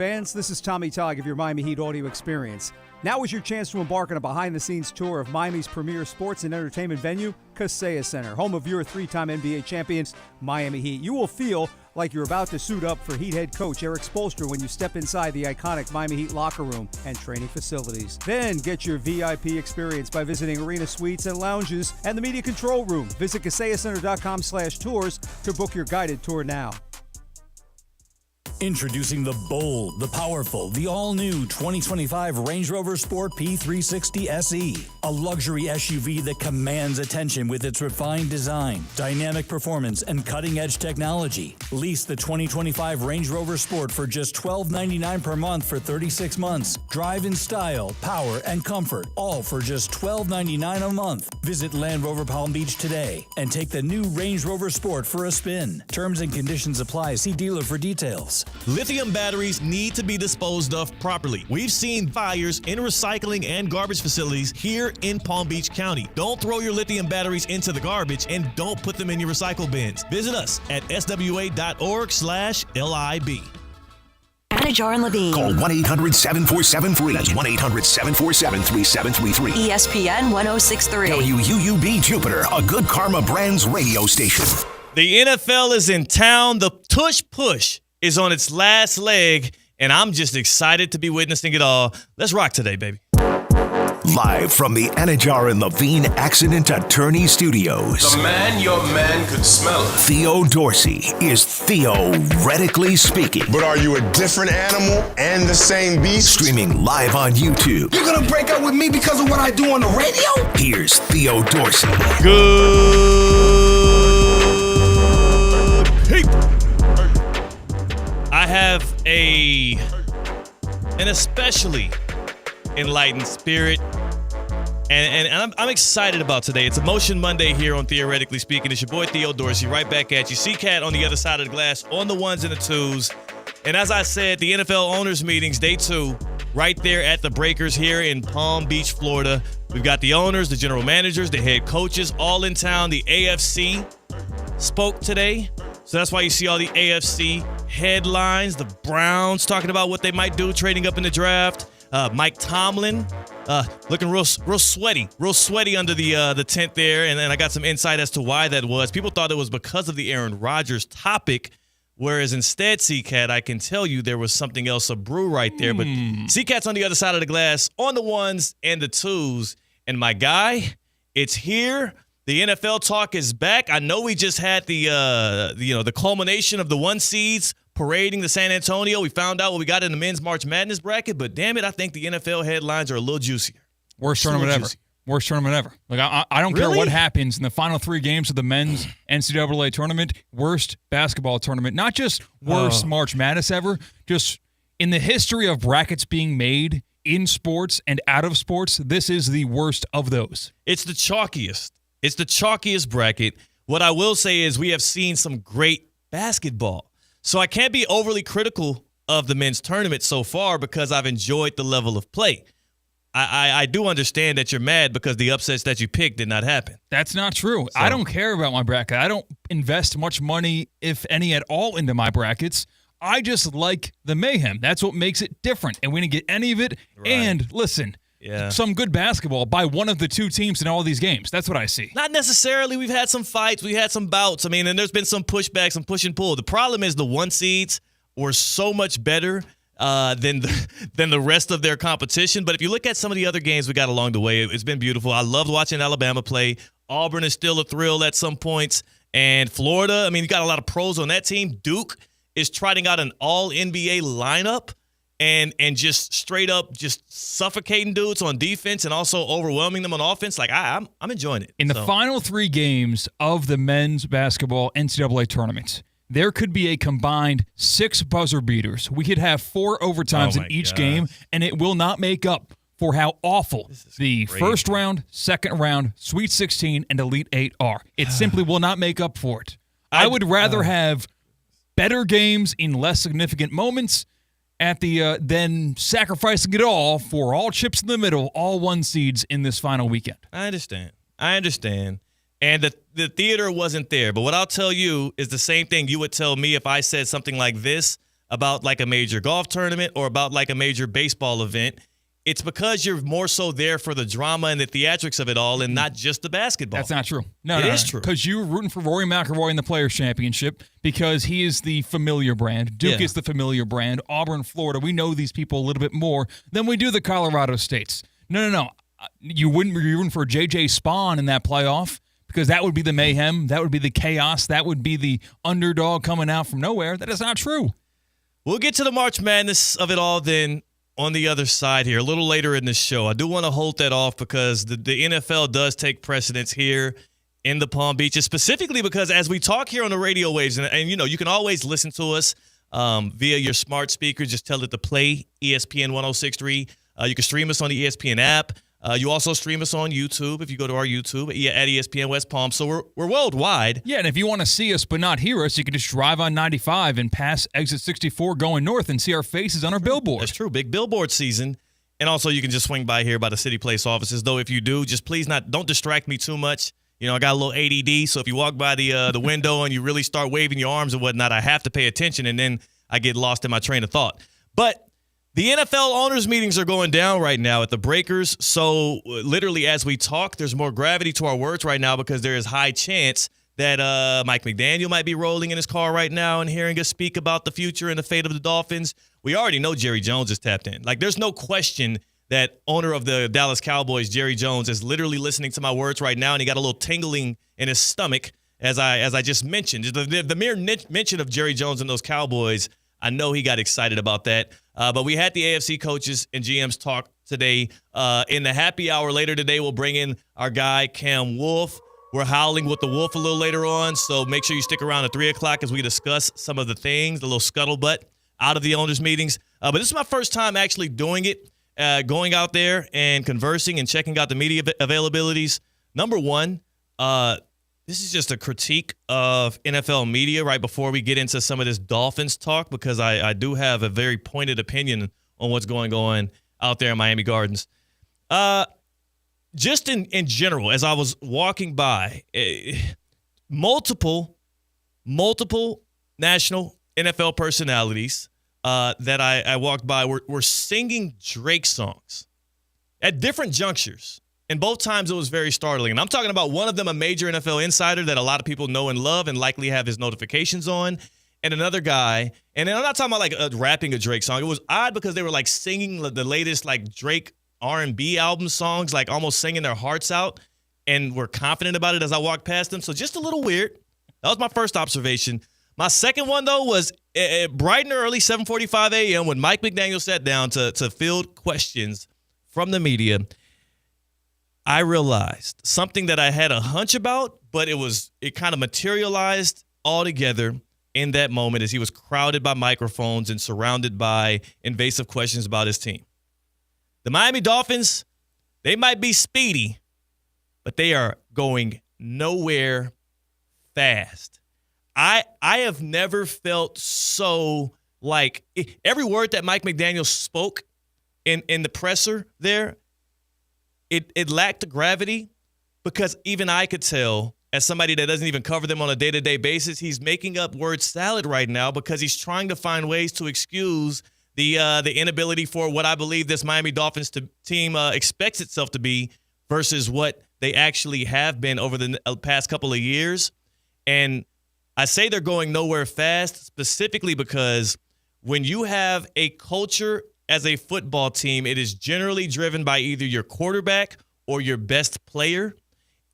Fans, this is Tommy Togg of your Miami Heat audio experience. Now is your chance to embark on a behind-the-scenes tour of Miami's premier sports and entertainment venue, Kaseya Center, home of your three-time NBA champions, Miami Heat. You will feel like you're about to suit up for Heat head coach Eric Spoelstra when you step inside the iconic Miami Heat locker room and training facilities. Then get your VIP experience by visiting arena suites and lounges and the media control room. Visit KaseyaCenter.com/tours to book your guided tour now. Introducing the bold, the powerful, the all-new 2025 Range Rover Sport P360 SE. A luxury SUV that commands attention with its refined design, dynamic performance, and cutting-edge technology. Lease the 2025 Range Rover Sport for just $12.99 per month for 36 months. Drive in style, power, and comfort, all for just $12.99 a month. Visit Land Rover Palm Beach today and take the new Range Rover Sport for a spin. Terms and conditions apply. See dealer for details. Lithium batteries need to be disposed of properly. We've seen fires in recycling and garbage facilities here in Palm Beach County. Don't throw your lithium batteries into the garbage and don't put them in your recycle bins. Visit us at swa.org/LIB. Anajar and Levine. Call 1-800-747-FREE. That's 1-800-747-3733. ESPN 1063. WUUB Jupiter, a Good Karma Brands radio station. The NFL is in town. The tush push is on its last leg, and I'm just excited to be witnessing it all. Let's rock today, baby. Live from the Anajar and Levine Accident Attorney Studios. The man, your man could smell it. Theo Dorsey is theoretically speaking. But are you a different animal and the same beast? Streaming live on YouTube. You're gonna break up with me because of what I do on the radio? Here's Theo Dorsey. Good people. I have an especially enlightened spirit, and I'm excited about today. It's Emotion Monday here on Theoretically Speaking. It's your boy Theo Dorsey right back at you. C-Cat on the other side of the glass, on the ones and the twos. And as I said, the NFL owners meetings, day 2, right there at the Breakers here in Palm Beach, Florida. We've got the owners, the general managers, the head coaches all in town. The AFC spoke today. So that's why you see all the AFC headlines. The Browns talking about what they might do, trading up in the draft. Mike Tomlin looking real sweaty under the tent there. And then I got some insight as to why that was. People thought it was because of the Aaron Rodgers topic, whereas instead, C-Cat, I can tell you there was something else a brew right there. But C-Cat's on the other side of the glass, on the ones and the twos. And my guy, it's here. The NFL talk is back. I know we just had the culmination of the 1 seeds parading to San Antonio. We found out what we got in the men's March Madness bracket, but damn it, I think the NFL headlines are a little juicier. Worst tournament ever. Worst tournament ever. Like I don't care what happens in the final 3 games of the men's NCAA tournament. Worst basketball tournament. Not just worst March Madness ever. Just in the history of brackets being made in sports and out of sports, this is the worst of those. It's the chalkiest. It's the chalkiest bracket. What I will say is we have seen some great basketball. So I can't be overly critical of the men's tournament so far because I've enjoyed the level of play. I do understand that you're mad because the upsets that you picked did not happen. That's not true. So, I don't care about my bracket. I don't invest much money, if any at all, into my brackets. I just like the mayhem. That's what makes it different. And we didn't get any of it. Right. And listen, some good basketball by one of the 2 teams in all these games. That's what I see. Not necessarily. We've had some fights. We had some bouts. I mean, and there's been some pushback, some push and pull. The problem is the 1 seeds were so much better than the rest of their competition. But if you look at some of the other games we got along the way, it's been beautiful. I loved watching Alabama play. Auburn is still a thrill at some points. And Florida, I mean, you got a lot of pros on that team. Duke is trotting out an all-NBA lineup. And just straight up just suffocating dudes on defense and also overwhelming them on offense. Like, I'm enjoying it. In the final 3 games of the men's basketball NCAA tournament, there could be a combined 6 buzzer beaters. We could have 4 overtimes in each game, and it will not make up for how awful the first round, second round, Sweet 16, and Elite 8 are. It simply will not make up for it. I would rather have better games in less significant moments than sacrificing it all for all chips in the middle, all 1 seeds in this final weekend. I understand. And the theater wasn't there. But what I'll tell you is the same thing you would tell me if I said something like this about like a major golf tournament or about like a major baseball event. It's because you're more so there for the drama and the theatrics of it all and not just the basketball. That's not true. No, it no, is no. true. Because you're rooting for Rory McIlroy in the Players' Championship because he is the familiar brand. Duke is the familiar brand. Auburn, Florida, we know these people a little bit more than we do the Colorado states. No. You wouldn't be rooting for J.J. Spawn in that playoff because that would be the mayhem. That would be the chaos. That would be the underdog coming out from nowhere. That is not true. We'll get to the March Madness of it all then on the other side here a little later in the show. I do want to hold that off because the NFL does take precedence here in the Palm Beaches, specifically because as we talk here on the radio waves, and you can always listen to us via your smart speaker. Just tell it to play ESPN 106.3. You can stream us on the ESPN app. You also stream us on YouTube if you go to our YouTube at ESPN West Palm. So we're worldwide. Yeah, and if you want to see us but not hear us, you can just drive on 95 and pass exit 64 going north and see our faces on our billboard. That's true. Big billboard season. And also you can just swing by here by the City Place offices. Though if you do, just please don't distract me too much. I got a little ADD, so if you walk by the window and you really start waving your arms and whatnot, I have to pay attention, and then I get lost in my train of thought. But the NFL owners' meetings are going down right now at the Breakers. So literally as we talk, there's more gravity to our words right now because there is high chance that Mike McDaniel might be rolling in his car right now and hearing us speak about the future and the fate of the Dolphins. We already know Jerry Jones is tapped in. Like, there's no question that owner of the Dallas Cowboys, Jerry Jones, is literally listening to my words right now, and he got a little tingling in his stomach as I just mentioned. The mere mention of Jerry Jones and those Cowboys, I know he got excited about that. But we had the AFC coaches and GMs talk today. In the happy hour later today, we'll bring in our guy, Cam Wolf. We're howling with the wolf a little later on, so make sure you stick around at 3 o'clock as we discuss some of the things, the little scuttlebutt out of the owners' meetings. But this is my first time actually doing it, going out there and conversing and checking out the media availabilities. Number one, this is just a critique of NFL media right before we get into some of this Dolphins talk, because I do have a very pointed opinion on what's going on out there in Miami Gardens. Just in general, as I was walking by, multiple national NFL personalities that I walked by were singing Drake songs at different junctures. And both times it was very startling. And I'm talking about one of them, a major NFL insider that a lot of people know and love and likely have his notifications on. And another guy, and I'm not talking about like rapping a Drake song. It was odd because they were like singing the latest like Drake R&B album songs, like almost singing their hearts out, and were confident about it as I walked past them. So just a little weird. That was my first observation. My second one, though, was bright and early, 7:45 a.m., when Mike McDaniel sat down to field questions from the media. I realized something that I had a hunch about, but it kind of materialized altogether in that moment as he was crowded by microphones and surrounded by invasive questions about his team. The Miami Dolphins, they might be speedy, but they are going nowhere fast. I have never felt so like every word that Mike McDaniel spoke in the presser there, it lacked the gravity, because even I could tell, as somebody that doesn't even cover them on a day-to-day basis, he's making up word salad right now because he's trying to find ways to excuse the inability for what I believe this Miami Dolphins team expects itself to be versus what they actually have been over the past couple of years. And I say they're going nowhere fast specifically because when you have a culture as a football team, it is generally driven by either your quarterback or your best player.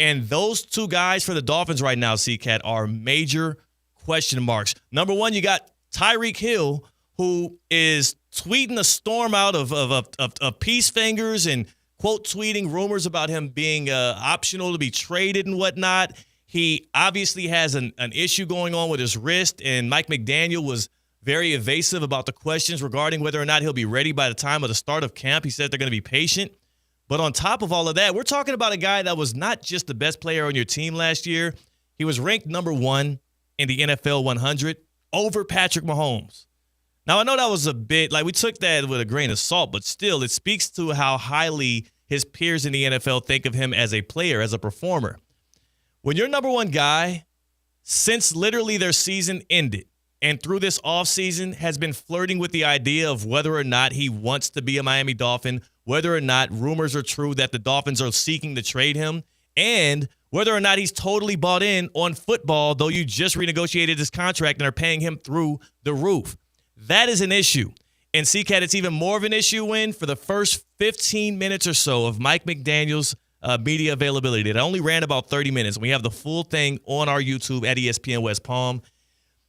And those two guys for the Dolphins right now, C-Cat, are major question marks. Number one, you got Tyreek Hill, who is tweeting a storm out of peace fingers and quote tweeting rumors about him being optional to be traded and whatnot. He obviously has an issue going on with his wrist, and Mike McDaniel was very evasive about the questions regarding whether or not he'll be ready by the time of the start of camp. He said they're going to be patient. But on top of all of that, we're talking about a guy that was not just the best player on your team last year. He was ranked number 1 in the NFL 100 over Patrick Mahomes. Now, I know that was a bit, like, we took that with a grain of salt, but still, it speaks to how highly his peers in the NFL think of him as a player, as a performer. When you're number 1 guy, since literally their season ended, and through this offseason has been flirting with the idea of whether or not he wants to be a Miami Dolphin, whether or not rumors are true that the Dolphins are seeking to trade him, and whether or not he's totally bought in on football, though you just renegotiated his contract and are paying him through the roof. That is an issue. And CCAT, it's even more of an issue when for the first 15 minutes or so of Mike McDaniel's media availability, that only ran about 30 minutes. We have the full thing on our YouTube at ESPN West Palm.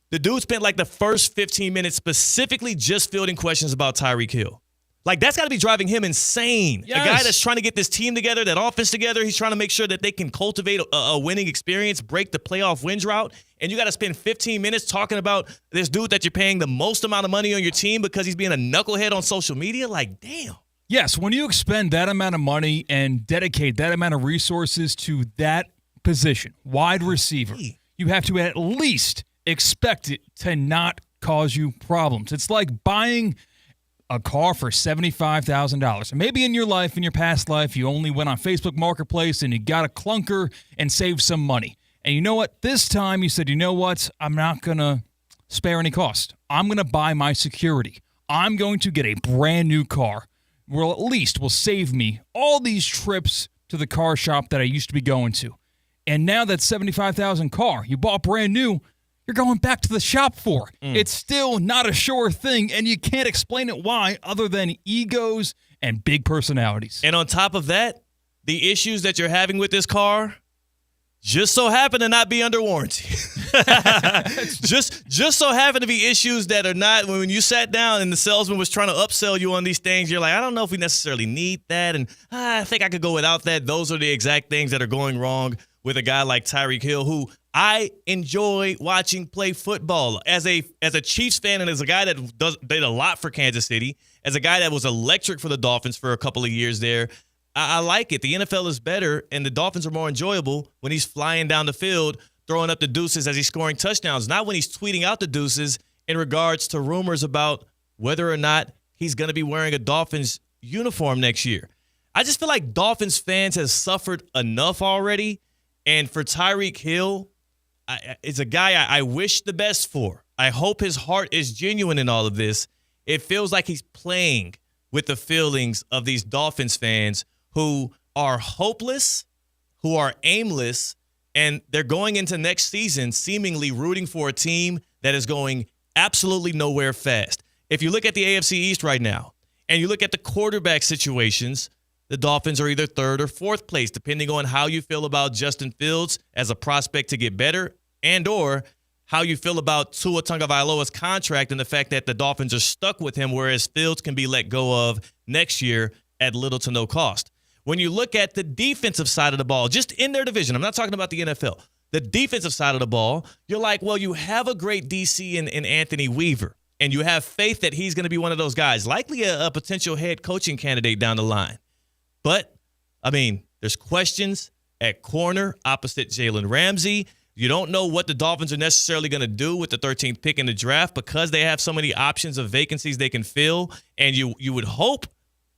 The dude spent like the first 15 minutes specifically just fielding questions about Tyreek Hill. Like, that's got to be driving him insane. Yes. A guy that's trying to get this team together, that offense together, he's trying to make sure that they can cultivate a winning experience, break the playoff win drought, and you got to spend 15 minutes talking about this dude that you're paying the most amount of money on your team because he's being a knucklehead on social media? Like, damn. Yes, when you expend that amount of money and dedicate that amount of resources to that position, wide receiver, you have to at least expect it to not cause you problems. It's like buying a car for $75,000. Maybe in your life, in your past life, you only went on Facebook Marketplace and you got a clunker and saved some money. And you know what? This time you said, you know what? I'm not going to spare any cost. I'm going to buy my security. I'm going to get a brand new car. Well, at least will save me all these trips to the car shop that I used to be going to. And now that $75,000 car you bought brand new, you're going back to the shop for. It's still not a sure thing, and you can't explain it why other than egos and big personalities. And on top of that, the issues that you're having with this car just so happen to not be under warranty. just so happen to be issues that are not, when you sat down and the salesman was trying to upsell you on these things, you're like, I don't know if we necessarily need that, and I think I could go without that. Those are the exact things that are going wrong with a guy like Tyreek Hill, who I enjoy watching play football. As a Chiefs fan and as a guy that did a lot for Kansas City, as a guy that was electric for the Dolphins for a couple of years there, I like it. The NFL is better, and the Dolphins are more enjoyable when he's flying down the field, throwing up the deuces as he's scoring touchdowns, not when he's tweeting out the deuces in regards to rumors about whether or not he's going to be wearing a Dolphins uniform next year. I just feel like Dolphins fans have suffered enough already, and for Tyreek Hill, it's a guy I wish the best for. I hope his heart is genuine in all of this. It feels like he's playing with the feelings of these Dolphins fans who are hopeless, who are aimless, and they're going into next season seemingly rooting for a team that is going absolutely nowhere fast. If you look at the AFC East right now, and you look at the quarterback situations, the Dolphins are either third or fourth place, depending on how you feel about Justin Fields as a prospect to get better and or how you feel about Tua Tagovailoa's contract and the fact that the Dolphins are stuck with him, whereas Fields can be let go of next year at little to no cost. When you look at the defensive side of the ball, just in their division, I'm not talking about the NFL, the defensive side of the ball, you're like, well, you have a great DC in Anthony Weaver, and you have faith that he's going to be one of those guys, likely a potential head coaching candidate down the line. But, I mean, there's questions at corner opposite Jalen Ramsey. You don't know what the Dolphins are necessarily going to do with the 13th pick in the draft because they have so many options of vacancies they can fill. And you would hope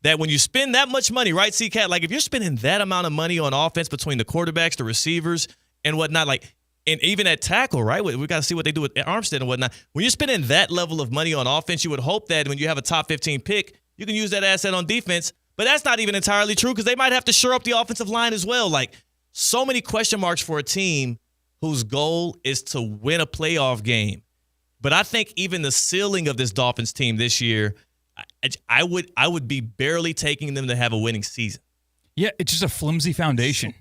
that when you spend that much money, right, C-Cat, like if you're spending that amount of money on offense between the quarterbacks, the receivers, and whatnot, like, and even at tackle, right? We got to see what they do with Armstead and whatnot. When you're spending that level of money on offense, you would hope that when you have a top 15 pick, you can use that asset on defense. But that's not even entirely true because they might have to shore up the offensive line as well. Like, so many question marks for a team whose goal is to win a playoff game. But I think even the ceiling of this Dolphins team this year, I would be barely taking them to have a winning season. Yeah, it's just a flimsy foundation.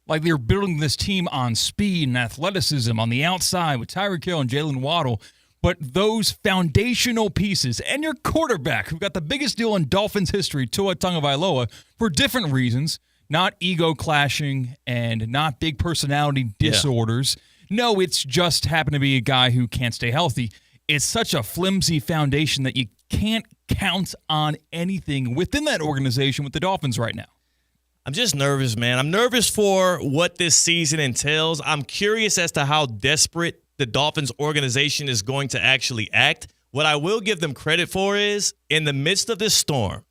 Like they're building this team on speed and athleticism on the outside with Tyreek Hill and Jalen Waddle. But those foundational pieces and your quarterback, who got the biggest deal in Dolphins history, Tua Tagovailoa, for different reasons, not ego clashing and not big personality disorders. Yeah. No, it's just happened to be a guy who can't stay healthy. It's such a flimsy foundation that you can't count on anything within that organization with the Dolphins right now. I'm just nervous, man. I'm nervous for what this season entails. I'm curious as to how desperate the Dolphins organization is going to actually act. What I will give them credit for is in the midst of this storm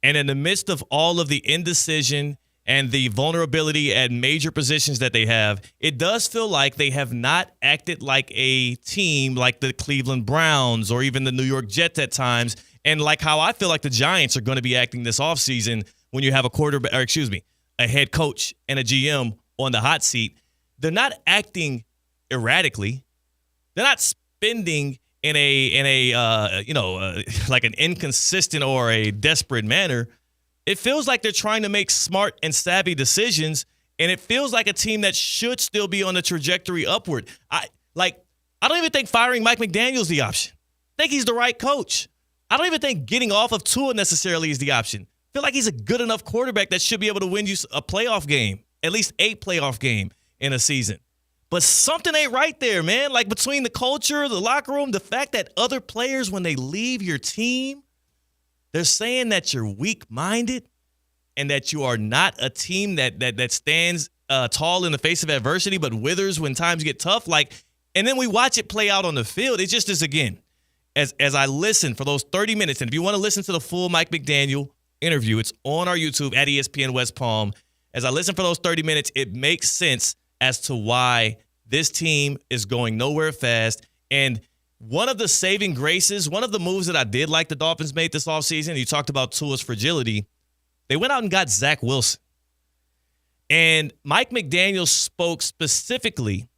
and in the midst of all of the indecision and the vulnerability at major positions that they have, it does feel like they have not acted like a team like the Cleveland Browns or even the New York Jets at times, and like how I feel like the Giants are going to be acting this offseason when you have a head coach and a GM on the hot seat. They're not acting erratically. They're not spending in a like an inconsistent or a desperate manner. It feels like they're trying to make smart and savvy decisions, and it feels like a team that should still be on the trajectory upward. I don't even think firing Mike McDaniel is the option. I think he's the right coach. I don't even think getting off of Tua necessarily is the option. I feel like he's a good enough quarterback that should be able to win you a playoff game, at least a playoff game in a season. But something ain't right there, man. Like between the culture, the locker room, the fact that other players, when they leave your team, they're saying that you're weak-minded and that you are not a team that stands tall in the face of adversity but withers when times get tough. And then we watch it play out on the field. It just is, again, as I listen for those 30 minutes, and if you want to listen to the full Mike McDaniel interview, it's on our YouTube at ESPN West Palm. As I listen for those 30 minutes, it makes sense as to why this team is going nowhere fast. And one of the saving graces, one of the moves that I did like the Dolphins made this offseason, you talked about Tua's fragility, they went out and got Zach Wilson. And Mike McDaniel spoke specifically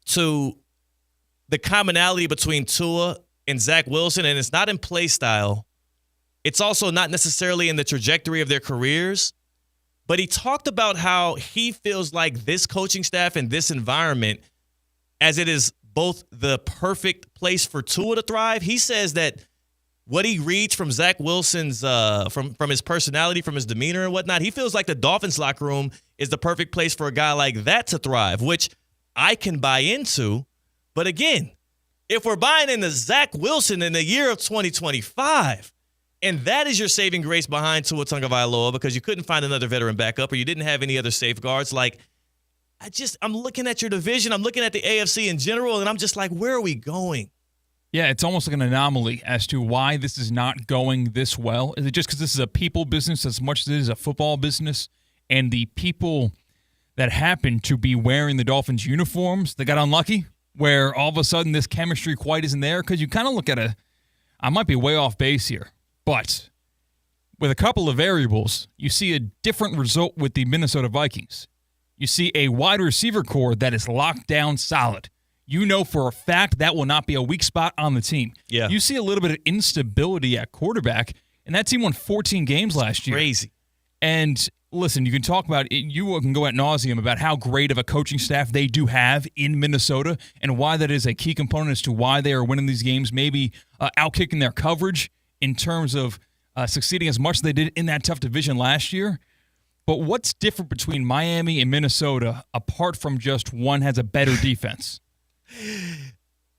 to the commonality between Tua and Zach Wilson, and it's not in play style. It's also not necessarily in the trajectory of their careers. But he talked about how he feels like this coaching staff and this environment, as it is both the perfect place for Tua to thrive. He says that what he reads from Zach Wilson's, from his personality, from his demeanor and whatnot, he feels like the Dolphins locker room is the perfect place for a guy like that to thrive, which I can buy into. But again, if we're buying into Zach Wilson in the year of 2025, and that is your saving grace behind Tua Tagovailoa because you couldn't find another veteran backup or you didn't have any other safeguards. I'm looking at your division. I'm looking at the AFC in general, and I'm just like, where are we going? Yeah, it's almost like an anomaly as to why this is not going this well. Is it just because this is a people business as much as it is a football business? And the people that happen to be wearing the Dolphins uniforms, they got unlucky where all of a sudden this chemistry quite isn't there? Because you kind of look at I might be way off base here. But with a couple of variables, you see a different result with the Minnesota Vikings. You see a wide receiver core that is locked down solid. You know for a fact that will not be a weak spot on the team. Yeah. You see a little bit of instability at quarterback, and that team won 14 games last year. Crazy. And listen, you can talk about it. You can go ad nauseum about how great of a coaching staff they do have in Minnesota and why that is a key component as to why they are winning these games, maybe outkicking their coverage in terms of succeeding as much as they did in that tough division last year. But what's different between Miami and Minnesota apart from just one has a better defense?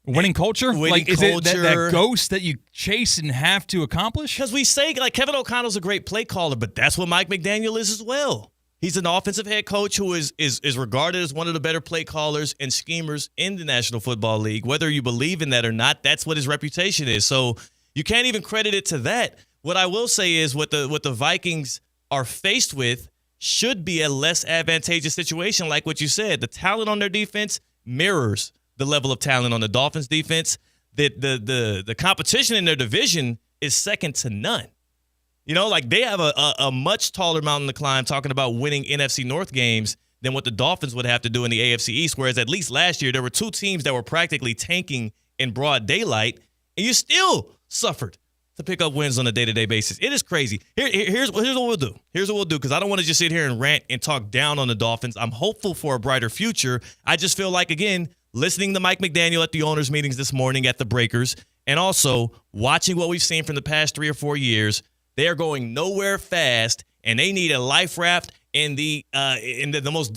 Winning culture? Is it that ghost that you chase and have to accomplish? Because we say, Kevin O'Connell's a great play caller, but that's what Mike McDaniel is as well. He's an offensive head coach who is regarded as one of the better play callers and schemers in the National Football League. Whether you believe in that or not, that's what his reputation is. So you can't even credit it to that. What I will say is what the Vikings are faced with should be a less advantageous situation, like what you said. The talent on their defense mirrors the level of talent on the Dolphins defense. The competition in their division is second to none. They have a much taller mountain to climb talking about winning NFC North games than what the Dolphins would have to do in the AFC East, whereas at least last year there were two teams that were practically tanking in broad daylight, and you still suffered to pick up wins on a day-to-day basis. It is crazy. Here's what we'll do. Here's what we'll do, because I don't want to just sit here and rant and talk down on the Dolphins. I'm hopeful for a brighter future. I just feel like, again, listening to Mike McDaniel at the owners' meetings this morning at the Breakers, and also watching what we've seen from the past 3 or 4 years, they are going nowhere fast, and they need a life raft in the most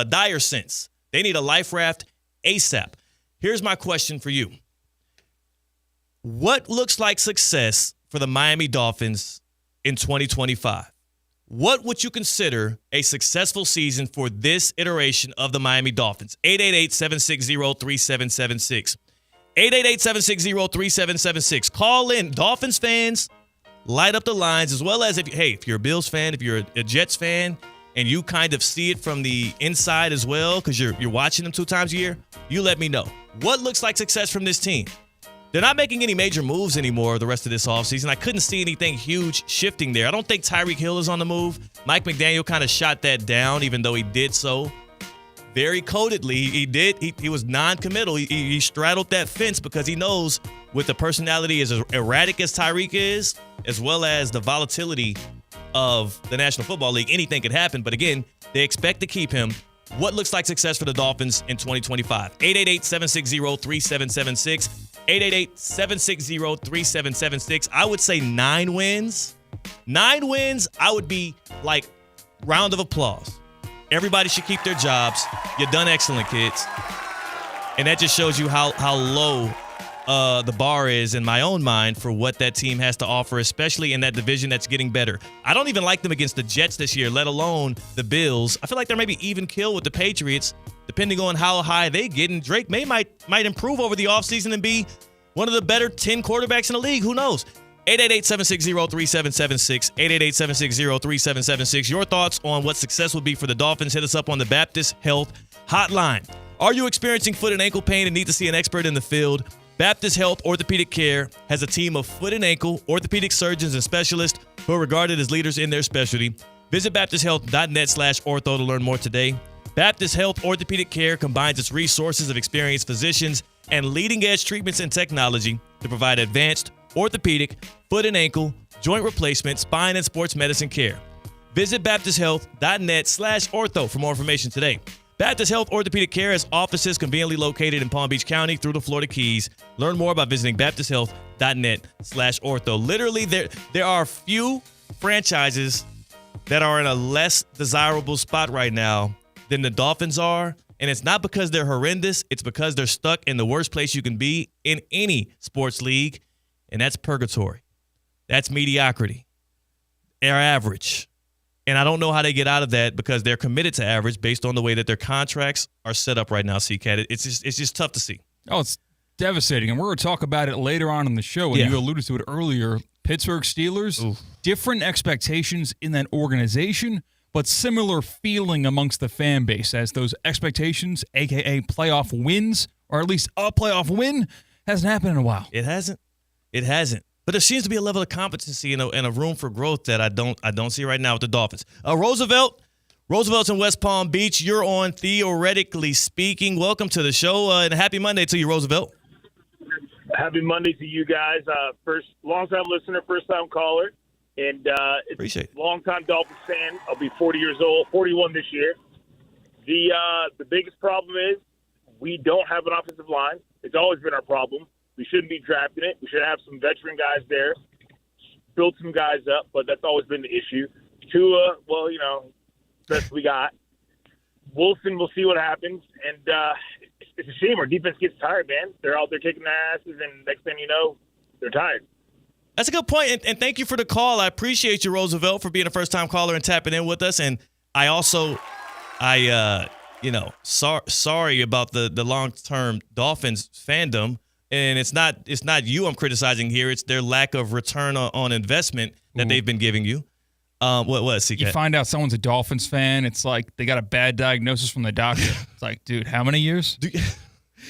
dire sense. They need a life raft ASAP. Here's my question for you. What looks like success for the Miami Dolphins in 2025? What would you consider a successful season for this iteration of the Miami Dolphins? 888-760-3776. 888-760-3776. Call in, Dolphins fans. light up the lines, as well as if you're a Bills fan, if you're a Jets fan, and you kind of see it from the inside as well because you're watching them 2 times a year, you let me know. What looks like success from this team? They're not making any major moves anymore the rest of this offseason. I couldn't see anything huge shifting there. I don't think Tyreek Hill is on the move. Mike McDaniel kind of shot that down, even though he did so very codedly. He was non-committal. He straddled that fence because he knows with the personality as erratic as Tyreek is, as well as the volatility of the National Football League, anything could happen. But again, they expect to keep him. What looks like success for the Dolphins in 2025? 888-760-3776. 888-760-3776. I would say 9 wins. 9 wins, I would be like, round of applause. Everybody should keep their jobs. You've done excellent, kids. And that just shows you how low the bar is in my own mind for what that team has to offer, especially in that division that's getting better. I don't even like them against the Jets this year, let alone the Bills. I feel like they're maybe even kill with the Patriots, depending on how high they get. And Drake might improve over the offseason and be one of the better 10 quarterbacks in the league. Who knows? 888-760-3776. 888-760-3776. Your thoughts on what success would be for the Dolphins. Hit us up on the Baptist Health Hotline. Are you experiencing foot and ankle pain and need to see an expert in the field? Baptist Health Orthopedic Care has a team of foot and ankle orthopedic surgeons and specialists who are regarded as leaders in their specialty. Visit baptisthealth.net/ortho to learn more today. Baptist Health Orthopedic Care combines its resources of experienced physicians and leading-edge treatments and technology to provide advanced orthopedic, foot and ankle, joint replacement, spine, and sports medicine care. Visit baptisthealth.net/ortho for more information today. Baptist Health Orthopedic Care has offices conveniently located in Palm Beach County through the Florida Keys. Learn more by visiting baptisthealth.net/ortho. Literally, there are few franchises that are in a less desirable spot right now than the Dolphins are. And it's not because they're horrendous. It's because they're stuck in the worst place you can be in any sports league, and that's purgatory. That's mediocrity. They're average. And I don't know how they get out of that because they're committed to average based on the way that their contracts are set up right now, CCAT. It's just tough to see. Oh, it's devastating. And we're going to talk about it later on in the show. And you alluded to it earlier. Pittsburgh Steelers, different expectations in that organization, but similar feeling amongst the fan base as those expectations, a.k.a. playoff wins, or at least a playoff win, hasn't happened in a while. It hasn't. But there seems to be a level of competency and a room for growth that I don't see right now with the Dolphins. Roosevelt's in West Palm Beach. You're on Theoretically Speaking. Welcome to the show, and a happy Monday to you, Roosevelt. Happy Monday to you guys. First, long-time listener, first-time caller, and appreciate it. Long-time Dolphins fan. I'll be 40 years old, 41 this year. The biggest problem is we don't have an offensive line. It's always been our problem. We shouldn't be drafting it. We should have some veteran guys there, build some guys up, but that's always been the issue. Tua, well, best we got. Wilson, we'll see what happens. And it's a shame. Our defense gets tired, man. They're out there kicking their asses, and next thing you know, they're tired. That's a good point, and thank you for the call. I appreciate you, Roosevelt, for being a first-time caller and tapping in with us. And I also, sorry about the long-term Dolphins fandom. And it's not you I'm criticizing here. It's their lack of return on investment that they've been giving you. CK? You find out someone's a Dolphins fan, it's like they got a bad diagnosis from the doctor. It's like, dude, how many years?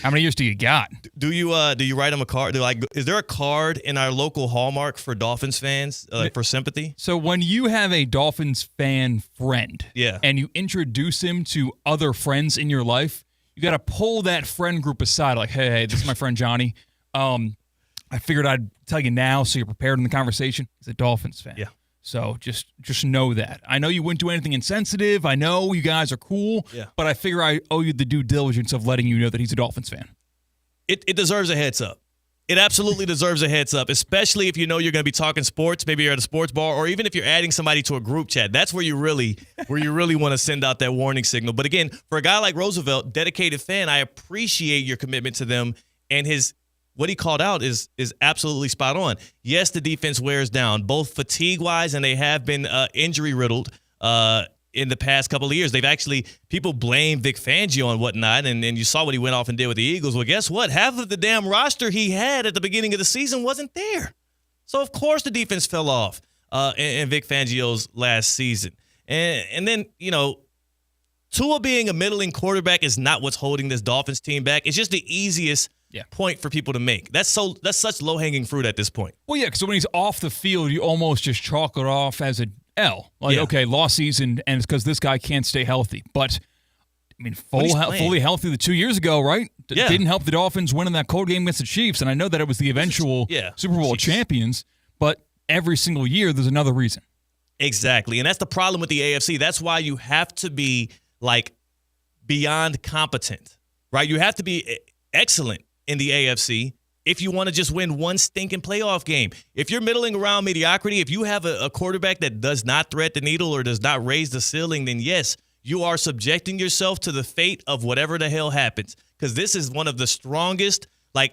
How many years do you got? Do you write them a card? Is there a card in our local Hallmark for Dolphins fans for sympathy? So when you have a Dolphins fan friend, and you introduce him to other friends in your life, you got to pull that friend group aside, like, hey, this is my friend Johnny. I figured I'd tell you now so you're prepared in the conversation. He's a Dolphins fan. Yeah. So just know that. I know you wouldn't do anything insensitive. I know you guys are cool. Yeah. But I figure I owe you the due diligence of letting you know that he's a Dolphins fan. It deserves a heads up. It absolutely deserves a heads up, especially if you know you're going to be talking sports. Maybe you're at a sports bar, or even if you're adding somebody to a group chat. That's where you really want to send out that warning signal. But again, for a guy like Roosevelt, dedicated fan, I appreciate your commitment to them, and what he called out is absolutely spot on. Yes, the defense wears down, both fatigue-wise, and they have been injury-riddled in the past couple of years. People blame Vic Fangio and whatnot, and you saw what he went off and did with the Eagles. Well, guess what? Half of the damn roster he had at the beginning of the season wasn't there. So, of course, the defense fell off in Vic Fangio's last season. And then, Tua being a middling quarterback is not what's holding this Dolphins team back. It's just the easiest point for people to make. That's such low-hanging fruit at this point. Well, yeah, because when he's off the field, you almost just chalk it off as an L. Okay, lost season, and it's because this guy can't stay healthy. But, fully healthy the 2 years ago, right? Didn't help the Dolphins winning that cold game against the Chiefs, and I know that it was the eventual Super Bowl champions, but every single year there's another reason. Exactly, and that's the problem with the AFC. That's why you have to be, beyond competent, right? You have to be excellent in the AFC if you want to just win one stinking playoff game. If you're middling around mediocrity, if you have a quarterback that does not thread the needle or does not raise the ceiling, then yes, you are subjecting yourself to the fate of whatever the hell happens. Because this is one of the strongest, I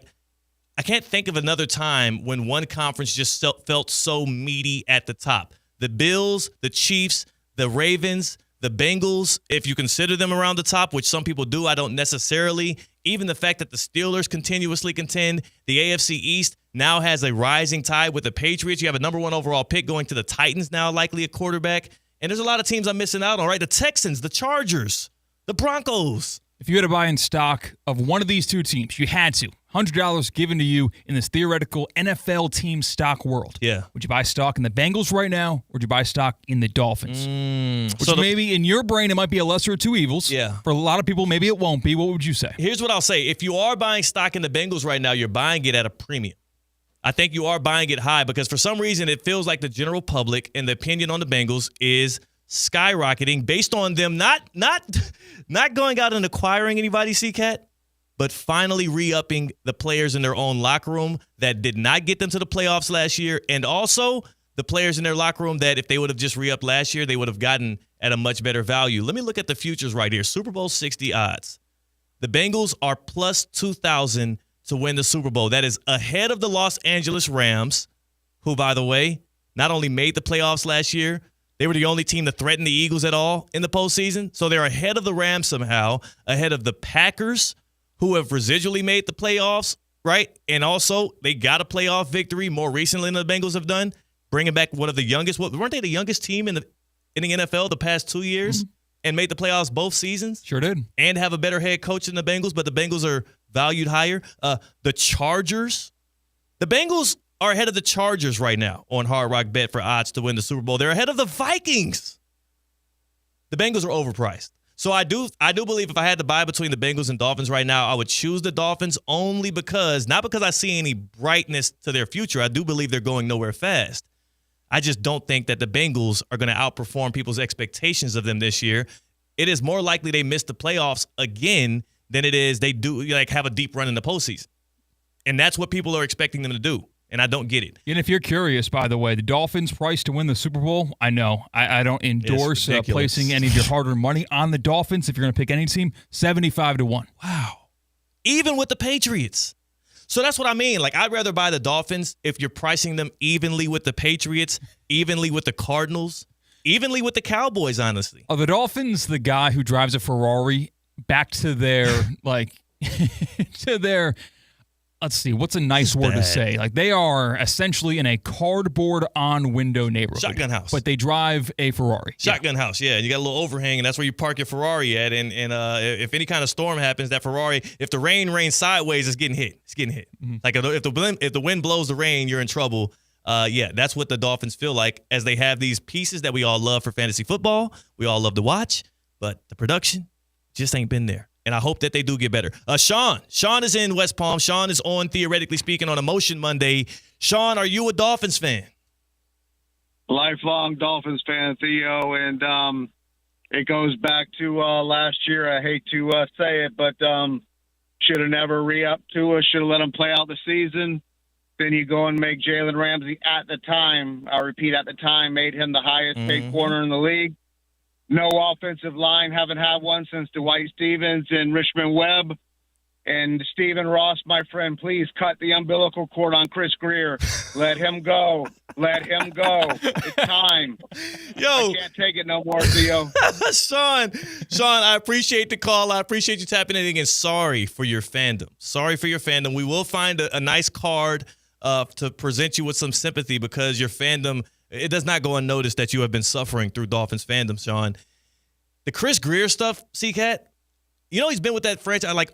can't think of another time when one conference just felt so meaty at the top. The Bills, the Chiefs, the Ravens, the Bengals, if you consider them around the top, which some people do, I don't necessarily. Even the fact that the Steelers continuously contend, the AFC East now has a rising tide with the Patriots. You have a number 1 overall pick going to the Titans now, likely a quarterback. And there's a lot of teams I'm missing out on, right? The Texans, the Chargers, the Broncos. If you had to buy in stock of one of these two teams, you had to. $100 given to you in this theoretical NFL team stock world. Yeah. Would you buy stock in the Bengals right now, or would you buy stock in the Dolphins? Which maybe in your brain it might be a lesser of two evils. Yeah. For a lot of people, maybe it won't be. What would you say? Here's what I'll say. If you are buying stock in the Bengals right now, you're buying it at a premium. I think you are buying it high because for some reason it feels like the general public and the opinion on the Bengals is skyrocketing based on them not going out and acquiring anybody, C-Cat, but finally re-upping the players in their own locker room that did not get them to the playoffs last year, and also the players in their locker room that if they would have just re-upped last year, they would have gotten at a much better value. Let me look at the futures right here. Super Bowl 60 odds. The Bengals are plus 2,000 to win the Super Bowl. That is ahead of the Los Angeles Rams, who, by the way, not only made the playoffs last year, they were the only team to threaten the Eagles at all in the postseason. So they're ahead of the Rams somehow, ahead of the Packers, who have residually made the playoffs, right? And also, they got a playoff victory more recently than the Bengals have done, bringing back one of the youngest. Weren't they the youngest team in the NFL the past 2 years and made the playoffs both seasons? Sure did. And have a better head coach than the Bengals, but the Bengals are valued higher. The Chargers. The Bengals are ahead of the Chargers right now on Hard Rock Bet for odds to win the Super Bowl. They're ahead of the Vikings. The Bengals are overpriced. So I do believe if I had to buy between the Bengals and Dolphins right now, I would choose the Dolphins only because, not because I see any brightness to their future. I do believe they're going nowhere fast. I just don't think that the Bengals are going to outperform people's expectations of them this year. It is more likely they miss the playoffs again than it is they do have a deep run in the postseason. And that's what people are expecting them to do. And I don't get it. And if you're curious, by the way, the Dolphins' price to win the Super Bowl, I know. I don't endorse placing any of your hard-earned money on the Dolphins. If you're going to pick any team, 75-1. Wow. Even with the Patriots. So that's what I mean. I'd rather buy the Dolphins if you're pricing them evenly with the Patriots, evenly with the Cardinals, evenly with the Cowboys, honestly. Are the Dolphins the guy who drives a Ferrari back to their, let's see, what's a nice word to say? They are essentially in a cardboard on window neighborhood. Shotgun house. But they drive a Ferrari. Shotgun house, yeah. You got a little overhang, and that's where you park your Ferrari at. And if any kind of storm happens, that Ferrari, if the rain rains sideways, it's getting hit. It's getting hit. Mm-hmm. If the wind blows the rain, you're in trouble. That's what the Dolphins feel like as they have these pieces that we all love for fantasy football. We all love to watch, but the production just ain't been there. And I hope that they do get better. Sean is in West Palm. Sean is on Theoretically Speaking on Emotion Monday. Sean, are you a Dolphins fan? Lifelong Dolphins fan, Theo. And it goes back to last year. I hate to say it, but should have never re-upped to us. Should have let him play out the season. Then you go and make Jalen Ramsey at the time, I repeat, at the time, made him the highest paid corner in the league. No offensive line, haven't had one since Dwight Stevens and Richmond Webb. And Stephen Ross, my friend, please cut the umbilical cord on Chris Greer. Let him go. Let him go. It's time. I can't take it no more, Theo. Sean, I appreciate the call. I appreciate you tapping in again. Sorry for your fandom. We will find a nice card to present you with some sympathy because your fandom, it does not go unnoticed that you have been suffering through Dolphins fandom, Sean. The Chris Greer stuff, C-Cat, he's been with that franchise like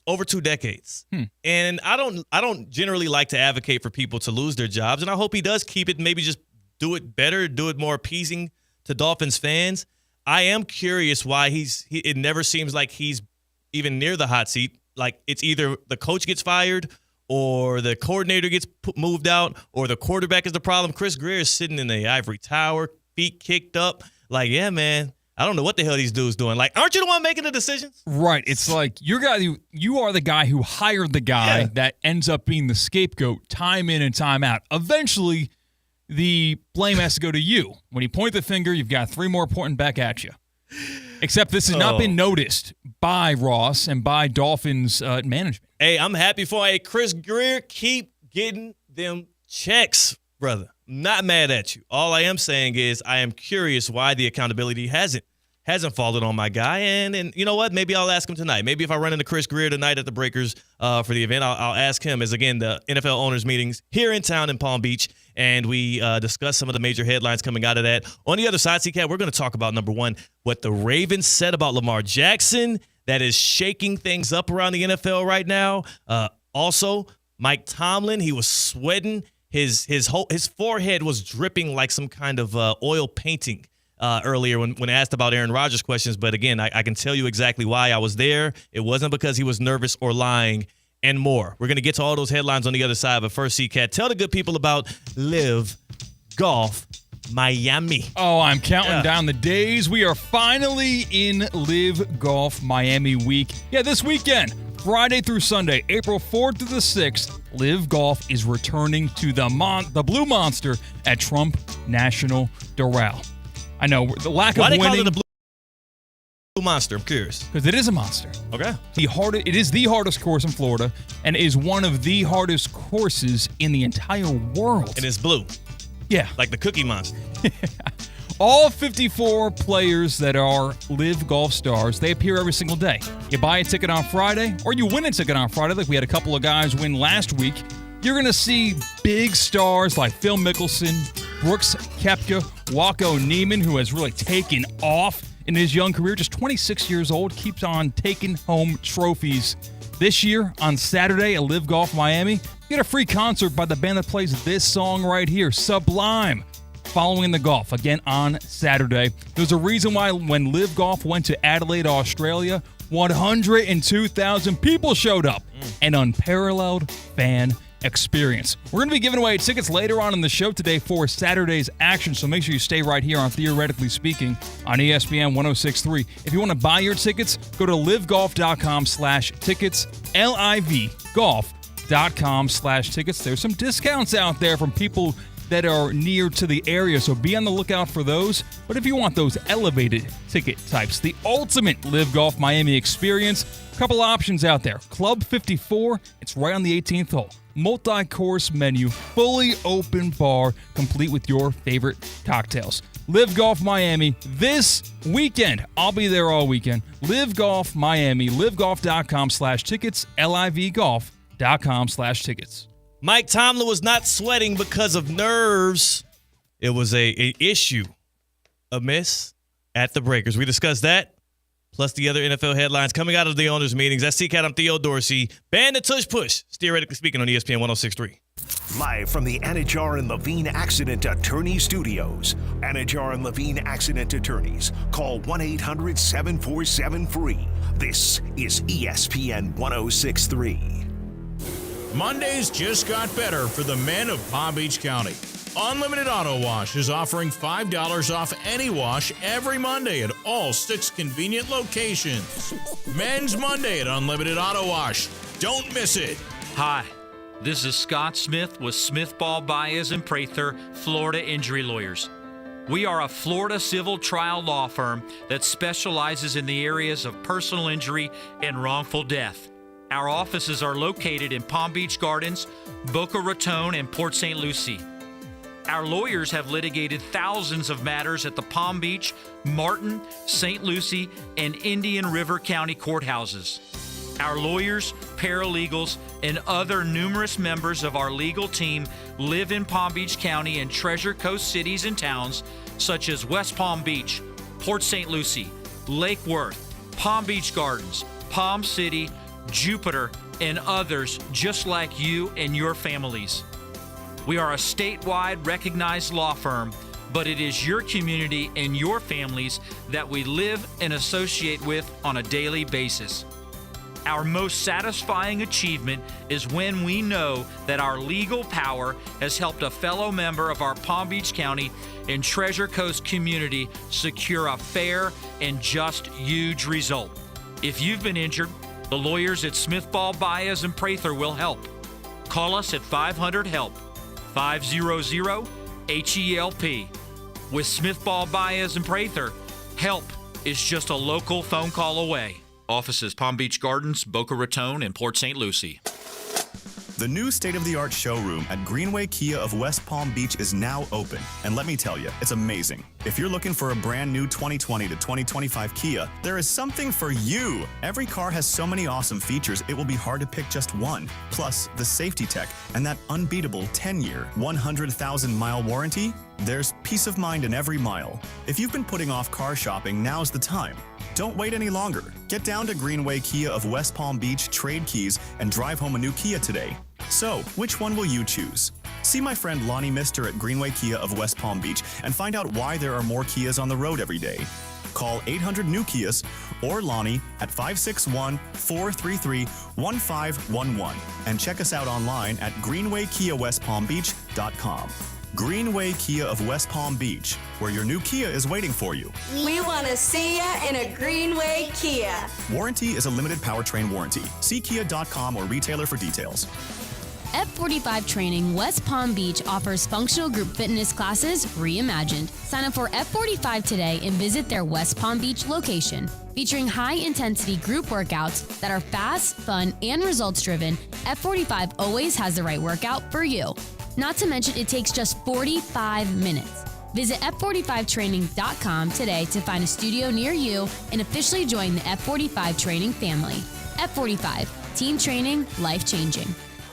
over 2 decades. And I don't generally like to advocate for people to lose their jobs, and I hope he does keep it, maybe just do it better, do it more appeasing to Dolphins fans. I am curious why it never seems like he's even near the hot seat. Like it's either the coach gets fired or the coordinator gets moved out or the quarterback is the problem. Chris Greer is sitting in the ivory tower, feet kicked up. Like, yeah, man, I don't know what the hell these dudes doing. Like, aren't you the one making the decisions? Right. It's like you are the guy who hired the guy that ends up being the scapegoat time in and time out. Eventually, the blame has to go to you. When you point the finger, you've got 3 more pointing back at you. Except this has not been noticed by Ross and by Dolphins management. Hey, I'm happy for Chris Greer. Keep getting them checks, brother. I'm not mad at you. All I am saying is I am curious why the accountability hasn't fallen on my guy. And you know what? Maybe I'll ask him tonight. Maybe if I run into Chris Greer tonight at the Breakers for the event, I'll ask him as, again, the NFL owners meetings here in town in Palm Beach. And we discuss some of the major headlines coming out of that. On the other side, C-Cat, we're going to talk about, number one, what the Ravens said about Lamar Jackson that is shaking things up around the NFL right now. Also, Mike Tomlin, he was sweating. His forehead was dripping like some kind of oil painting earlier when asked about Aaron Rodgers questions. But again, I can tell you exactly why I was there. It wasn't because he was nervous or lying, and more. We're going to get to all those headlines on the other side. But first, C-Cat, tell the good people about Live Golf Miami. Oh, I'm counting down the days. We are finally in Live Golf Miami week. Yeah, this weekend, Friday through Sunday, April 4th to the 6th, Live Golf is returning to the Blue Monster at Trump National Doral. I know, the lack of winning. Why they call it the Blue Monster? I'm curious. Because it is a monster. Okay. It is the hardest course in Florida and is one of the hardest courses in the entire world. And it's blue. Yeah. Like the Cookie Monster. All 54 players that are Live Golf stars, they appear every single day. You buy a ticket on Friday, or you win a ticket on Friday, like we had a couple of guys win last week. You're going to see big stars like Phil Mickelson, Brooks Koepka, Waco Neiman, who has really taken off in his young career, just 26 years old, keeps on taking home trophies. This year, on Saturday at Live Golf Miami, you get a free concert by the band that plays this song right here, Sublime, following the golf, again on Saturday. There's a reason why when Live Golf went to Adelaide, Australia, 102,000 people showed up. An unparalleled fan experience. We're going to be giving away tickets later on in the show today for Saturday's action, so make sure you stay right here on Theoretically Speaking on ESPN 106.3. If you want to buy your tickets, go to livegolf.com/tickets, livegolf.com/tickets. There's some discounts out there from people that are near to the area, so be on the lookout for those. But if you want those elevated ticket types, the ultimate Live Golf Miami experience, a couple options out there. Club 54, it's right on the 18th hole. Multi-course menu, fully open bar, complete with your favorite cocktails. Live Golf Miami this weekend. I'll be there all weekend. Live Golf Miami, livegolf.com/tickets, livegolf.com/tickets. Mike Tomlin was not sweating because of nerves. It was a issue, a miss at the Breakers. We discussed that, plus the other NFL headlines coming out of the owners' meetings. That's C-Cat. I'm Theo Dorsey. Ban the tush push. Theoretically Speaking on ESPN 106.3. Live from the Anajar and Levine Accident Attorney Studios. Anajar and Levine Accident Attorneys. Call 1-800-747-FREE. This is ESPN 106.3. Mondays just got better for the men of Palm Beach County. Unlimited Auto Wash is offering $5 off any wash every Monday at all 6 convenient locations. Men's Monday at Unlimited Auto Wash. Don't miss it. Hi, this is Scott Smith with Smith Ball Baez and Prather, Florida Injury Lawyers. We are a Florida civil trial law firm that specializes in the areas of personal injury and wrongful death. Our offices are located in Palm Beach Gardens, Boca Raton, and Port St. Lucie. Our lawyers have litigated thousands of matters at the Palm Beach, Martin, St. Lucie, and Indian River County courthouses. Our lawyers, paralegals, and other numerous members of our legal team live in Palm Beach County and Treasure Coast cities and towns such as West Palm Beach, Port St. Lucie, Lake Worth, Palm Beach Gardens, Palm City, Jupiter, and others just like you and your families. We are a statewide recognized law firm, but it is your community and your families that we live and associate with on a daily basis. Our most satisfying achievement is when we know that our legal power has helped a fellow member of our Palm Beach County and Treasure Coast community secure a fair and just huge result. If you've been injured, the lawyers at Smith, Ball, Baez, and Prather will help. Call us at 500-HELP, 500-HELP. With Smith, Ball, Baez, and Prather, help is just a local phone call away. Offices Palm Beach Gardens, Boca Raton, and Port St. Lucie. The new state-of-the-art showroom at Greenway Kia of West Palm Beach is now open. And let me tell you, it's amazing. If you're looking for a brand new 2020 to 2025 Kia, there is something for you. Every car has so many awesome features, it will be hard to pick just one. Plus, the safety tech and that unbeatable 10-year, 100,000-mile warranty. There's peace of mind in every mile. If you've been putting off car shopping, now's the time. Don't wait any longer. Get down to Greenway Kia of West Palm Beach, trade keys, and drive home a new Kia today. So, which one will you choose? See my friend Lonnie Mister at Greenway Kia of West Palm Beach and find out why there are more Kias on the road every day. Call 800-NEW-KIAS or Lonnie at 561-433-1511 and check us out online at greenwaykiawestpalmbeach.com. Greenway Kia of West Palm Beach, where your new Kia is waiting for you. We want to see ya in a Greenway Kia. Warranty is a limited powertrain warranty. See kia.com or retailer for details. F45 Training West Palm Beach offers functional group fitness classes reimagined. Sign up for F45 today and visit their West Palm Beach location. Featuring high-intensity group workouts that are fast, fun, and results-driven, F45 always has the right workout for you. Not to mention, it takes just 45 minutes. Visit F45training.com today to find a studio near you and officially join the F45 Training family. F45, team training, life-changing.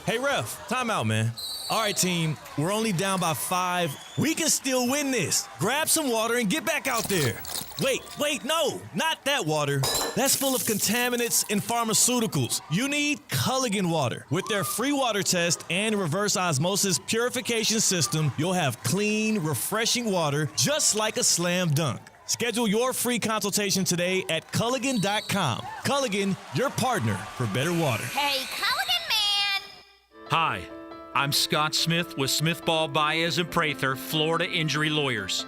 Hey, ref, time out, man. All right, team, we're only down by 5. We can still win this. Grab some water and get back out there. Wait, no, not that water. That's full of contaminants and pharmaceuticals. You need Culligan water. With their free water test and reverse osmosis purification system, you'll have clean, refreshing water just like a slam dunk. Schedule your free consultation today at Culligan.com. Culligan, your partner for better water. Hey, Culligan man! Hi, I'm Scott Smith with Smith, Ball, Baez, and Prather, Florida Injury Lawyers.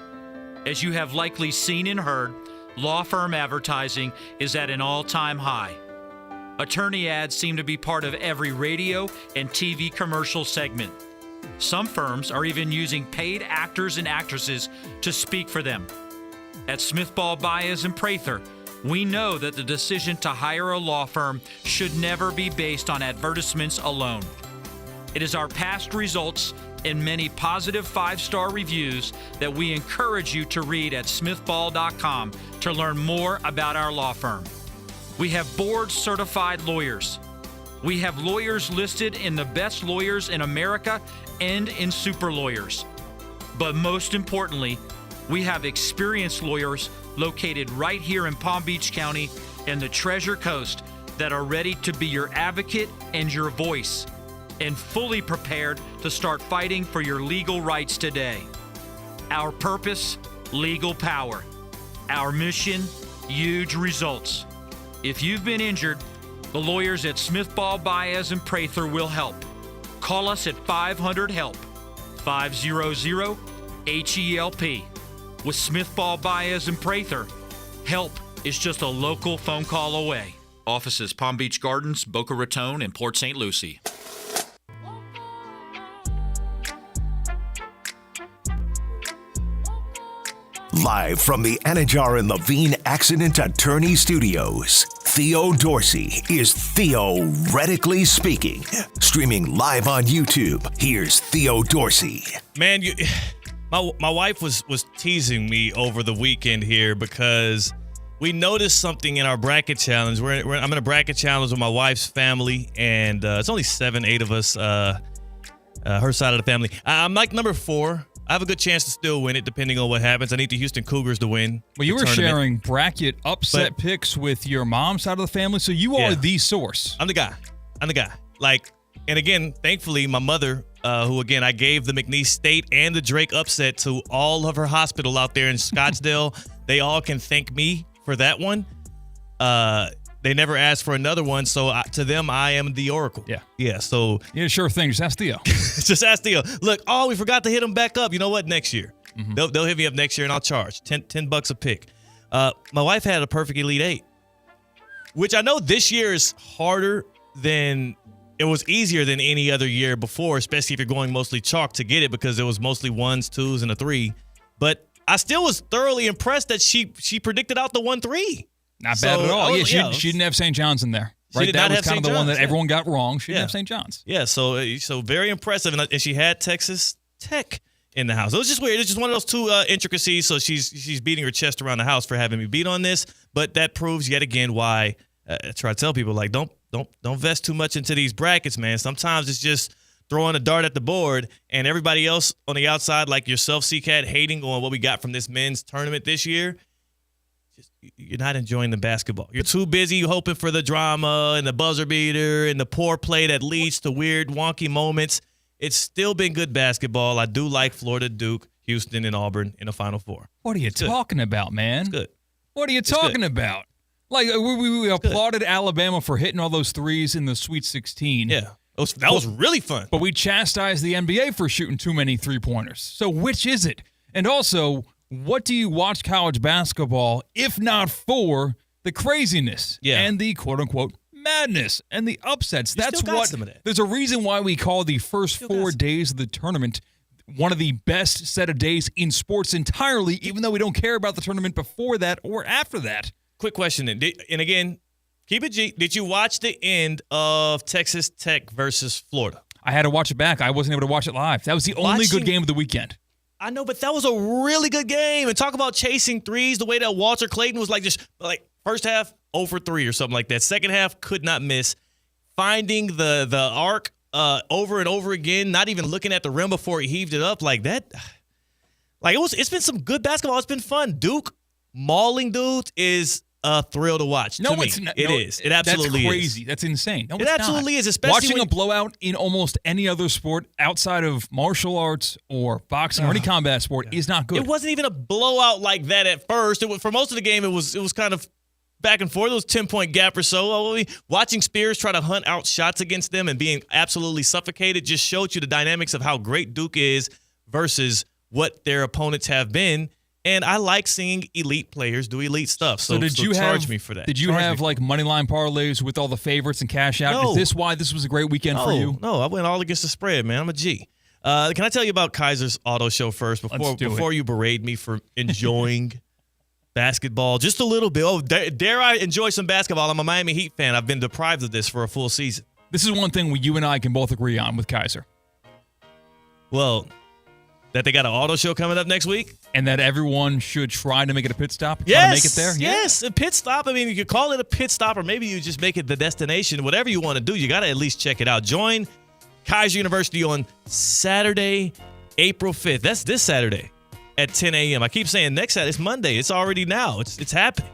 As you have likely seen and heard, law firm advertising is at an all-time high. Attorney ads seem to be part of every radio and TV commercial segment. Some firms are even using paid actors and actresses to speak for them. At Smith, Ball, Baez, and Prather, we know that the decision to hire a law firm should never be based on advertisements alone. It is our past results and many positive 5-star reviews that we encourage you to read at smithball.com to learn more about our law firm. We have board-certified lawyers. We have lawyers listed in the best lawyers in America and in super lawyers. But most importantly, we have experienced lawyers located right here in Palm Beach County and the Treasure Coast that are ready to be your advocate and your voice, and fully prepared to start fighting for your legal rights today. Our purpose, legal power. Our mission, huge results. If you've been injured, the lawyers at Smith, Ball, Baez, and Prather will help. Call us at 500-HELP, 500-HELP. With Smith, Ball, Baez, and Prather, help is just a local phone call away. Offices Palm Beach Gardens, Boca Raton, and Port St. Lucie. Live from the Anajar and Levine Accident Attorney Studios, Theo Dorsey is Theoretically Speaking. Streaming live on YouTube, here's Theo Dorsey. Man, my wife was teasing me over the weekend here because we noticed something in our bracket challenge. I'm in a bracket challenge with my wife's family, and it's only 7-8 of us, her side of the family. I'm like number 4. I have a good chance to still win it, depending on what happens. I need the Houston Cougars to win. Well, you were sharing bracket upset picks with your mom's side of the family, so you are the source. I'm the guy. Like, and again, thankfully, my mother, who, again, I gave the McNeese State and the Drake upset to all of her hospital out there in Scottsdale. They all can thank me for that one. They never asked for another one, so to them, I am the oracle. Yeah. So sure thing. Just ask Theo. Just ask Theo. Look, we forgot to hit them back up. You know what? Next year, they'll hit me up next year, and I'll charge $10 a pick. My wife had a perfect Elite 8, which I know this year is harder than it was easier than any other year before, especially if you're going mostly chalk to get it because it was mostly 1s, 2s, and a 3. But I still was thoroughly impressed that she predicted out the 1-3. Not bad at all. She didn't have St. John's in there. Right, that was kind of the one that everyone got wrong. She didn't have St. John's. Yeah, so very impressive, and she had Texas Tech in the house. It was just weird. It's just one of those two intricacies. So she's beating her chest around the house for having me beat on this, but that proves yet again why I try to tell people like don't vest too much into these brackets, man. Sometimes it's just throwing a dart at the board, and everybody else on the outside, like yourself, C-Cat, hating on what we got from this men's tournament this year. You're not enjoying the basketball. You're too busy hoping for the drama and the buzzer beater and the poor play that leads to weird, wonky moments. It's still been good basketball. I do like Florida, Duke, Houston, and Auburn in the Final Four. What are you talking about, man? It's good. What are you talking about? Like, we applauded Alabama for hitting all those threes in the Sweet 16. Yeah. That was really fun. But we chastised the NBA for shooting too many three-pointers. So which is it? And also, what do you watch college basketball if not for the craziness and the quote-unquote madness and the upsets? That's what – there's a reason why we call the first 4 days of the tournament one of the best set of days in sports entirely, even though we don't care about the tournament before that or after that. Quick question, and again, keep it G. Did you watch the end of Texas Tech versus Florida? I had to watch it back. I wasn't able to watch it live. That was the only good game of the weekend. I know, but that was a really good game. And talk about chasing threes, the way that Walter Clayton was like first half 0 for 3 or something like that. Second half could not miss. Finding the arc over and over again, not even looking at the rim before he heaved it up like that. Like it's been some good basketball. It's been fun. Duke mauling dudes is a thrill to watch. No, to me. it's not. It is. It absolutely is. That's crazy. That's insane. No, it absolutely is. Especially watching a blowout in almost any other sport outside of martial arts or boxing or any combat sport is not good. It wasn't even a blowout like that at first. It was, for most of the game, it was kind of back and forth. It was 10-point gap or so. Watching Spears try to hunt out shots against them and being absolutely suffocated just showed you the dynamics of how great Duke is versus what their opponents have been. And I like seeing elite players do elite stuff. So charge me for that. Did you have like money line parlays with all the favorites and cash out? No. Is this why this was a great weekend for you? No, I went all against the spread, man. I'm a G. Can I tell you about Kaiser's Auto Show first before you berate me for enjoying basketball just a little bit? Oh, dare I enjoy some basketball? I'm a Miami Heat fan. I've been deprived of this for a full season. This is one thing you and I can both agree on with Kaiser. Well, that they got an auto show coming up next week. And that everyone should try to make it a pit stop? Yes. Try to make it there? Yes, a pit stop. I mean, you could call it a pit stop, or maybe you just make it the destination. Whatever you want to do, you got to at least check it out. Join Kaiser University on Saturday, April 5th. That's this Saturday at 10 a.m. I keep saying next Saturday. It's Monday. It's already now. It's happening.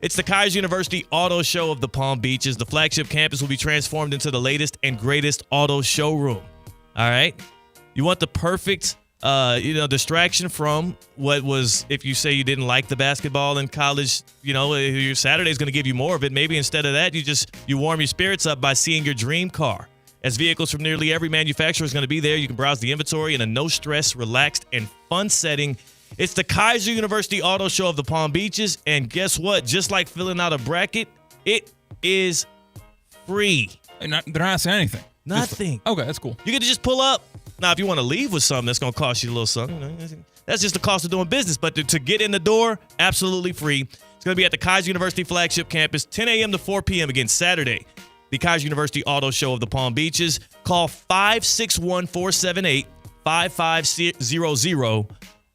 It's the Kaiser University Auto Show of the Palm Beaches. The flagship campus will be transformed into the latest and greatest auto showroom. All right? You want the perfect distraction from what was, if you say you didn't like the basketball in college, your Saturday is going to give you more of it. Maybe instead of that, you warm your spirits up by seeing your dream car. As vehicles from nearly every manufacturer is going to be there, you can browse the inventory in a no-stress, relaxed, and fun setting. It's the Kaiser University Auto Show of the Palm Beaches, and guess what? Just like filling out a bracket, it is free. They're not asking anything. Nothing. Okay, that's cool. You get to just pull up. Now, if you want to leave with something that's going to cost you a little something, that's just the cost of doing business. But to get in the door, absolutely free. It's going to be at the Kaiser University flagship campus, 10 a.m. to 4 p.m. again Saturday. The Kaiser University Auto Show of the Palm Beaches. Call 561-478-5500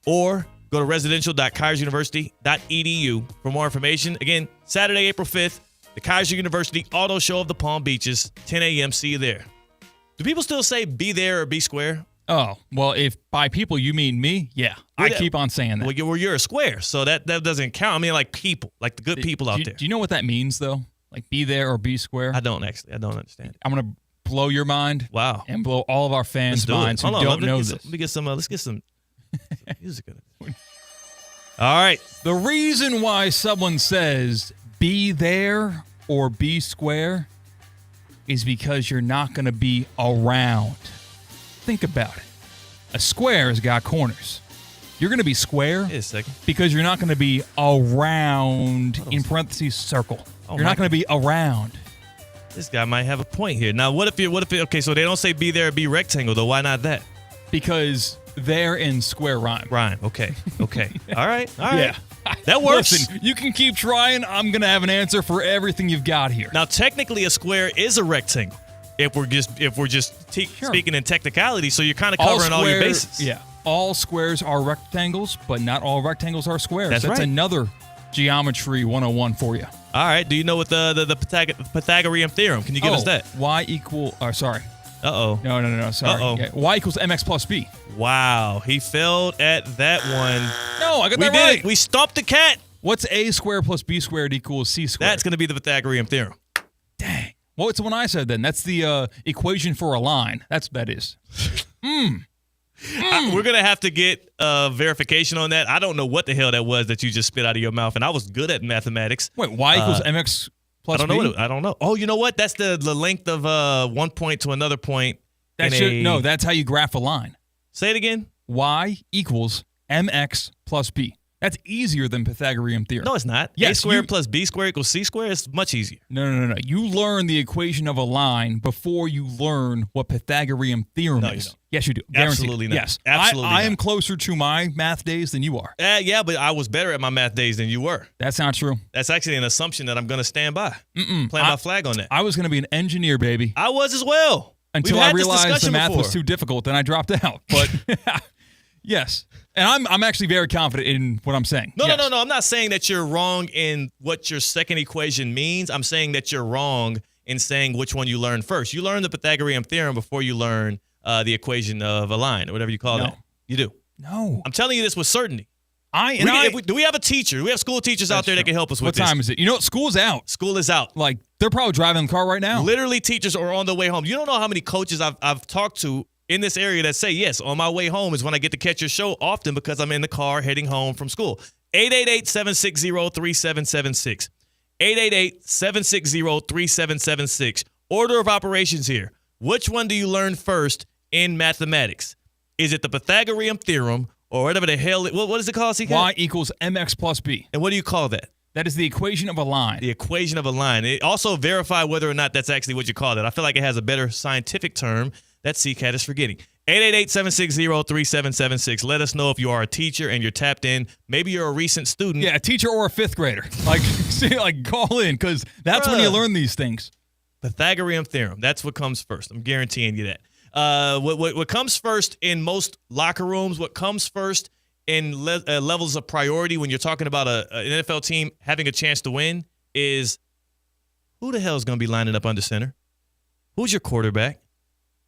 or go Go to residential.kaisersuniversity.edu for more information. Again, Saturday, April 5th, the Kaiser University Auto Show of the Palm Beaches, 10 a.m. See you there. Do people still say be there or be square? Oh, well, if by people you mean me, yeah. I keep on saying that. Well, you're a square, so that doesn't count. I mean, like people, like the good people out there. Do you know what that means, though? Like be there or be square? I don't understand. I'm going to blow your mind. Wow. And blow all of our fans' minds who don't know this. Let me get some music. All right. The reason why someone says be there or be square is because you're not going to be around. Think about it. A square has got corners. You're going to be square because you're not going to be around, in parentheses, circle. You're not going to be around. This guy might have a point here. Now, what if okay, so they don't say be there or be rectangle, though. Why not that? Because there and square rhyme. Okay. All right. Yeah. That works. Listen, you can keep trying. I'm going to have an answer for everything you've got here. Now, technically, a square is a rectangle. If we're just speaking in technicality, so you're kind of covering all your bases. Yeah. All squares are rectangles, but not all rectangles are squares. That's right. Another geometry 101 for you. All right. Do you know what the Pythagorean theorem? Can you give us that? Y equal. Sorry. Uh-oh. No. Sorry. Uh-oh. Yeah, y equals mx plus b. Wow. He failed at that one. No, I got that right. We stomped the cat. What's a squared plus b squared equals c squared? That's going to be the Pythagorean theorem. Dang. Well, it's the one I said then. That's the equation for a line. That is. We're going to have to get verification on that. I don't know what the hell that was that you just spit out of your mouth, and I was good at mathematics. Wait, y equals mx plus b? I don't know. Oh, you know what? That's the length of one point to another point. No, that's how you graph a line. Say it again. Y equals mx plus b. That's easier than Pythagorean theorem. No, it's not. Yes, A squared plus b squared equals c squared. It's much easier. No. You learn the equation of a line before you learn what Pythagorean theorem is. You don't. Yes, you do. Absolutely Guaranteed. not. Yes. Absolutely I am closer to my math days than you are. Yeah, but I was better at my math days than you were. That's not true. That's actually an assumption that I'm going to stand by. Plant my flag on that. I was going to be an engineer, baby. I was as well. Until I realized the math was too difficult, then I dropped out. But yes. And I'm actually very confident in what I'm saying. No. I'm not saying that you're wrong in what your second equation means. I'm saying that you're wrong in saying which one you learned first. You learn the Pythagorean theorem before you learn the equation of a line or whatever you call that. You do. No. I'm telling you this with certainty. Do we have a teacher? Do we have school teachers out there that can help us with this? What time is it? You know what? School's out. School is out. Like, they're probably driving the car right now. Literally, teachers are on the way home. You don't know how many coaches I've talked to in this area that say, yes, on my way home is when I get to catch your show, often because I'm in the car heading home from school. 888-760-3776. 888-760-3776. Order of operations here. Which one do you learn first in mathematics? Is it the Pythagorean theorem or whatever the hell? What is it called, CK? Y equals mx plus b. And what do you call that? That is the equation of a line. The equation of a line. It also verify whether or not that's actually what you call it. I feel like it has a better scientific term that CCAT is forgetting. 888-760-3776. Let us know if you are a teacher and you're tapped in. Maybe you're a recent student. Yeah, a teacher or a fifth grader. Like call in, because that's when you learn these things. Pythagorean theorem. That's what comes first. I'm guaranteeing you that. What comes first in most locker rooms, what comes first in levels of priority when you're talking about an NFL team having a chance to win is who the hell is going to be lining up under center? Who's your quarterback?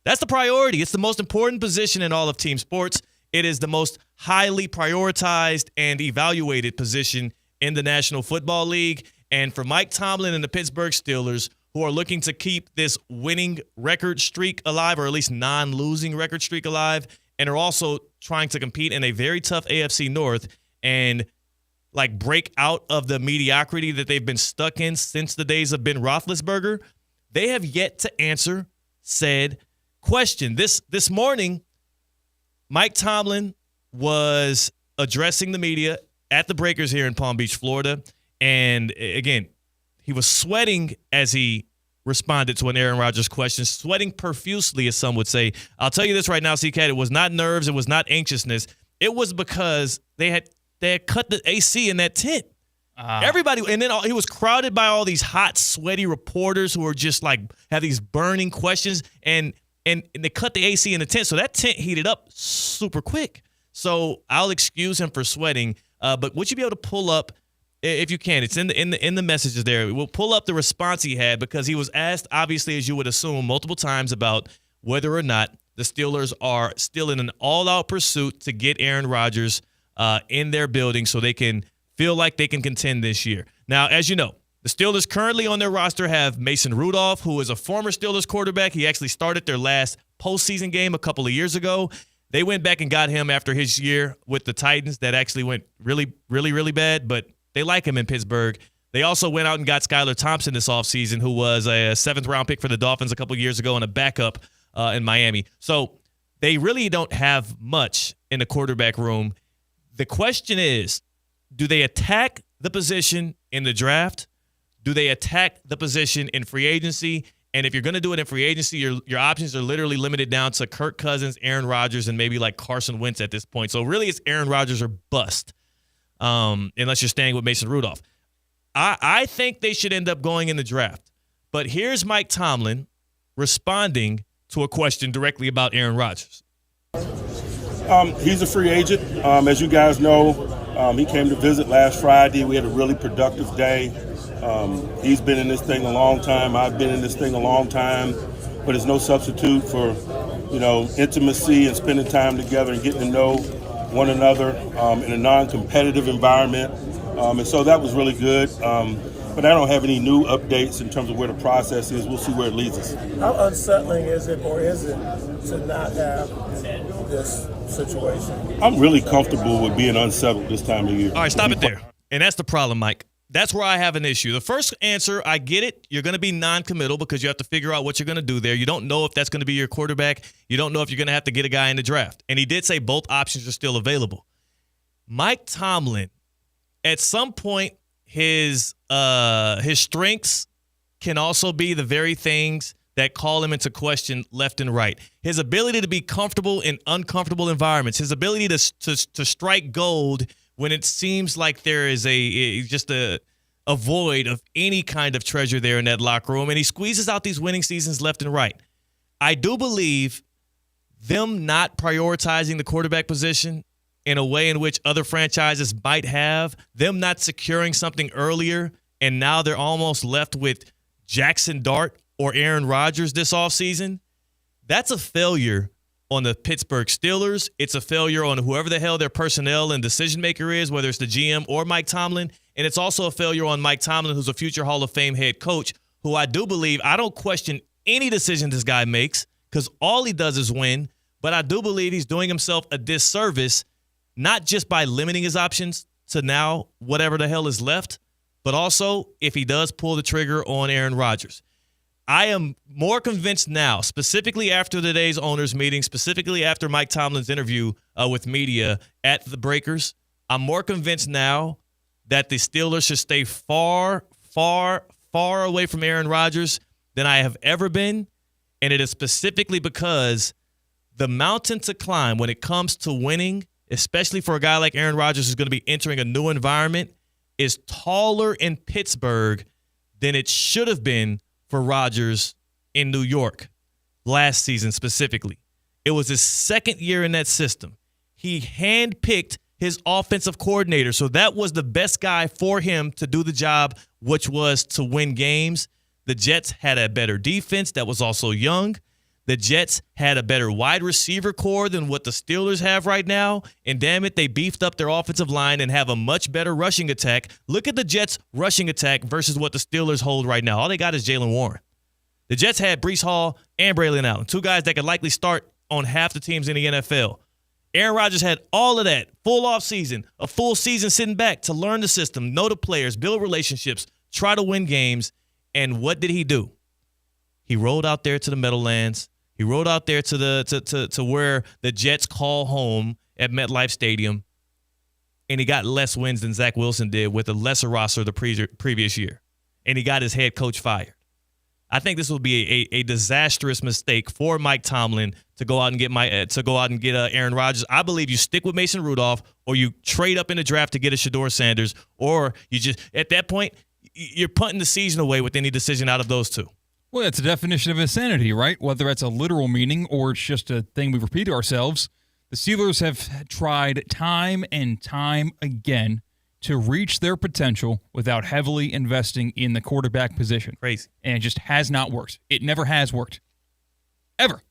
That's the priority. It's the most important position in all of team sports. It is the most highly prioritized and evaluated position in the National Football League. And for Mike Tomlin and the Pittsburgh Steelers, who are looking to keep this winning record streak alive, or at least non-losing record streak alive, and are also trying to compete in a very tough AFC North and like break out of the mediocrity that they've been stuck in since the days of Ben Roethlisberger, they have yet to answer said question. This morning, Mike Tomlin was addressing the media at the Breakers here in Palm Beach, Florida. And again, he was sweating as he responded to an Aaron Rodgers question, sweating profusely, as some would say. I'll tell you this right now, CCAT, it was not nerves, it was not anxiousness. It was because they had cut the AC in that tent. Everybody, and then he was crowded by all these hot, sweaty reporters who were just like have these burning questions, and they cut the AC in the tent, so that tent heated up super quick. So I'll excuse him for sweating. But would you be able to pull up, if you can, it's in the messages there. We'll pull up the response he had because he was asked, obviously, as you would assume, multiple times about whether or not the Steelers are still in an all-out pursuit to get Aaron Rodgers in their building so they can feel like they can contend this year. Now, as you know, the Steelers currently on their roster have Mason Rudolph, who is a former Steelers quarterback. He actually started their last postseason game a couple of years ago. They went back and got him after his year with the Titans that actually went really, really, really bad, but they like him in Pittsburgh. They also went out and got Skylar Thompson this offseason, who was a 7th-round pick for the Dolphins a couple of years ago and a backup in Miami. So they really don't have much in the quarterback room. The question is, do they attack the position in the draft? Do they attack the position in free agency? And if you're going to do it in free agency, your options are literally limited down to Kirk Cousins, Aaron Rodgers, and maybe like Carson Wentz at this point. So really it's Aaron Rodgers or bust, unless you're staying with Mason Rudolph. I think they should end up going in the draft. But here's Mike Tomlin responding to a question directly about Aaron Rodgers. He's a free agent. As you guys know, he came to visit last Friday. We had a really productive day. He's been in this thing a long time. I've been in this thing a long time. But it's no substitute for, intimacy and spending time together and getting to know one another in a non-competitive environment. And so that was really good. But I don't have any new updates in terms of where the process is. We'll see where it leads us. How unsettling is it, or is it, to not have this situation? I'm really comfortable with being unsettled this time of year. All right, stop it there. And that's the problem, Mike. That's where I have an issue. The first answer, I get it. You're going to be non-committal because you have to figure out what you're going to do there. You don't know if that's going to be your quarterback. You don't know if you're going to have to get a guy in the draft. And he did say both options are still available. Mike Tomlin, at some point, his strengths can also be the very things that call him into question left and right. His ability to be comfortable in uncomfortable environments, his ability to strike gold when it seems like there is just a void of any kind of treasure there in that locker room, and he squeezes out these winning seasons left and right. I do believe them not prioritizing the quarterback position in a way in which other franchises might have, them not securing something earlier, and now they're almost left with Jackson Dart or Aaron Rodgers this offseason, that's a failure on the Pittsburgh Steelers. It's a failure on whoever the hell their personnel and decision maker is, whether it's the GM or Mike Tomlin. And it's also a failure on Mike Tomlin, who's a future Hall of Fame head coach, who I do believe, I don't question any decision this guy makes because all he does is win. But I do believe he's doing himself a disservice, not just by limiting his options to now whatever the hell is left, but also if he does pull the trigger on Aaron Rodgers. I am more convinced now, specifically after today's owners meeting, specifically after Mike Tomlin's interview with media at the Breakers, I'm more convinced now that the Steelers should stay far, far, far away from Aaron Rodgers than I have ever been. And it is specifically because the mountain to climb when it comes to winning, especially for a guy like Aaron Rodgers who's going to be entering a new environment, is taller in Pittsburgh than it should have been for Rodgers in New York last season specifically. It was his second year in that system. He handpicked his offensive coordinator, so that was the best guy for him to do the job, which was to win games. The Jets had a better defense that was also young. The Jets had a better wide receiver core than what the Steelers have right now. And damn it, they beefed up their offensive line and have a much better rushing attack. Look at the Jets' rushing attack versus what the Steelers hold right now. All they got is Jalen Warren. The Jets had Breece Hall and Braylon Allen, two guys that could likely start on half the teams in the NFL. Aaron Rodgers had all of that, full offseason, a full season sitting back to learn the system, know the players, build relationships, try to win games. And what did he do? He rolled out there to the Meadowlands. He rode out there to where the Jets call home at MetLife Stadium, and he got less wins than Zach Wilson did with a lesser roster the previous year, and he got his head coach fired. I think this will be a disastrous mistake for Mike Tomlin to go out and get Aaron Rodgers. I believe you stick with Mason Rudolph, or you trade up in the draft to get a Shedeur Sanders, or you just at that point you're punting the season away with any decision out of those two. Well, it's a definition of insanity, right? Whether that's a literal meaning or it's just a thing we repeat ourselves. The Steelers have tried time and time again to reach their potential without heavily investing in the quarterback position. Crazy. And it just has not worked. It never has worked. Ever.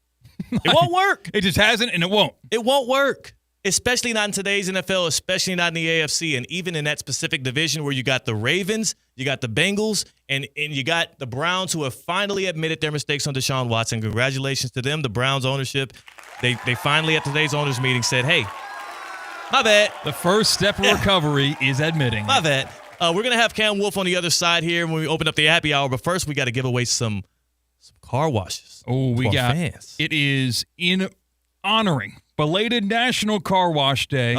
It won't work. It just hasn't, and it won't. It won't work. Especially not in today's NFL, especially not in the AFC, and even in that specific division where you got the Ravens, you got the Bengals, and you got the Browns, who have finally admitted their mistakes on Deshaun Watson. Congratulations to them, the Browns ownership. They finally, at today's owners meeting, said, hey, my bad. The first step of recovery is admitting. My bad. We're going to have Cam Wolf on the other side here when we open up the happy hour, but first we got to give away some car washes. Oh, we got fans. It is in honoring belated National Car Wash Day.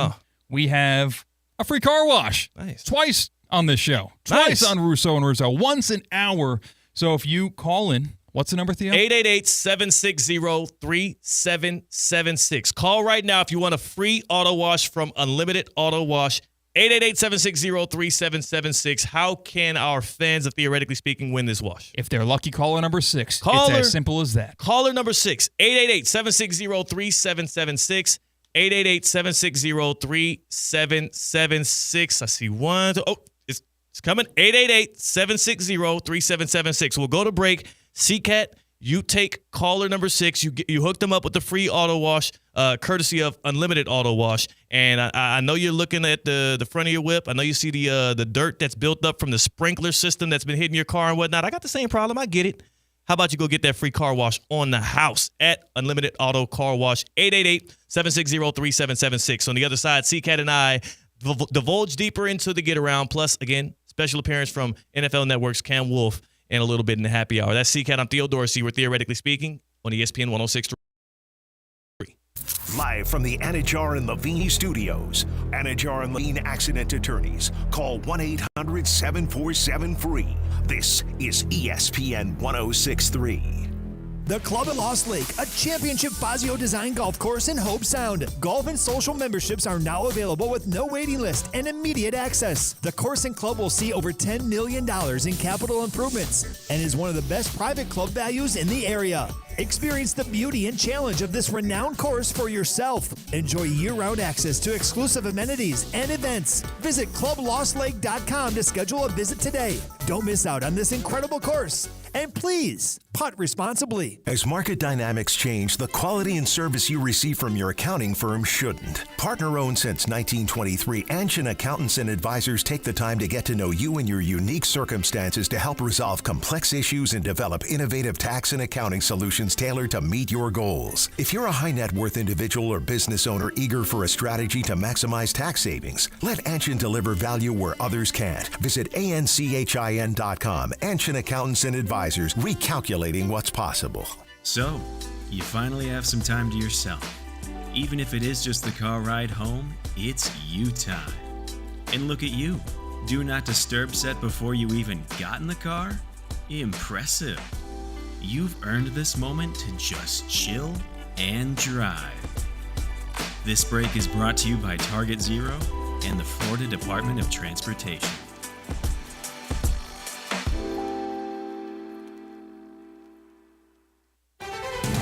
We have a free car wash. Nice. Twice on this show. Twice on Russo and Russo. Once an hour. So if you call in, what's the number, Theo? 888-760-3776. Call right now if you want a free auto wash from Unlimited Auto Wash. 888-760-3776. How can our fans of Theoretically Speaking win this wash? If they're lucky, caller number 6. It's as simple as that. Caller number 6, 888-760-3776. 888-760-3776. I see one. It's coming. 888-760-3776. We'll go to break. CCAT, you take caller number 6. You hook them up with the free auto wash, courtesy of Unlimited Auto Wash. And I know you're looking at the front of your whip. I know you see the dirt that's built up from the sprinkler system that's been hitting your car and whatnot. I got the same problem. I get it. How about you go get that free car wash on the house at Unlimited Auto Car Wash, 888-760-3776. On the other side, CCAT and I divulge deeper into the get-around. Plus, again, special appearance from NFL Network's Cam Wolf and a little bit in the happy hour. That's CCAT. I'm Theo Dorsey. We're Theoretically Speaking on ESPN 106.3. Live from the Anajar and Levine studios, Anajar and Levine accident attorneys. Call 1-800-747-FREE. This is ESPN 106.3. The Club at Lost Lake, a championship Fazio design golf course in Hope Sound. Golf and social memberships are now available with no waiting list and immediate access. The course and club will see over $10 million in capital improvements and is one of the best private club values in the area. Experience the beauty and challenge of this renowned course for yourself. Enjoy year-round access to exclusive amenities and events. Visit clublostlake.com to schedule a visit today. Don't miss out on this incredible course. And please, putt responsibly. As market dynamics change, the quality and service you receive from your accounting firm shouldn't. Partner-owned since 1923, Anshin Accountants and Advisors take the time to get to know you and your unique circumstances to help resolve complex issues and develop innovative tax and accounting solutions tailored to meet your goals. If you're a high net worth individual or business owner eager for a strategy to maximize tax savings, let Anshin deliver value where others can't. Visit anchin.com. Anshin Accountants and Advisors, recalculating what's possible. So, you finally have some time to yourself. Even if it is just the car ride home, it's you time. And look at you. Do not disturb set before you even got in the car? Impressive. You've earned this moment to just chill and drive. This break is brought to you by Target Zero and the Florida Department of Transportation.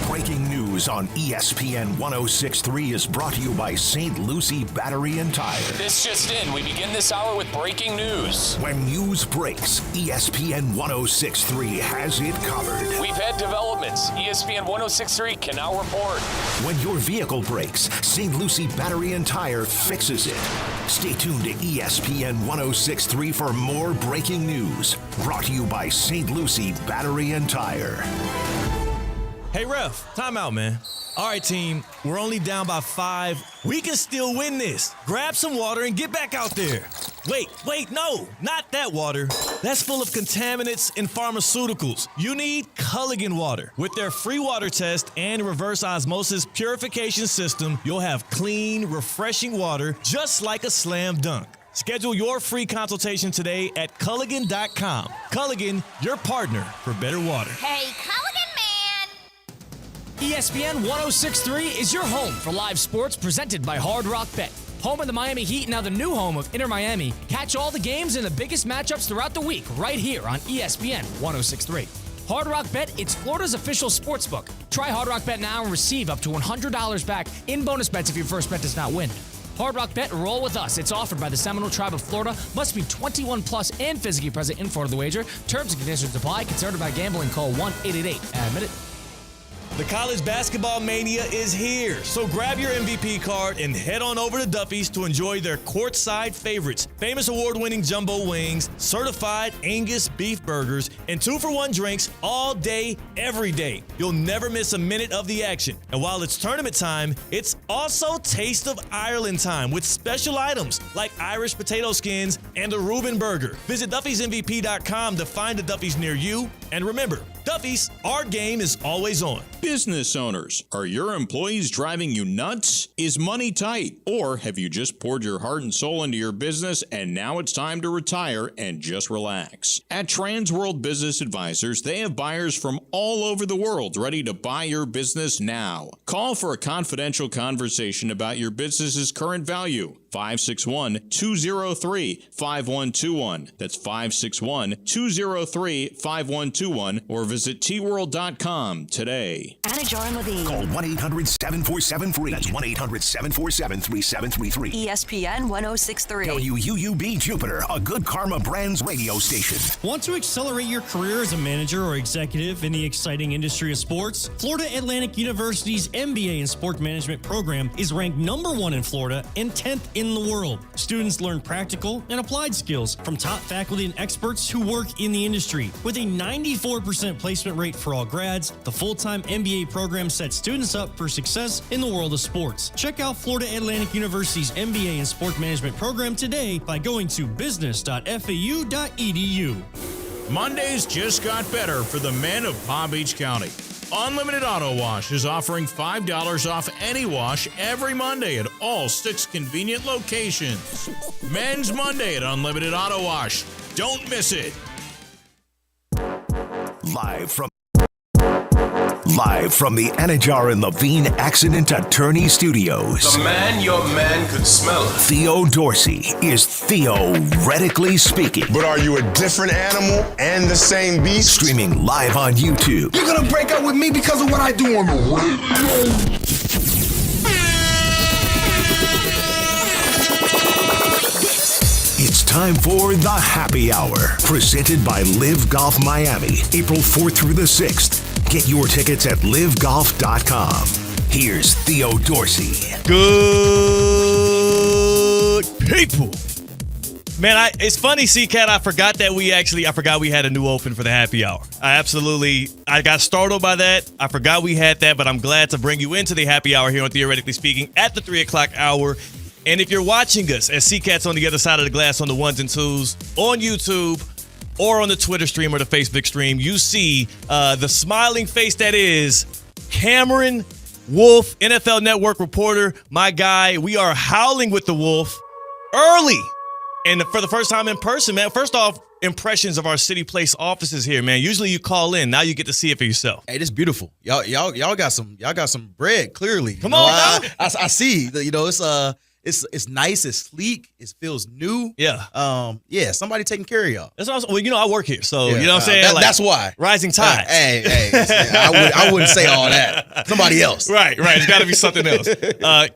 Breaking news on ESPN 106.3 is brought to you by St. Lucie Battery and Tire. This just in, we begin this hour with breaking news. When news breaks, ESPN 106.3 has it covered. We've had developments. ESPN 106.3 can now report. When your vehicle breaks, St. Lucie Battery and Tire fixes it. Stay tuned to ESPN 106.3 for more breaking news. Brought to you by St. Lucie Battery and Tire. Hey, ref, time out, man. All right, team, we're only down by 5. We can still win this. Grab some water and get back out there. Wait, no, not that water. That's full of contaminants and pharmaceuticals. You need Culligan water. With their free water test and reverse osmosis purification system, you'll have clean, refreshing water just like a slam dunk. Schedule your free consultation today at Culligan.com. Culligan, your partner for better water. Hey, Culligan man! ESPN 106.3 is your home for live sports presented by Hard Rock Bet. Home of the Miami Heat, now the new home of Inter Miami. Catch all the games and the biggest matchups throughout the week right here on ESPN 106.3. Hard Rock Bet, it's Florida's official sports book. Try Hard Rock Bet now and receive up to $100 back in bonus bets if your first bet does not win. Hard Rock Bet, roll with us. It's offered by the Seminole Tribe of Florida. Must be 21 plus and physically present in Florida the wager. Terms and conditions apply. Concerned about gambling? Call 1-888-ADMIT-IT. The college basketball mania is here, so grab your MVP card and head on over to Duffy's to enjoy their courtside favorites. Famous award-winning jumbo wings, certified Angus beef burgers, and 2-for-1 drinks all day, every day. You'll never miss a minute of the action. And while it's tournament time, it's also Taste of Ireland time with special items like Irish potato skins and a Reuben burger. Visit Duffy'sMVP.com to find a Duffy's near you. And remember, Duffy's, our game is always on. Business owners, are your employees driving you nuts? Is money tight? Or have you just poured your heart and soul into your business and now it's time to retire and just relax? At Transworld Business Advisors, they have buyers from all over the world ready to buy your business now. Call for a confidential conversation about your business's current value. 561-203-5121. That's 561-203-5121 or visit tworld.com today. Anajar and Levine. Call 1-800-747-FREE. That's 1-800-747-3733. ESPN 1063. WUUB Jupiter, a Good Karma Brands radio station. Want to accelerate your career as a manager or executive in the exciting industry of sports? Florida Atlantic University's MBA in Sport Management program is ranked #1 in Florida and 10th in the world. Students learn practical and applied skills from top faculty and experts who work in the industry. With a 94% placement rate for all grads, the full-time MBA program sets students up for success in the world of sports. Check out Florida Atlantic University's MBA in Sport Management program today by going to business.fau.edu. Mondays just got better for the men of Palm Beach County. Unlimited Auto Wash is offering $5 off any wash every Monday at all 6 convenient locations. Men's Monday at Unlimited Auto Wash. Don't miss it. Live from the Anajar and Levine Accident Attorney Studios. The man your man could smell it. Theo Dorsey is theoretically speaking. But are you a different animal and the same beast? Streaming live on YouTube. You're gonna break up with me because of what I do on the radio. It's time for the Happy Hour, presented by Live Golf Miami, April 4th through the 6th. Get your tickets at livegolf.com. Here's Theo Dorsey. Good people. Man, it's funny, C-Cat, I forgot we had a new open for the happy hour. I got startled by that. I forgot we had that, but I'm glad to bring you into the happy hour here on Theoretically Speaking at the 3 o'clock hour. And if you're watching us as C-Cat's on the other side of the glass on the ones and twos on YouTube or on the Twitter stream or the Facebook stream, you see the smiling face that is Cameron Wolf, NFL Network reporter, my guy. We are howling with the Wolf early. And for the first time in person, man. First off, impressions of our city place offices here, man. Usually you call in. Now you get to see it for yourself. Hey, this is beautiful. Y'all got some bread, clearly. Come on, now. I see. It's nice, it's sleek, it feels new. Yeah. Somebody taking care of y'all. That's awesome. Well, I work here, so you know what I'm saying? That's why. Rising tide. I wouldn't say all that. Somebody else. Right. It's got to be something else.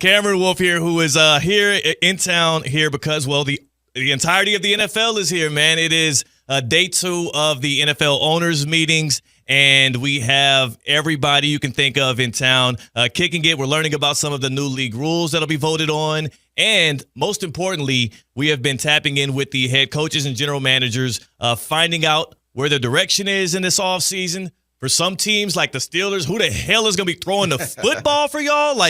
Cameron Wolf here, who is here in town here because, well, the entirety of the NFL is here, man. It is day 2 of the NFL owners meetings. And we have everybody you can think of in town kicking it. We're learning about some of the new league rules that'll be voted on. And most importantly, we have been tapping in with the head coaches and general managers, finding out where their direction is in this offseason. For some teams like the Steelers, who the hell is going to be throwing the football for y'all?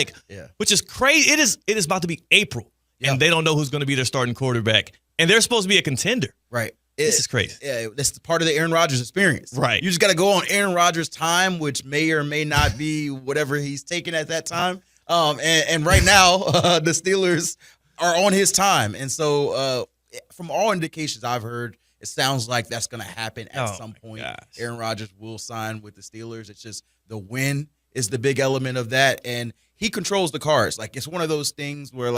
Which is crazy. It is about to be April, and they don't know who's going to be their starting quarterback. And they're supposed to be a contender. Right. This is crazy. Yeah, that's part of the Aaron Rodgers experience. Right. You just got to go on Aaron Rodgers' time, which may or may not be whatever he's taking at that time. And right now, the Steelers are on his time. And so from all indications I've heard, it sounds like that's going to happen at some point. Gosh. Aaron Rodgers will sign with the Steelers. It's just the win is the big element of that. And he controls the cards. It's one of those things where,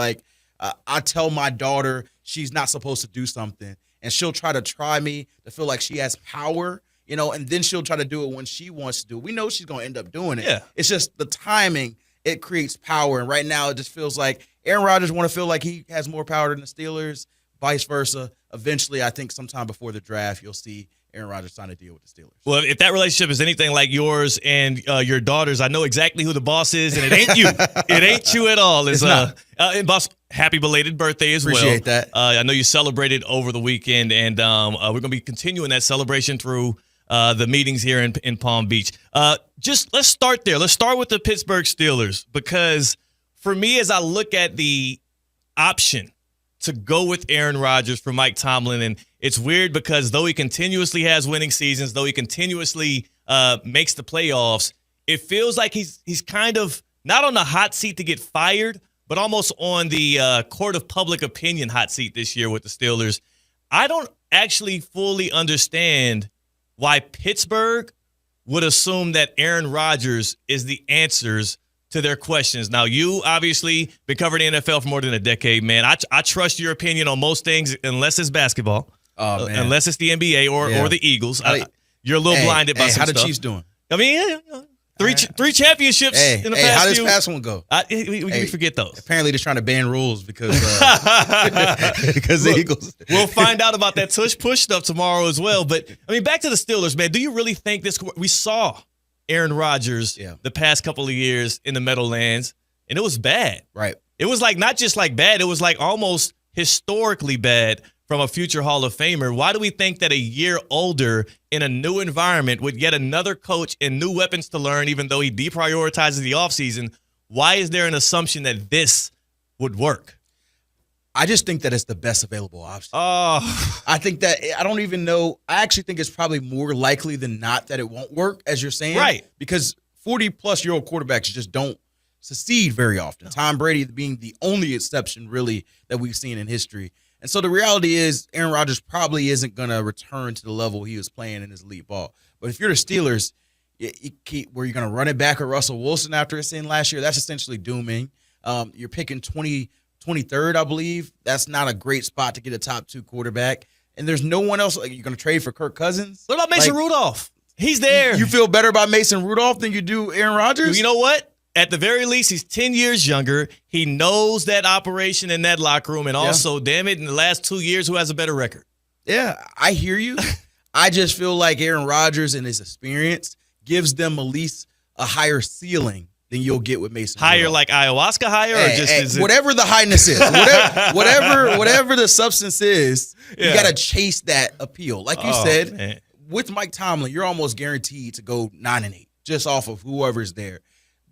I tell my daughter she's not supposed to do something, and she'll try me to feel like she has power and then she'll try to do it when she wants to do it. We know she's going to end up doing it. Yeah. It's just the timing, it creates power. And right now it just feels like Aaron Rodgers want to feel like he has more power than the Steelers, vice versa. Eventually, I think sometime before the draft, you'll see Aaron Rodgers sign a deal with the Steelers. Well, if that relationship is anything like yours and your daughters, I know exactly who the boss is, and it ain't you. It ain't you at all. It's not. And boss, happy belated birthday as well. Appreciate that. I know you celebrated over the weekend, and we're going to be continuing that celebration through the meetings here in Palm Beach. Let's start there. Let's start with the Pittsburgh Steelers, because for me, as I look at the option to go with Aaron Rodgers for Mike Tomlin, and it's weird because though he continuously has winning seasons, though he continuously makes the playoffs, it feels like he's kind of not on the hot seat to get fired, but almost on the court of public opinion hot seat this year with the Steelers. I don't actually fully understand why Pittsburgh would assume that Aaron Rodgers is the answers to their questions. Now, you obviously been covering the NFL for more than a decade, man. I trust your opinion on most things, unless it's basketball, unless it's the NBA or the Eagles. You're a little blinded by some how stuff. the Chiefs doing? I mean, three championships in the past how does few. past one go? We forget those. Apparently, they're trying to ban rules because the Eagles. We'll find out about that tush-push stuff tomorrow as well. But, I mean, back to the Steelers, man. Do you really think this – we saw Aaron Rodgers the past couple of years in the Meadowlands, and it was bad. Right. It was like not just like bad, it was like almost historically bad from a future Hall of Famer. Why do we think that a year older in a new environment with yet another coach and new weapons to learn, even though he deprioritizes the offseason, why is there an assumption that this would work? I just think that it's the best available option. Oh. I think that – I don't even know – I actually think it's probably more likely than not that it won't work, as you're saying. Right. Because 40-plus-year-old quarterbacks just don't succeed very often. Tom Brady being the only exception, really, that we've seen in history. And so the reality is Aaron Rodgers probably isn't going to return to the level he was playing in his elite ball. But if you're the Steelers, where you're going to run it back at Russell Wilson after his sin last year, that's essentially dooming. You're picking 23rd, I believe. That's not a great spot to get a top 2 quarterback. And there's no one else. Like, you're going to trade for Kirk Cousins? What about Mason Rudolph? He's there. You feel better about Mason Rudolph than you do Aaron Rodgers? You know what? At the very least, he's 10 years younger. He knows that operation in that locker room. And also, damn it, in the last 2 years, who has a better record? Yeah, I hear you. I just feel like Aaron Rodgers and his experience gives them at least a higher ceiling than you'll get with Mason Higher Rudolph. like ayahuasca higher? Or just whatever the highness is. Whatever the substance is, you got to chase that appeal. Like you said, with Mike Tomlin, you're almost guaranteed to go 9-8 just off of whoever's there.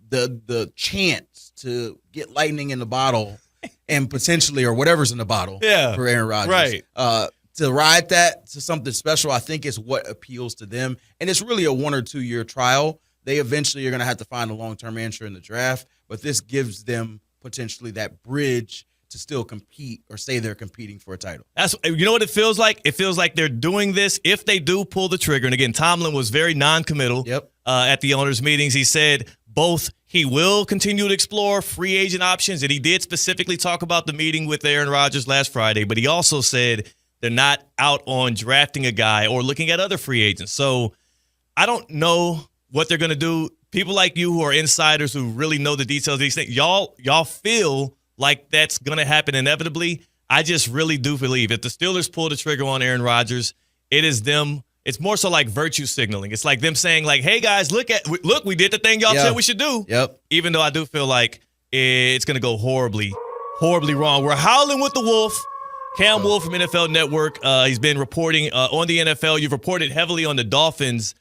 The chance to get lightning in the bottle and potentially, or whatever's in the bottle for Aaron Rodgers. Right. To ride that to something special, I think is what appeals to them. And it's really a 1 or 2 year trial. They eventually are going to have to find a long-term answer in the draft, but this gives them potentially that bridge to still compete or say they're competing for a title. You know what it feels like? It feels like they're doing this if they do pull the trigger. And again, Tomlin was very non-committal at the owners' meetings. He said both he will continue to explore free agent options, and he did specifically talk about the meeting with Aaron Rodgers last Friday, but he also said they're not out on drafting a guy or looking at other free agents. So I don't know what they're going to do. People like you who are insiders who really know the details of these things, y'all feel like that's going to happen inevitably. I just really do believe if the Steelers pull the trigger on Aaron Rodgers, it is them. It's more so like virtue signaling. It's like them saying like, hey, guys, look, we did the thing y'all said we should do. Yep. Even though I do feel like it's going to go horribly, horribly wrong. We're howling with the wolf. Cam Wolf from NFL Network. He's been reporting on the NFL. You've reported heavily on the Dolphins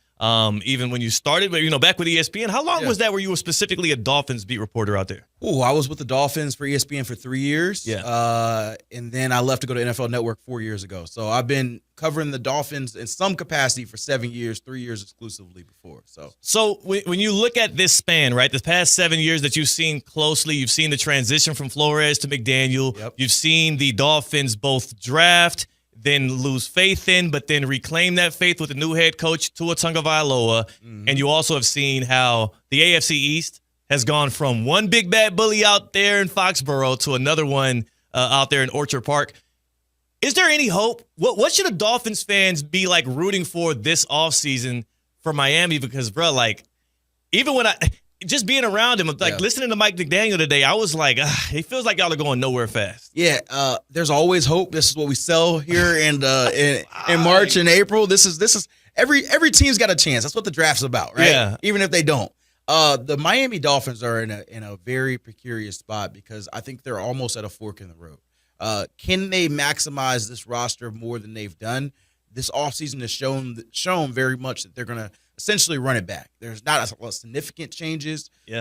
even when you started, but back with ESPN. How long was that where you were specifically a Dolphins beat reporter out there? Oh, I was with the Dolphins for ESPN for 3 years. Yeah. And then I left to go to NFL Network 4 years ago. So I've been covering the Dolphins in some capacity for 7 years, 3 years exclusively before. So when you look at this span, right, the past 7 years that you've seen closely, you've seen the transition from Flores to McDaniel. Yep. You've seen the Dolphins both draft, then lose faith in, but then reclaim that faith with the new head coach, Tua Tagovailoa. Mm-hmm. And you also have seen how the AFC East has gone from one big bad bully out there in Foxborough to another one out there in Orchard Park. Is there any hope? What should the Dolphins fans be like rooting for this offseason for Miami? Because, bro, like, even when just being around him, like listening to Mike McDaniel today, I was like, it feels like y'all are going nowhere fast. Yeah, there's always hope. This is what we sell here in March and April. This is every team's got a chance. That's what the draft's about, right? Yeah. Even if they don't. The Miami Dolphins are in a very precarious spot because I think they're almost at a fork in the road. Can they maximize this roster more than they've done? This offseason has shown very much that they're going to essentially run it back. There's not a lot of significant changes. Yeah.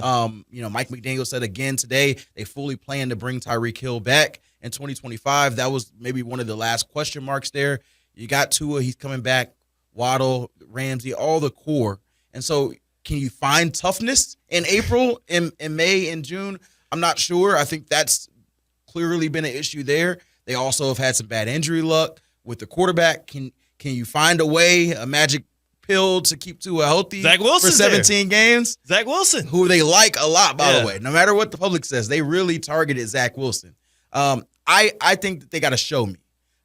Mike McDaniel said again today they fully plan to bring Tyreek Hill back in 2025. That was maybe one of the last question marks there. You got Tua, he's coming back. Waddle, Ramsey, all the core. And so can you find toughness in April, in May, and June? I'm not sure. I think that's clearly been an issue there. They also have had some bad injury luck with the quarterback. Can you find a magic pill to keep Tua healthy Zach Wilson's for 17 games? Zach Wilson. Who they like a lot, by the way. No matter what the public says, they really targeted Zach Wilson. I think that they got to show me.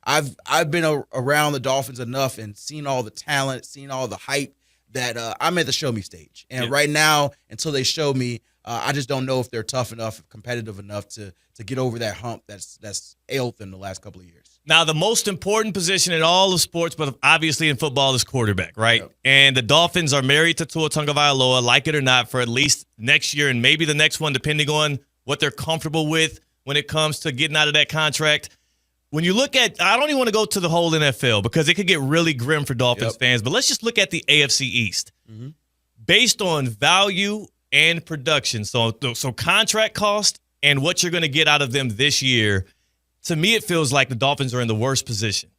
I've been around the Dolphins enough and seen all the talent, seen all the hype that I'm at the show me stage. And right now, until they show me, I just don't know if they're tough enough, competitive enough to get over that hump that's ailed them the last couple of years. Now, the most important position in all of sports, but obviously in football, is quarterback, right? Yep. And the Dolphins are married to Tua Tagovailoa, like it or not, for at least next year and maybe the next one, depending on what they're comfortable with when it comes to getting out of that contract. When you look at, I don't even want to go to the whole NFL because it could get really grim for Dolphins fans, but let's just look at the AFC East. Mm-hmm. Based on value and production, so contract cost and what you're going to get out of them this year, to me it feels like the Dolphins are in the worst position.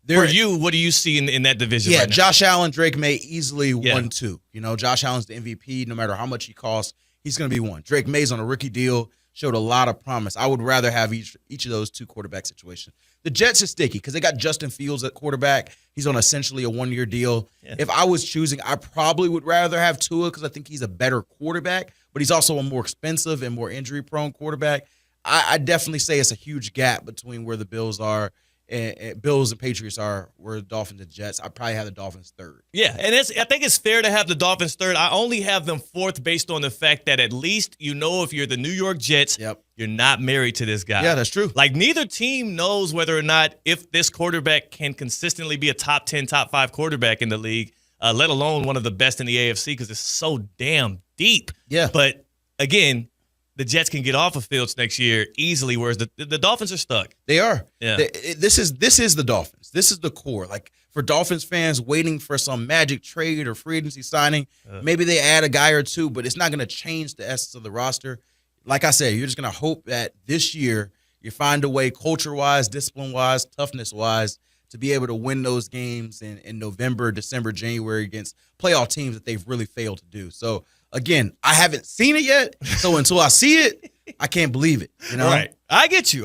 For you, what do you see in that division right now? Josh Allen, Drake May easily 1-2. You know, Josh Allen's the MVP. No matter how much he costs, he's going to be one. Drake May's on a rookie deal. Showed a lot of promise. I would rather have each of those two quarterback situations. The Jets are sticky because they got Justin Fields at quarterback. He's on essentially a one-year deal. Yeah. If I was choosing, I probably would rather have Tua because I think he's a better quarterback, but he's also a more expensive and more injury-prone quarterback. I definitely say it's a huge gap between where the Bills are and Bills and Patriots are, where the Dolphins and Jets. I probably have the Dolphins third. Yeah, and I think it's fair to have the Dolphins third. I only have them fourth based on the fact that at least you know if you're the New York Jets, you're not married to this guy. Yeah, that's true. Like neither team knows whether or not if this quarterback can consistently be a top 10, top 5 quarterback in the league, let alone one of the best in the AFC because it's so damn deep. Yeah. But again, the Jets can get off of Fields next year easily, whereas the Dolphins are stuck. They are. Yeah. This is the Dolphins. This is the core. Like for Dolphins fans waiting for some magic trade or free agency signing, maybe they add a guy or two, but it's not going to change the essence of the roster. Like I said, you're just going to hope that this year you find a way, culture-wise, discipline-wise, toughness-wise, to be able to win those games in November, December, January against playoff teams that they've really failed to do. So, again, I haven't seen it yet, so until I see it, I can't believe it. You know? Right. I get you.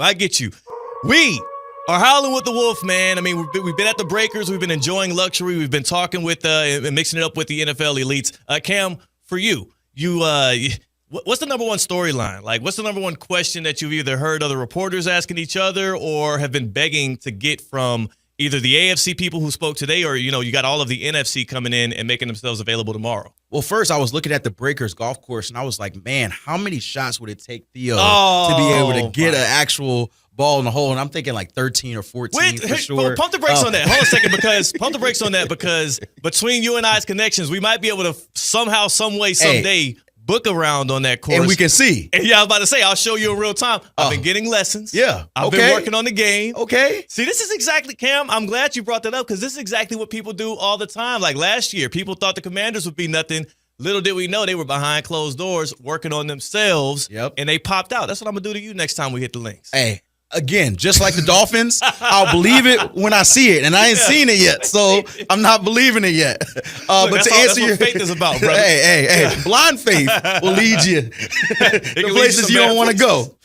We are howling with the wolf, man. I mean, we've been at the Breakers. We've been enjoying luxury. We've been talking with and mixing it up with the NFL elites. Cam, for you, what's the number one storyline? Like, what's the number one question that you've either heard other reporters asking each other or have been begging to get from either the AFC people who spoke today or, you got all of the NFC coming in and making themselves available tomorrow? Well, first, I was looking at the Breakers golf course, and I was like, man, how many shots would it take Theo to be able to get an actual ball in the hole? And I'm thinking like 13 or 14 for sure. Pump the brakes on that. Hold a second, because between you and I's connections, we might be able to somehow, some way, someday book around on that course. And we can see. And I was about to say, I'll show you in real time. I've been getting lessons. Yeah. I've been working on the game. Okay. See, this is exactly, Cam, I'm glad you brought that up because this is exactly what people do all the time. Like last year, people thought the Commanders would be nothing. Little did we know they were behind closed doors working on themselves. Yep. And they popped out. That's what I'm going to do to you next time we hit the links. Hey. Again, just like the Dolphins, I'll believe it when I see it, and I ain't seen it yet, so I'm not believing it yet. But to answer your faith is about, brother. Hey, blind faith will lead you to places you don't want to go.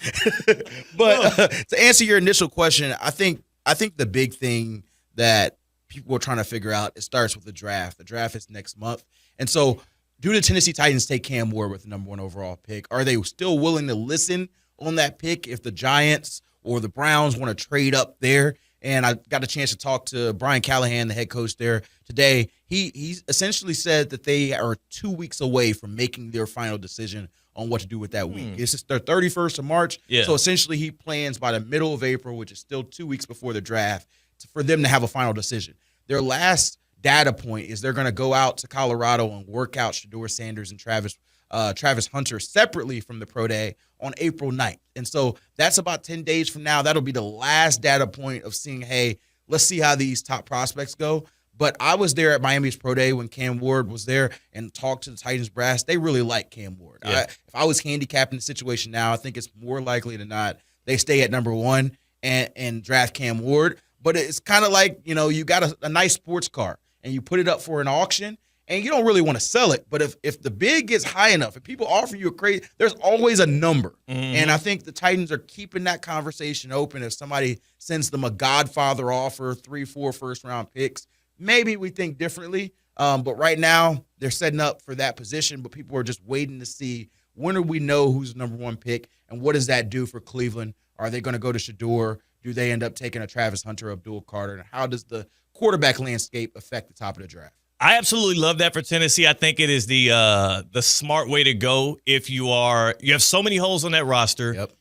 But to answer your initial question, I think the big thing that people are trying to figure out, it starts with the draft. The draft is next month, and so do the Tennessee Titans take Cam Ward with the number 1 overall pick? Are they still willing to listen on that pick if the Giants or the Browns want to trade up there and I got a chance to talk to Brian Callahan, the head coach there today. He essentially said that they are 2 weeks away from making their final decision on what to do with that week. It's just their 31st of March. Yeah. So essentially he plans by the middle of April, which is still 2 weeks before the draft, for them to have a final decision. Their last data point is they're going to go out to Colorado and work out Shedeur Sanders and Travis Hunter separately from the Pro Day on April 9th. And so that's about 10 days from now. That'll be the last data point of seeing, hey, let's see how these top prospects go. But I was there at Miami's Pro Day when Cam Ward was there and talked to the Titans brass. They really like Cam Ward. Yeah. If I was handicapping the situation now, I think it's more likely than not they stay at number 1 and draft Cam Ward. But it's kind of like, you got a nice sports car and you put it up for an auction and you don't really want to sell it. But if the bid gets high enough, if people offer you there's always a number. Mm-hmm. And I think the Titans are keeping that conversation open. If somebody sends them a Godfather offer, 3-4 first-round picks, maybe we think differently. But right now, they're setting up for that position. But people are just waiting to see, when do we know who's the number 1 pick, and what does that do for Cleveland? Are they going to go to Shedeur? Do they end up taking a Travis Hunter, Abdul Carter? And how does the quarterback landscape affect the top of the draft? I absolutely love that for Tennessee. I think it is the smart way to go. If you have so many holes on that roster, Yep.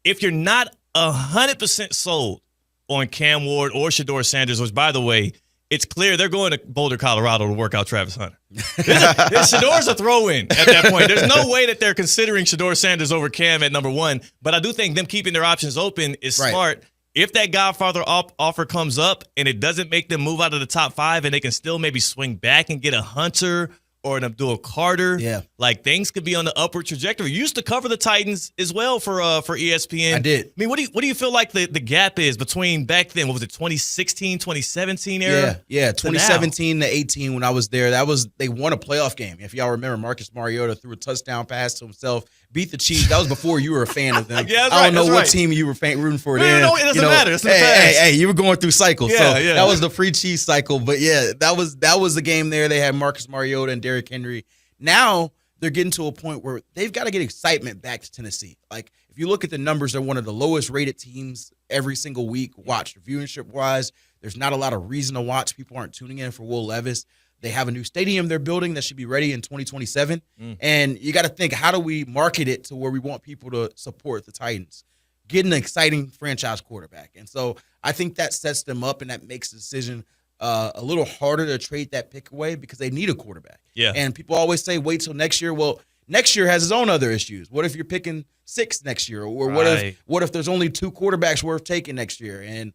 If you're not 100% sold on Cam Ward or Shedeur Sanders, which, by the way, it's clear they're going to Boulder, Colorado to work out Travis Hunter. Shedeur's a throw-in at that point. There's no way that they're considering Shedeur Sanders over Cam at number 1, but I do think them keeping their options open is smart. If that Godfather offer comes up and it doesn't make them move out of the top 5 and they can still maybe swing back and get a Hunter or an Abdul Carter, like things could be on the upward trajectory. You used to cover the Titans as well for ESPN. I did. I mean, what do you feel like the gap is between back then? What was it, 2016, 2017 era? Yeah, 2017 to 18 when I was there. They won a playoff game. If y'all remember, Marcus Mariota threw a touchdown pass to himself, beat the Chiefs. That was before you were a fan of them. I don't know what team you were rooting for then. No, it doesn't matter. It's in the past. Hey, you were going through cycles. That was the pre-Chiefs cycle. But yeah, that was the game there. They had Marcus Mariota and Derrick Henry. Now they're getting to a point where they've got to get excitement back to Tennessee. Like, if you look at the numbers, they're one of the lowest rated teams every single week. Viewership-wise, there's not a lot of reason to watch. People aren't tuning in for Will Levis. They have a new stadium they're building that should be ready in 2027. And you got to think, how do we market it to where we want people to support the Titans? Get an exciting franchise quarterback. And so I think that sets them up, and that makes the decision a little harder to trade that pick away because they need a quarterback. Yeah. And people always say, wait till next year. Well, next year has its own other issues. What if you're picking 6 next year? Or what if there's only 2 quarterbacks worth taking next year? And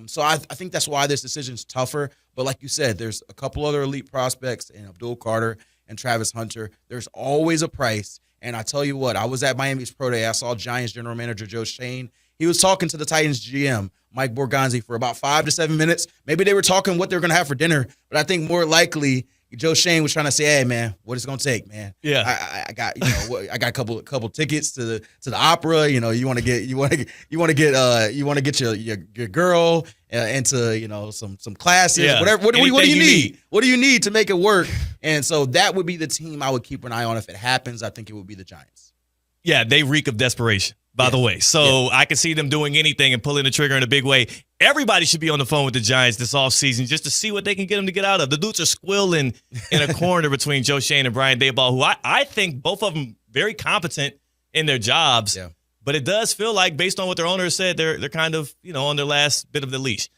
so I think that's why this decision's tougher. But like you said, there's a couple other elite prospects in Abdul Carter and Travis Hunter. There's always a price. And I tell you what, I was at Miami's Pro Day. I saw Giants general manager Joe Shane. He was talking to the Titans GM, Mike Borgonzi, for about 5 to 7 minutes. Maybe they were talking what they were going to have for dinner. But I think more likely Joe Shane was trying to say, "Hey, man, what it's going to take, man? Yeah, I got a couple tickets to the opera. You want to get your girl into some classes. Yeah. Whatever. What do you need? need? What do you need to make it work?" And so that would be the team I would keep an eye on if it happens. I think it would be the Giants. Yeah, they reek of desperation, by the way. So I can see them doing anything and pulling the trigger in a big way. Everybody should be on the phone with the Giants this offseason just to see what they can get them to get out of. The dudes are squilling in a corner between Joe Shane and Brian Daboll, who I think both of them very competent in their jobs. Yeah. But it does feel like, based on what their owner has said, they're kind of on their last bit of the leash.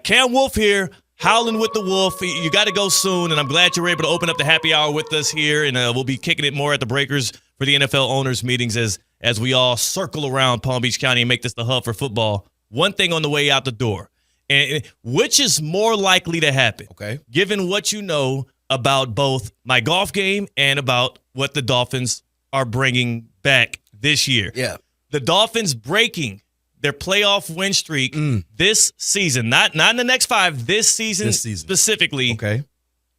Cam Wolf here, howling with the wolf. You got to go soon, and I'm glad you were able to open up the happy hour with us here, and we'll be kicking it more at the Breakers for the NFL owners meetings as we all circle around Palm Beach County and make this the hub for football. One thing on the way out the door, and which is more likely to happen, given what you know about both my golf game and about what the Dolphins are bringing back this year. Yeah. The Dolphins breaking their playoff win streak this season, not in the next 5, this season specifically. Okay.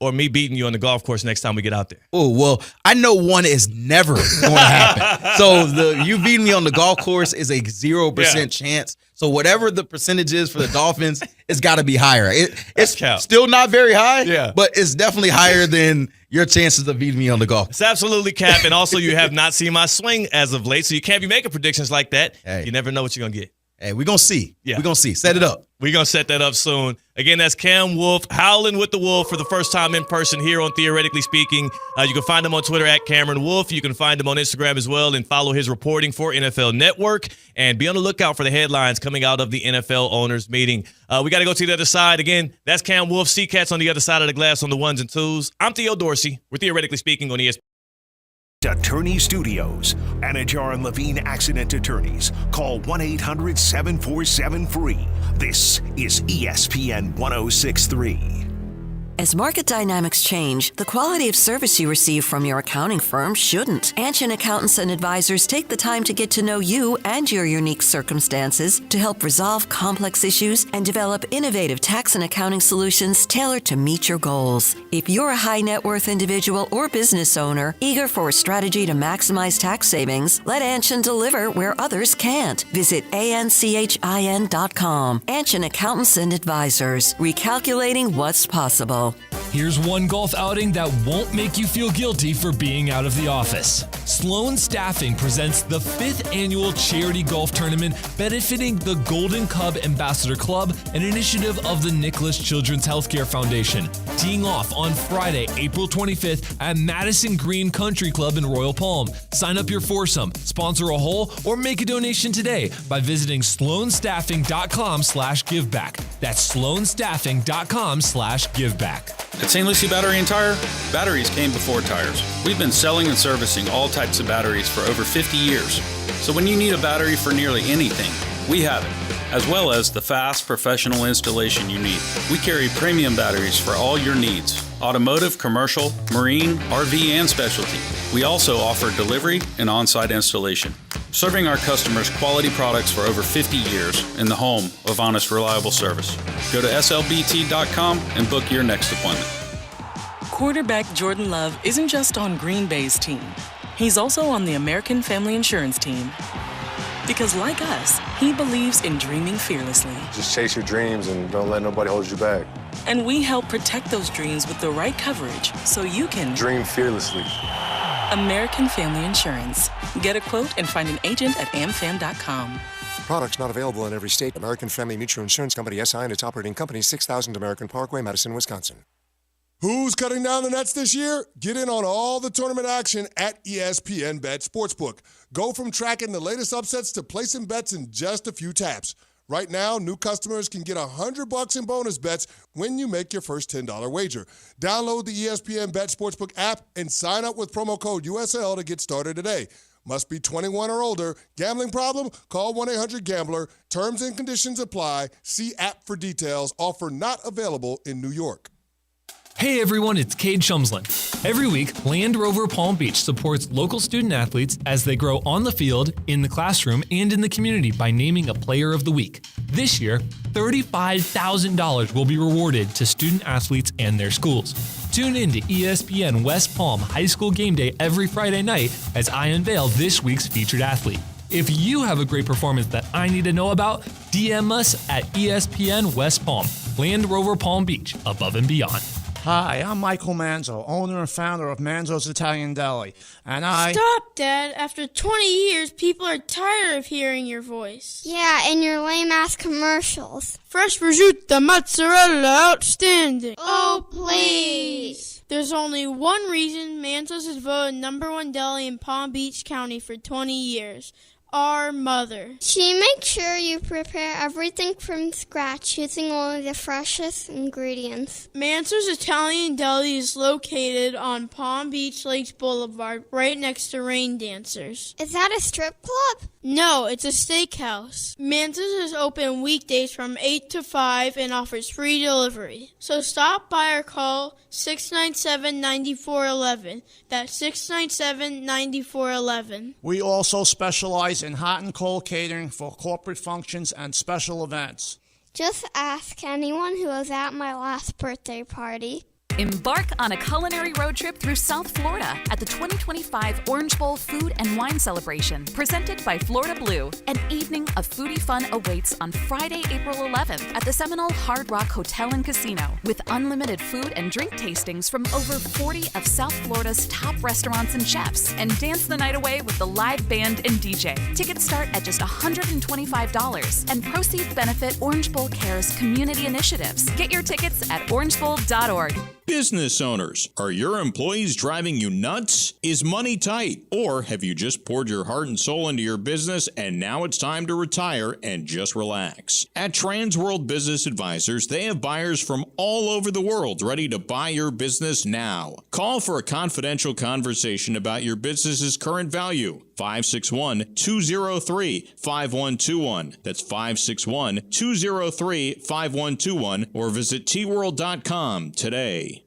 Or me beating you on the golf course next time we get out there. Oh, well, I know one is never going to happen. So you beating me on the golf course is a 0% chance. So whatever the percentage is for the Dolphins, it's got to be higher. It's still not very high, but it's definitely higher than your chances of beating me on the golf course. It's absolutely cap. And also, you have not seen my swing as of late, so you can't be making predictions like that. Hey. You never know what you're going to get. Hey, we're going to see. Yeah. We're going to see. Set it up. We're going to set that up soon. Again, that's Cam Wolf, howling with the Wolf for the first time in person here on Theoretically Speaking. You can find him on Twitter at Cameron Wolf. You can find him on Instagram as well and follow his reporting for NFL Network. And be on the lookout for the headlines coming out of the NFL owners meeting. We got to go to the other side. Again, that's Cam Wolf. C-Cats on the other side of the glass on the ones and twos. I'm Theo Dorsey. We're Theoretically Speaking on ESPN. Attorney Studios. Anajar and Levine Accident Attorneys. Call 1-800-747-FREE. This is ESPN 1063. As market dynamics change, the quality of service you receive from your accounting firm shouldn't. Anshin Accountants and Advisors take the time to get to know you and your unique circumstances to help resolve complex issues and develop innovative tax and accounting solutions tailored to meet your goals. If you're a high net worth individual or business owner eager for a strategy to maximize tax savings, let Anshin deliver where others can't. Visit anchin.com. Anshin Accountants and Advisors, recalculating what's possible. Here's one golf outing that won't make you feel guilty for being out of the office. Sloan Staffing presents the 5th annual charity golf tournament benefiting the Golden Cub Ambassador Club, an initiative of the Nicholas Children's Healthcare Foundation. Teeing off on Friday, April 25th at Madison Green Country Club in Royal Palm. Sign up your foursome, sponsor a hole, or make a donation today by visiting sloanstaffing.com/giveback. That's sloanstaffing.com/giveback. At St. Lucie Battery and Tire, batteries came before tires. We've been selling and servicing all types of batteries for over 50 years. So when you need a battery for nearly anything, we have it, as well as the fast professional installation you need. We carry premium batteries for all your needs: automotive, commercial, marine, RV, and specialty. We also offer delivery and on-site installation, serving our customers quality products for over 50 years in the home of honest, reliable service. Go to slbt.com and book your next appointment. Quarterback Jordan Love isn't just on Green Bay's team. He's also on the American Family Insurance team. Because like us, he believes in dreaming fearlessly. Just chase your dreams and don't let nobody hold you back. And we help protect those dreams with the right coverage so you can dream fearlessly. American Family Insurance. Get a quote and find an agent at amfam.com. Products not available in every state. American Family Mutual Insurance Company, SI, and its operating company, 6000 American Parkway, Madison, Wisconsin. Who's cutting down the nets this year? Get in on all the tournament action at ESPN Bet Sportsbook. Go from tracking the latest upsets to placing bets in just a few taps. Right now, new customers can get $100 in bonus bets when you make your first $10 wager. Download the ESPN Bet Sportsbook app and sign up with promo code USL to get started today. Must be 21 or older. Gambling problem? Call 1-800-GAMBLER. Terms and conditions apply. See app for details. Offer not available in New York. Hey everyone, it's Cade Shumsland. Every week, Land Rover Palm Beach supports local student athletes as they grow on the field, in the classroom, and in the community by naming a Player of the Week. This year, $35,000 will be rewarded to student athletes and their schools. Tune in to ESPN West Palm High School Game Day every Friday night as I unveil this week's featured athlete. If you have a great performance that I need to know about, DM us at ESPN West Palm, Land Rover Palm Beach, above and beyond. Hi, I'm Michael Manzo, owner and founder of Manzo's Italian Deli, and Stop, Dad. After 20 years, people are tired of hearing your voice. Yeah, and your lame-ass commercials. Fresh prosciutto, mozzarella, outstanding. Oh, please. There's only one reason Manzo's is voted #1 deli in Palm Beach County for 20 years. Our mother. She makes sure you prepare everything from scratch using only the freshest ingredients. Manzo's Italian Deli is located on Palm Beach Lakes Boulevard, right next to Rain Dancers. Is that a strip club? No, it's a steakhouse. Manzo's is open weekdays from 8 to 5 and offers free delivery. So stop by or call 697-9411. That's 697-9411. we also specialize in hot and cold catering for corporate functions and special events. Just ask anyone who was at my last birthday party. Embark on a culinary road trip through South Florida at the 2025 Orange Bowl Food and Wine Celebration, presented by Florida Blue. An evening of foodie fun awaits on Friday, April 11th at the Seminole Hard Rock Hotel and Casino, with unlimited food and drink tastings from over 40 of South Florida's top restaurants and chefs, and dance the night away with the live band and DJ. Tickets start at just $125, and proceeds benefit Orange Bowl Care's community initiatives. Get your tickets at orangebowl.org. Business owners, are your employees driving you nuts? Is money tight? Or have you just poured your heart and soul into your business and now it's time to retire and just relax? At Transworld Business Advisors, they have buyers from all over the world ready to buy your business now. Call for a confidential conversation about your business's current value. 561-203-5121. That's 561-203-5121, or visit tworld.com today.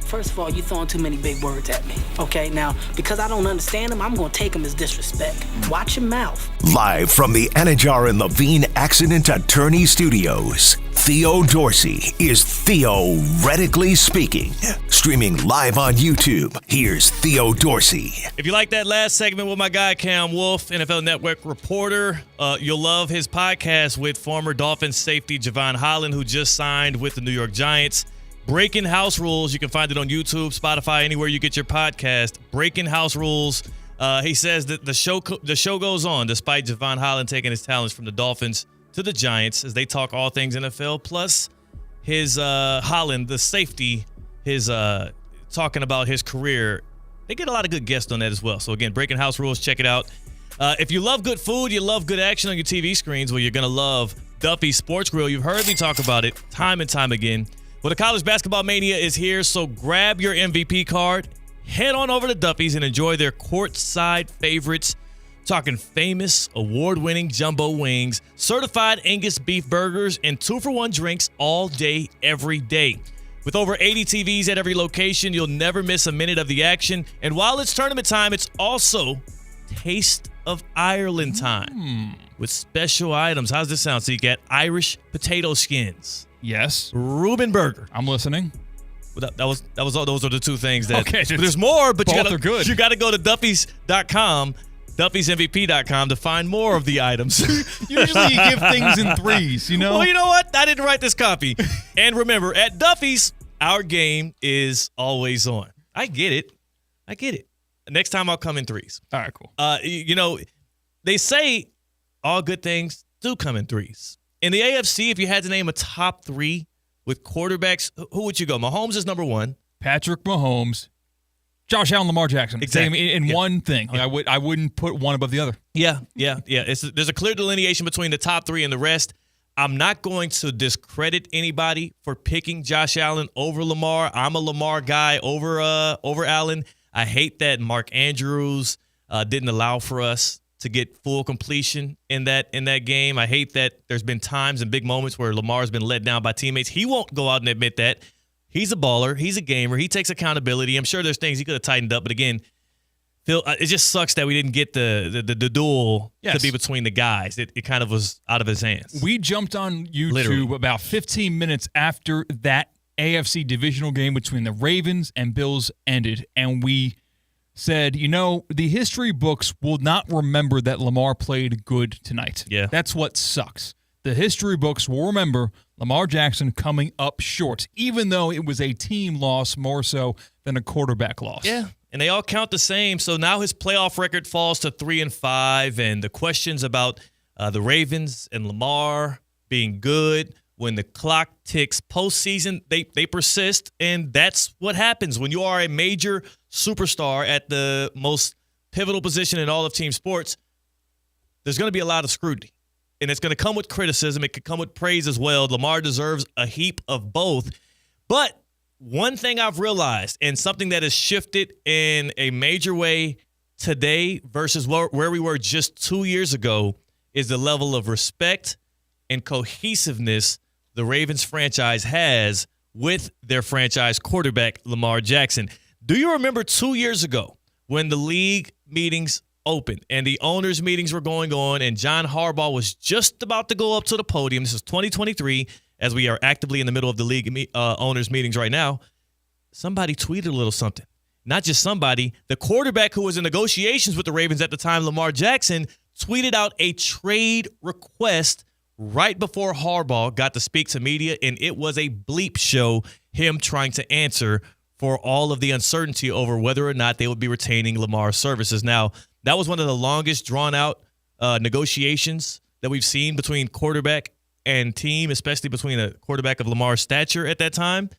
First of all, you're throwing too many big words at me. Okay, now, because I don't understand them, I'm going to take them as disrespect. Watch your mouth. Live from the Anajar and Levine Accident Attorney Studios, Theo Dorsey is theoretically speaking. Streaming live on YouTube, here's Theo Dorsey. If you like that last segment with my guy Cam Wolf, NFL Network reporter, you'll love his podcast with former Dolphins safety Javon Holland, who just signed with the New York Giants. Breaking House Rules. You can find it on YouTube, Spotify, anywhere you get your podcast. Breaking House Rules. He says that the show goes on despite Javon Holland taking his talents from the Dolphins to the Giants as they talk all things NFL. Plus, his Holland, the safety, his talking about his career. They get a lot of good guests on that as well. So again, Breaking House Rules. Check it out. If you love good food, you love good action on your TV screens, well, you're gonna love Duffy's Sports Grill. You've heard me talk about it time and time again. Well, the college basketball mania is here, so grab your MVP card, head on over to Duffy's and enjoy their courtside favorites. Talking famous, award-winning jumbo wings, certified Angus beef burgers, and 2-for-1 drinks all day, every day. With over 80 TVs at every location, you'll never miss a minute of the action. And while it's tournament time, it's also Taste of Ireland time with special items. How's this sound, Seacat? Irish potato skins. Yes. Reuben Burger. I'm listening. Well, those are the two things that. Okay, there's more, but both are good. You got to go to Duffy's.com, Duffy'sMVP.com to find more of the items. Usually you give things in threes, you know? Well, you know what? I didn't write this copy. And remember, at Duffy's, our game is always on. I get it. Next time I'll come in threes. All right, cool. They say all good things do come in threes. In the AFC, if you had to name a top three with quarterbacks, who would you go? Mahomes is number one. Patrick Mahomes, Josh Allen, Lamar Jackson. Exactly. In one thing. Like I wouldn't put one above the other. Yeah. There's a clear delineation between the top three and the rest. I'm not going to discredit anybody for picking Josh Allen over Lamar. I'm a Lamar guy over Allen. I hate that Mark Andrews didn't allow for us to get full completion in that game. I hate that there's been times and big moments where Lamar's been let down by teammates. He won't go out and admit that. He's a baller. He's a gamer. He takes accountability. I'm sure there's things he could have tightened up. But again, Phil, it just sucks that we didn't get the duel to be between the guys. It kind of was out of his hands. We jumped on YouTube about 15 minutes after that AFC divisional game between the Ravens and Bills ended, and we said, the history books will not remember that Lamar played good tonight. Yeah. That's what sucks. The history books will remember Lamar Jackson coming up short, even though it was a team loss more so than a quarterback loss. Yeah, and they all count the same. So now his playoff record falls to 3-5, and the questions about the Ravens and Lamar being good when the clock ticks postseason, they persist, and that's what happens when you are a major superstar at the most pivotal position in all of team sports. There's going to be a lot of scrutiny, and it's going to come with criticism. It could come with praise as well. Lamar deserves a heap of both. But one thing I've realized, and something that has shifted in a major way today versus where we were just 2 years ago, is the level of respect and cohesiveness the Ravens franchise has with their franchise quarterback, Lamar Jackson. Do you remember 2 years ago when the league meetings open, and the owners' meetings were going on, and John Harbaugh was just about to go up to the podium. This is 2023, as we are actively in the middle of the league owners' meetings right now. Somebody tweeted a little something. Not just somebody. The quarterback who was in negotiations with the Ravens at the time, Lamar Jackson, tweeted out a trade request right before Harbaugh got to speak to media, and it was a bleep show, him trying to answer for all of the uncertainty over whether or not they would be retaining Lamar's services. Now, that was one of the longest drawn-out negotiations that we've seen between quarterback and team, especially between a quarterback of Lamar's stature at that time.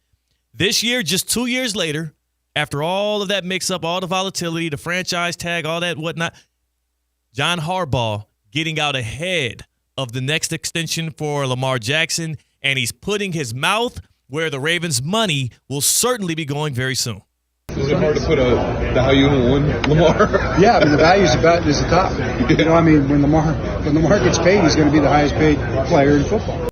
This year, just 2 years later, after all of that mix-up, all the volatility, the franchise tag, all that whatnot, John Harbaugh getting out ahead of the next extension for Lamar Jackson, and he's putting his mouth where the Ravens' money will certainly be going very soon. Is it hard to put a value on Lamar? Yeah, I mean, the value is the top. You know, I mean, when Lamar gets paid, he's going to be the highest paid player in football.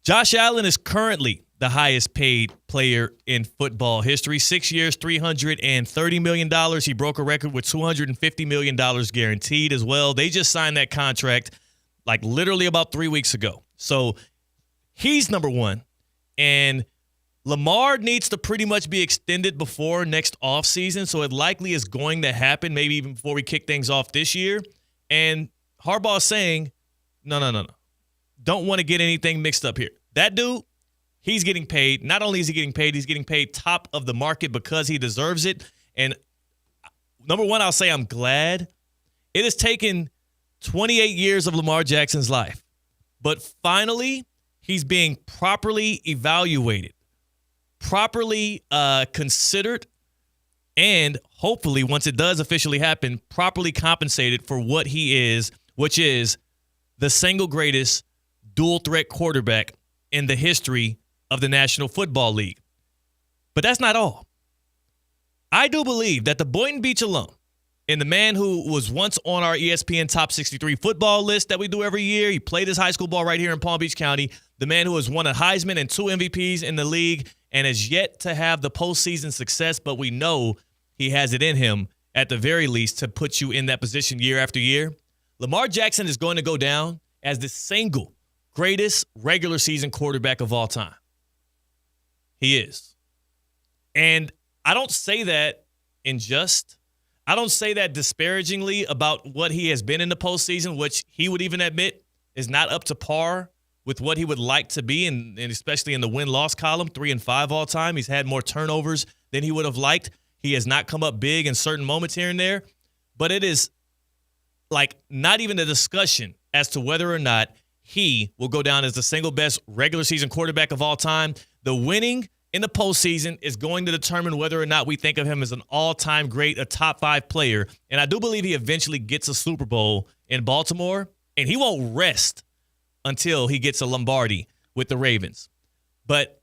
Josh Allen is currently the highest paid player in football history. 6 years, $330 million. He broke a record with $250 million guaranteed as well. They just signed that contract like literally about 3 weeks ago. So he's number one. And Lamar needs to pretty much be extended before next offseason, so it likely is going to happen, maybe even before we kick things off this year. And Harbaugh is saying, no. Don't want to get anything mixed up here. That dude, he's getting paid. Not only is he getting paid, he's getting paid top of the market because he deserves it. And number one, I'll say I'm glad. It has taken 28 years of Lamar Jackson's life, but finally he's being properly evaluated, properly considered, and hopefully, once it does officially happen, properly compensated for what he is, which is the single greatest dual-threat quarterback in the history of the National Football League. But that's not all. I do believe that the Boynton Beach alum and the man who was once on our ESPN Top 63 football list that we do every year, he played his high school ball right here in Palm Beach County, the man who has won a Heisman and 2 MVPs in the league and has yet to have the postseason success, but we know he has it in him at the very least to put you in that position year after year. Lamar Jackson is going to go down as the single greatest regular season quarterback of all time. He is. And I don't say that I don't say that disparagingly about what he has been in the postseason, which he would even admit is not up to par with what he would like to be, and especially in the win-loss column, 3-5 all time. He's had more turnovers than he would have liked. He has not come up big in certain moments here and there, but it is like not even a discussion as to whether or not he will go down as the single best regular season quarterback of all time. The winning in the postseason is going to determine whether or not we think of him as an all-time great, a top 5 player. And I do believe he eventually gets a Super Bowl in Baltimore, and he won't rest until he gets a Lombardi with the Ravens. But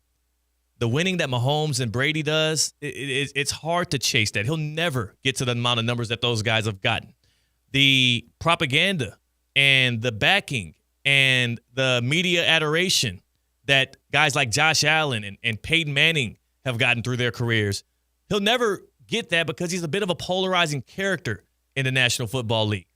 the winning that Mahomes and Brady does, it's hard to chase that. He'll never get to the amount of numbers that those guys have gotten. The propaganda and the backing and the media adoration that guys like Josh Allen and Peyton Manning have gotten through their careers, he'll never get that because he's a bit of a polarizing character in the National Football League.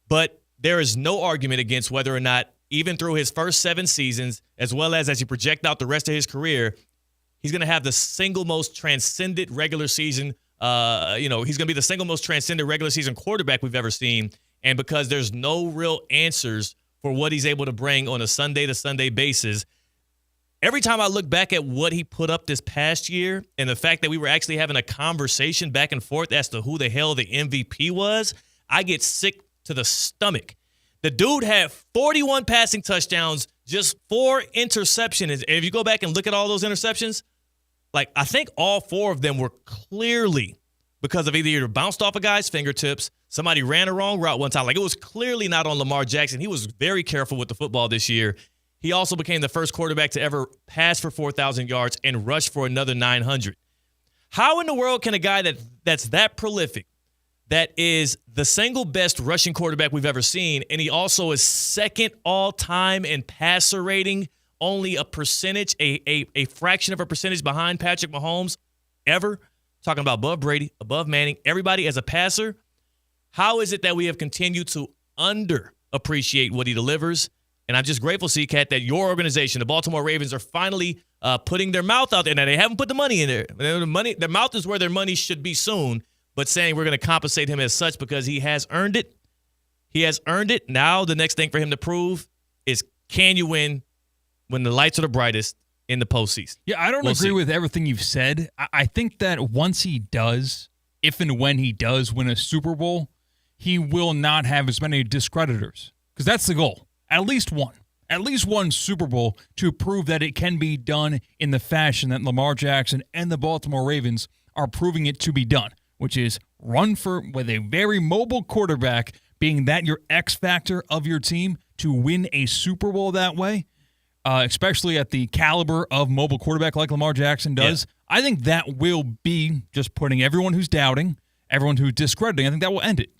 But there is no argument against whether or not, even through his first 7 seasons, as well as you project out the rest of his career, he's going to have the single most transcendent regular season. He's going to be the single most transcendent regular season quarterback we've ever seen. And because there's no real answers for what he's able to bring on a Sunday-to-Sunday basis, every time I look back at what he put up this past year and the fact that we were actually having a conversation back and forth as to who the hell the MVP was, I get sick to the stomach. The dude had 41 passing touchdowns, just 4 interceptions. And if you go back and look at all those interceptions, like I think all 4 of them were clearly because of either bounced off a guy's fingertips, somebody ran a wrong route one time. Like it was clearly not on Lamar Jackson. He was very careful with the football this year. He also became the first quarterback to ever pass for 4,000 yards and rush for another 900. How in the world can a guy that's that prolific, that is the single best rushing quarterback we've ever seen, and he also is second all-time in passer rating, only a percentage, a fraction of a percentage behind Patrick Mahomes ever, talking about above Brady, above Manning, everybody as a passer, How is it that we have continued to underappreciate what he delivers? And I'm just grateful, C-Cat, that your organization, the Baltimore Ravens, are finally putting their mouth out there. Now, they haven't put the money in there. Their mouth is where their money should be soon, but saying we're going to compensate him as such because he has earned it. He has earned it. Now the next thing for him to prove is, can you win when the lights are the brightest in the postseason? Yeah, I don't agree with everything you've said. I think that once he does, if and when he does win a Super Bowl, he will not have as many discreditors, because that's the goal. At least one Super Bowl to prove that it can be done in the fashion that Lamar Jackson and the Baltimore Ravens are proving it to be done, which is run with a very mobile quarterback, being that your X factor of your team to win a Super Bowl that way, especially at the caliber of mobile quarterback like Lamar Jackson does. Yeah. I think that will be just putting everyone who's doubting, everyone who's discrediting, I think that will end it.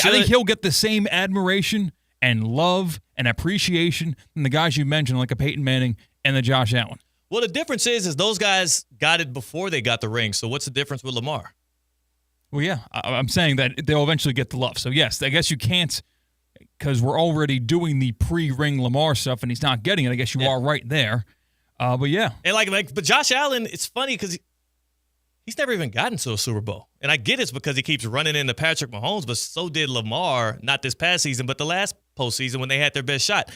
I think he'll get the same admiration and love and appreciation from the guys you mentioned, like a Peyton Manning and the Josh Allen. Well, the difference is those guys got it before they got the ring. So what's the difference with Lamar? Well, yeah, I'm saying that they'll eventually get the love. So, yes, I guess you can't, because we're already doing the pre-ring Lamar stuff and he's not getting it. I guess you are right there. But, yeah. And but Josh Allen, it's funny because he's never even gotten to a Super Bowl. And I get it's because he keeps running into Patrick Mahomes, but so did Lamar, not this past season, but the last postseason when they had their best shot.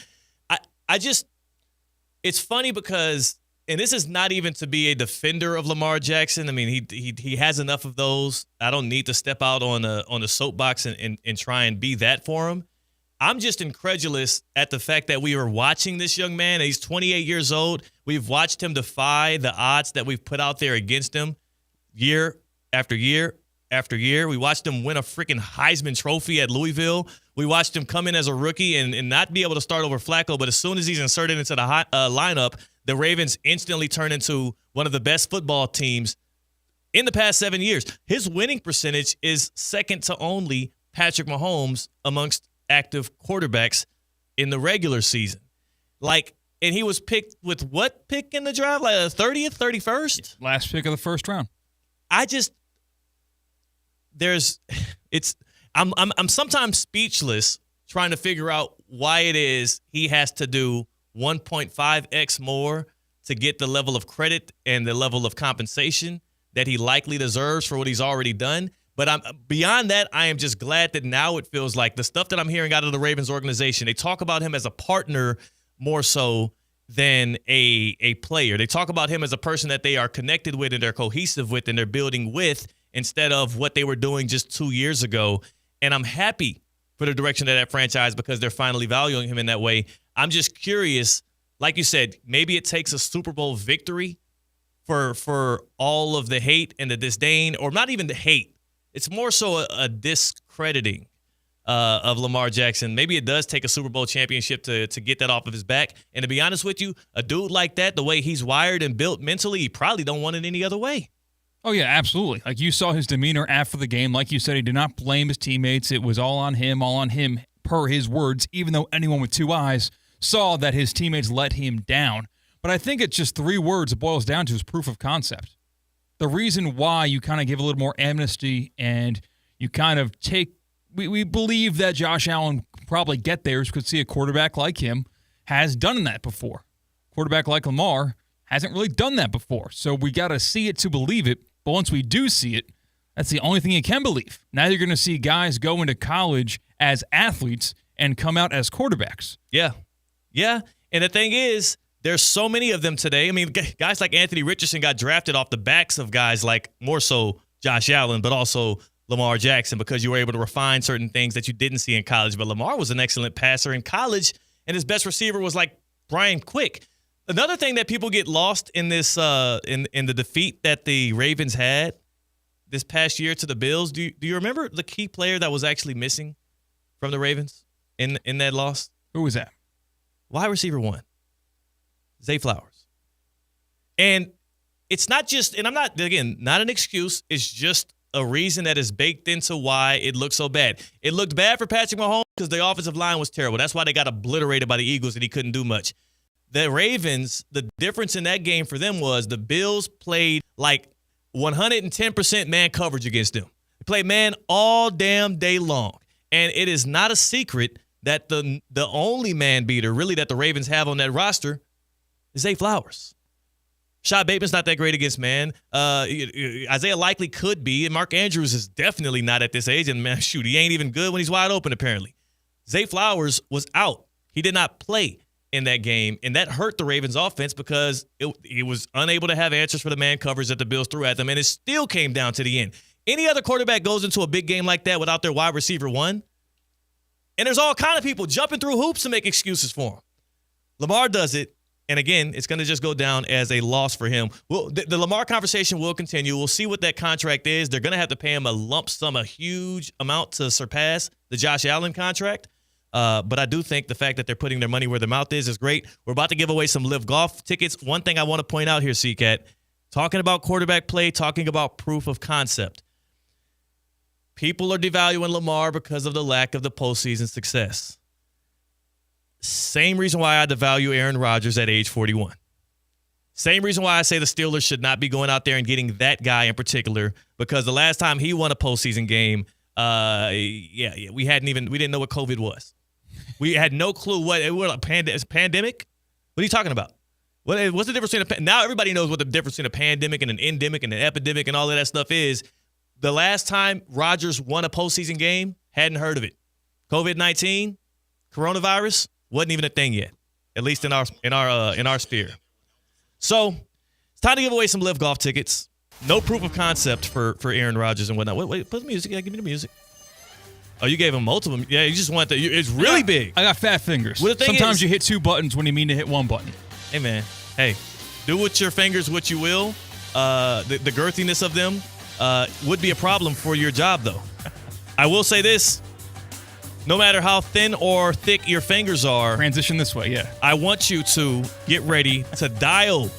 It's funny because, and this is not even to be a defender of Lamar Jackson. I mean, he has enough of those. I don't need to step out on a soapbox and try and be that for him. I'm just incredulous at the fact that we are watching this young man. He's 28 years old. We've watched him defy the odds that we've put out there against him year after year after year. We watched him win a freaking Heisman Trophy at Louisville. We watched him come in as a rookie and not be able to start over Flacco, but as soon as he's inserted into the lineup, the Ravens instantly turn into one of the best football teams in the past 7 years. His winning percentage is second to only Patrick Mahomes amongst active quarterbacks in the regular season. And he was picked with what pick in the draft? Like a 30th, 31st? Last pick of the first round. I'm sometimes speechless trying to figure out why it is he has to do 1.5x more to get the level of credit and the level of compensation that he likely deserves for what he's already done. But beyond that, I am just glad that now it feels like the stuff that I'm hearing out of the Ravens organization, they talk about him as a partner more so than a player. They talk about him as a person that they are connected with and they're cohesive with and they're building with instead of what they were doing just 2 years ago. And I'm happy for the direction of that franchise because they're finally valuing him in that way. I'm just curious, like you said, maybe it takes a Super Bowl victory for all of the hate and the disdain, or not even the hate. It's more so a discrediting of Lamar Jackson. Maybe it does take a Super Bowl championship to get that off of his back. And to be honest with you, a dude like that, the way he's wired and built mentally, he probably don't want it any other way. Oh, yeah, absolutely. Like you saw his demeanor after the game. Like you said, he did not blame his teammates. It was all on him, per his words, even though anyone with two eyes saw that his teammates let him down. But I think it's just 3 words it boils down to is proof of concept. The reason why you kind of give a little more amnesty and you kind of take – we believe that Josh Allen could probably get there is because see a quarterback like him has done that before. Quarterback like Lamar hasn't really done that before. So we got to see it to believe it. But once we do see it, that's the only thing you can believe. Now you're going to see guys go into college as athletes and come out as quarterbacks. Yeah. Yeah. And the thing is, there's so many of them today. I mean, guys like Anthony Richardson got drafted off the backs of guys like more so Josh Allen, but also Lamar Jackson because you were able to refine certain things that you didn't see in college. But Lamar was an excellent passer in college, and his best receiver was like Brian Quick. Another thing that people get lost in this in the defeat that the Ravens had this past year to the Bills. Do you remember the key player that was actually missing from the Ravens in that loss? Who was that? Wide receiver 1. Zay Flowers. And it's not just, and I'm not, again, not an excuse. It's just a reason that is baked into why it looked so bad. It looked bad for Patrick Mahomes because the offensive line was terrible. That's why they got obliterated by the Eagles and he couldn't do much. The Ravens, the difference in that game for them was the Bills played like 110% man coverage against them. Play man all damn day long. And it is not a secret that the only man beater really that the Ravens have on that roster is Zay Flowers. Shad Bateman's not that great against man. Isaiah Likely could be, and Mark Andrews is definitely not at this age. And man, shoot, he ain't even good when he's wide open, apparently. Zay Flowers was out. He did not play in that game, and that hurt the Ravens' offense because it was unable to have answers for the man covers that the Bills threw at them, and it still came down to the end. Any other quarterback goes into a big game like that without their wide receiver one, and there's all kind of people jumping through hoops to make excuses for him. Lamar does it. And again, it's going to just go down as a loss for him. Well, the Lamar conversation will continue. We'll see what that contract is. They're going to have to pay him a lump sum, a huge amount to surpass the Josh Allen contract. But I do think the fact that they're putting their money where their mouth is great. We're about to give away some Live Golf tickets. One thing I want to point out here, CCAT, talking about quarterback play, talking about proof of concept. People are devaluing Lamar because of the lack of the postseason success. Same reason why I devalue Aaron Rodgers at age 41. Same reason why I say the Steelers should not be going out there and getting that guy in particular, because the last time he won a postseason game, we didn't know what COVID was. We had no clue what a pandemic. What are you talking about? What's the difference between now everybody knows what the difference between a pandemic and an endemic and an epidemic and all of that stuff is. The last time Rodgers won a postseason game, hadn't heard of it. COVID-19, coronavirus. Wasn't even a thing yet, at least in our sphere. So it's time to give away some Live Golf tickets. No proof of concept for Aaron Rodgers and whatnot. Wait, put the music. Yeah, give me the music. Oh, you gave him multiple. Yeah, you just want it's really big. I got fat fingers. Well, sometimes you hit two buttons when you mean to hit one button. Hey, man. Hey, do with your fingers what you will. The girthiness of them would be a problem for your job, though. I will say this. No matter how thin or thick your fingers are. Transition this way, yeah. I want you to get ready to dial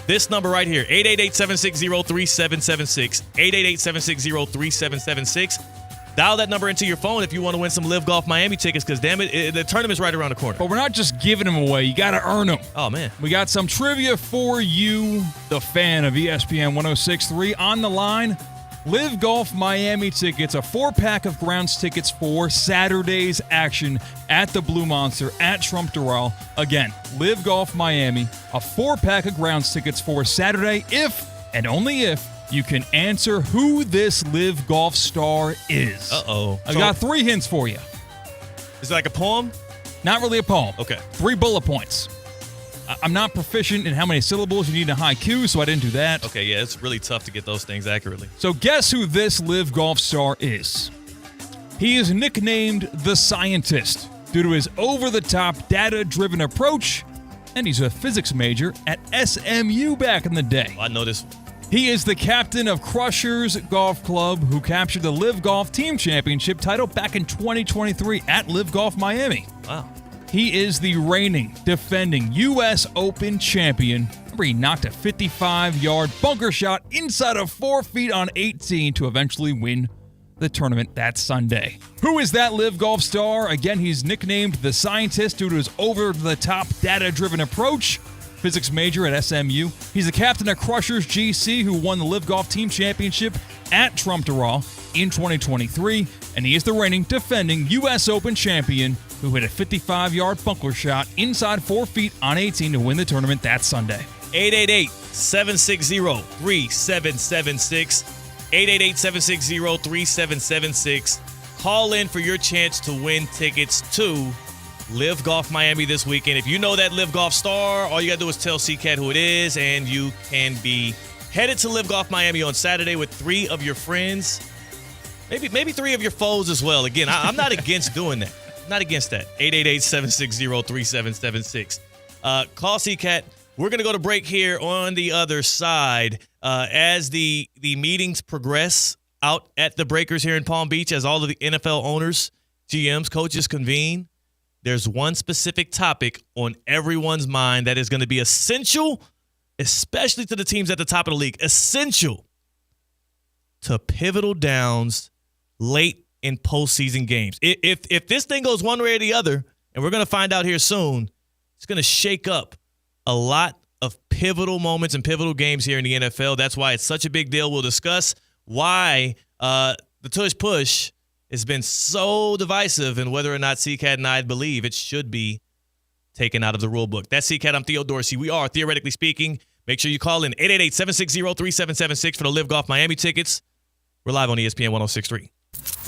this number right here, 888-760-3776, 888-760-3776. Dial that number into your phone if you want to win some Live Golf Miami tickets, because, damn it, the tournament's right around the corner. But we're not just giving them away. You got to earn them. Oh, man. We got some trivia for you, the fan of ESPN 106.3. On the line, Live Golf Miami tickets, a 4-pack of grounds tickets for Saturday's action at the Blue Monster at Trump Doral. Again, Live Golf Miami, a 4-pack of grounds tickets for Saturday if, and only if, you can answer who this Live Golf star is. Uh-oh. I got 3 hints for you. Is it like a poem? Not really a poem. Okay. 3 bullet points. I'm not proficient in how many syllables you need in a haiku, so I didn't do that. Okay, yeah, it's really tough to get those things accurately. So guess who this Live Golf star is? He is nicknamed The Scientist due to his over-the-top, data-driven approach, and he's a physics major at SMU back in the day. I know this. He is the captain of Crushers Golf Club, who captured the Live Golf Team Championship title back in 2023 at Live Golf Miami. Wow. He is the reigning, defending U.S. Open champion. Remember, he knocked a 55-yard bunker shot inside of 4 feet on 18 to eventually win the tournament that Sunday. Who is that Live Golf star? Again, he's nicknamed The Scientist due to his over-the-top, data-driven approach. Physics major at SMU. He's the captain of Crushers GC, who won the Live Golf Team Championship at Trump Doral in 2023. And he is the reigning, defending U.S. Open champion who hit a 55-yard bunker shot inside 4 feet on 18 to win the tournament that Sunday. 888-760-3776. 888-760-3776. Call in for your chance to win tickets to Live Golf Miami this weekend. If you know that Live Golf star, all you got to do is tell CCAT who it is, and you can be headed to Live Golf Miami on Saturday with 3 of your friends. Maybe 3 of your foes as well. Again, I'm not against doing that. Not against that. 888-760-3776. Call CCAT. We're going to go to break here on the other side. As the meetings progress out at the Breakers here in Palm Beach, as all of the NFL owners, GMs, coaches convene, there's one specific topic on everyone's mind that is going to be essential, especially to the teams at the top of the league, essential to pivotal downs late in postseason games. If this thing goes one way or the other, and we're going to find out here soon, it's going to shake up a lot of pivotal moments and pivotal games here in the NFL. That's why it's such a big deal. We'll discuss why the tush push has been so divisive in whether or not CCAT and I believe it should be taken out of the rule book. That's CCAT. I'm Theo Dorsey. We are Theoretically Speaking. Make sure you call in 888-760-3776 for the Live Golf Miami tickets. We're live on ESPN 106.3.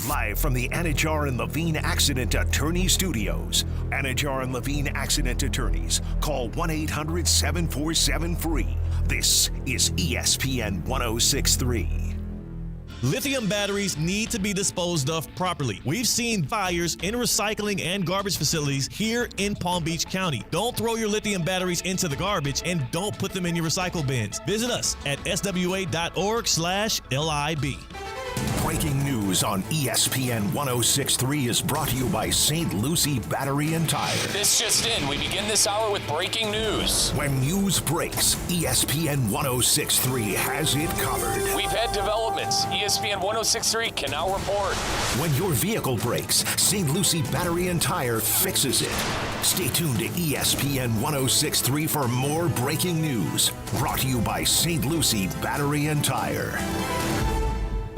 Live from the Anajar and Levine Accident Attorney Studios. Anajar and Levine Accident Attorneys. Call 1-800-747-FREE. This is ESPN 106.3. Lithium batteries need to be disposed of properly. We've seen fires in recycling and garbage facilities here in Palm Beach County. Don't throw your lithium batteries into the garbage and don't put them in your recycle bins. Visit us at swa.org/LIB. Breaking news on ESPN 106.3 is brought to you by St. Lucie Battery and Tire. This just in, we begin this hour with breaking news. When news breaks, ESPN 106.3 has it covered. We've had developments. ESPN 106.3 can now report. When your vehicle breaks, St. Lucie Battery and Tire fixes it. Stay tuned to ESPN 106.3 for more breaking news. Brought to you by St. Lucie Battery and Tire.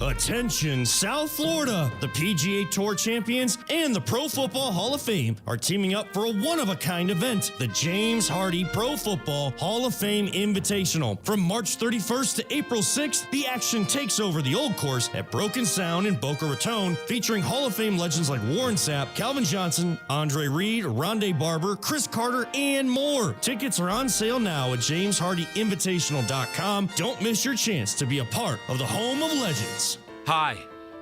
Attention, South Florida! The PGA Tour champions and the Pro Football Hall of Fame are teaming up for a one-of-a-kind event, the James Hardy Pro Football Hall of Fame Invitational. From March 31st to April 6th, the action takes over the old course at Broken Sound in Boca Raton, featuring Hall of Fame legends like Warren Sapp, Calvin Johnson, Andre Reed, Rondé Barber, Chris Carter, and more. Tickets are on sale now at jameshardyinvitational.com. Don't miss your chance to be a part of the home of legends. Hi,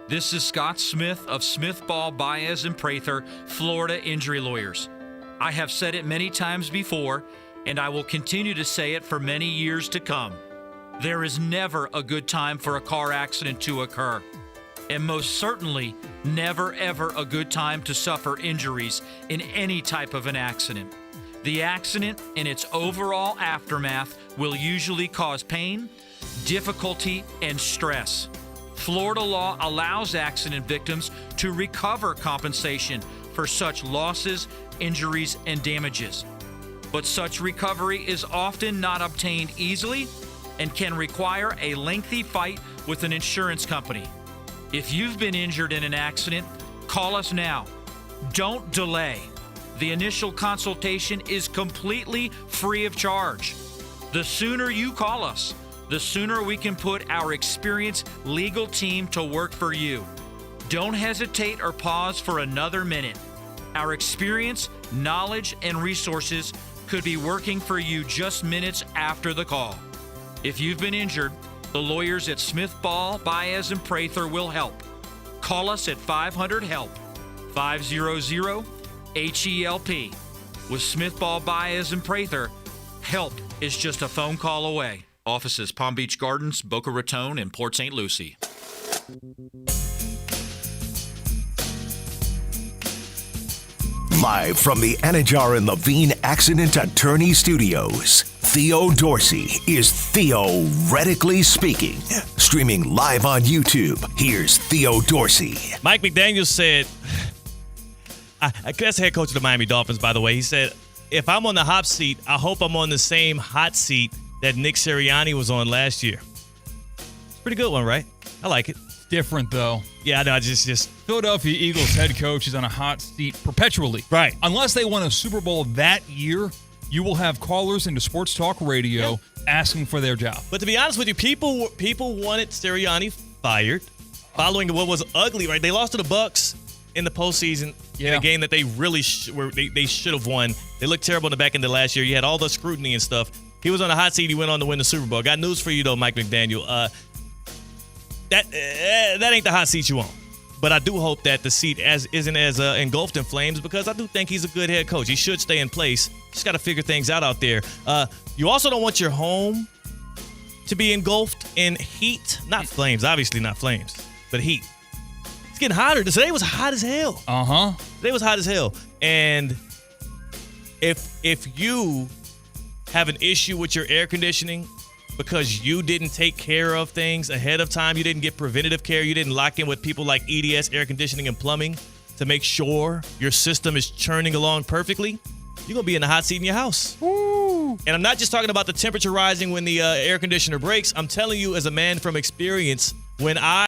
this is Scott Smith of Smith Ball, Baez, and Prather, Florida Injury Lawyers. I have said it many times before, and I will continue to say it for many years to come. There is never a good time for a car accident to occur, and most certainly never ever a good time to suffer injuries in any type of an accident. The accident and its overall aftermath will usually cause pain, difficulty, and stress. Florida law allows accident victims to recover compensation for such losses, injuries, and damages. But such recovery is often not obtained easily and can require a lengthy fight with an insurance company. If you've been injured in an accident, call us now. Don't delay. The initial consultation is completely free of charge. The sooner you call us, the sooner we can put our experienced legal team to work for you. Don't hesitate or pause for another minute. Our experience, knowledge, and resources could be working for you just minutes after the call. If you've been injured, the lawyers at Smith Ball, Baez, and Prather will help. Call us at 500-HELP, 500-HELP. With Smith Ball, Baez, and Prather, help is just a phone call away. Offices Palm Beach Gardens, Boca Raton, and Port St. Lucie. Live from the Anajar and Levine Accident Attorney Studios, Theo Dorsey is Theoretically Speaking. Streaming live on YouTube, here's Theo Dorsey. Mike McDaniel said, that's the head coach of the Miami Dolphins, by the way. He said, if I'm on the hot seat, I hope I'm on the same hot seat that Nick Sirianni was on last year. Pretty good one, right? I like it. Different, though. Yeah, I know. Just Philadelphia Eagles head coach is on a hot seat perpetually. Right. Unless they won a Super Bowl that year, you will have callers into Sports Talk Radio asking for their job. But to be honest with you, people wanted Sirianni fired following what was ugly, right? They lost to the Bucs in the postseason in a game that they really they should have won. They looked terrible in the back end of last year. You had all the scrutiny and stuff. He was on the hot seat. He went on to win the Super Bowl. Got news for you, though, Mike McDaniel. That ain't the hot seat you want. But I do hope that the seat isn't as engulfed in flames, because I do think he's a good head coach. He should stay in place. Just got to figure things out there. You also don't want your home to be engulfed in heat. Not flames. Obviously not flames, but heat. It's getting hotter. Today was hot as hell. Uh-huh. Today was hot as hell. And if you have an issue with your air conditioning because you didn't take care of things ahead of time, you didn't get preventative care, you didn't lock in with people like EDS, Air Conditioning and Plumbing, to make sure your system is churning along perfectly, you're going to be in the hot seat in your house. Woo. And I'm not just talking about the temperature rising when the air conditioner breaks. I'm telling you, as a man from experience, when I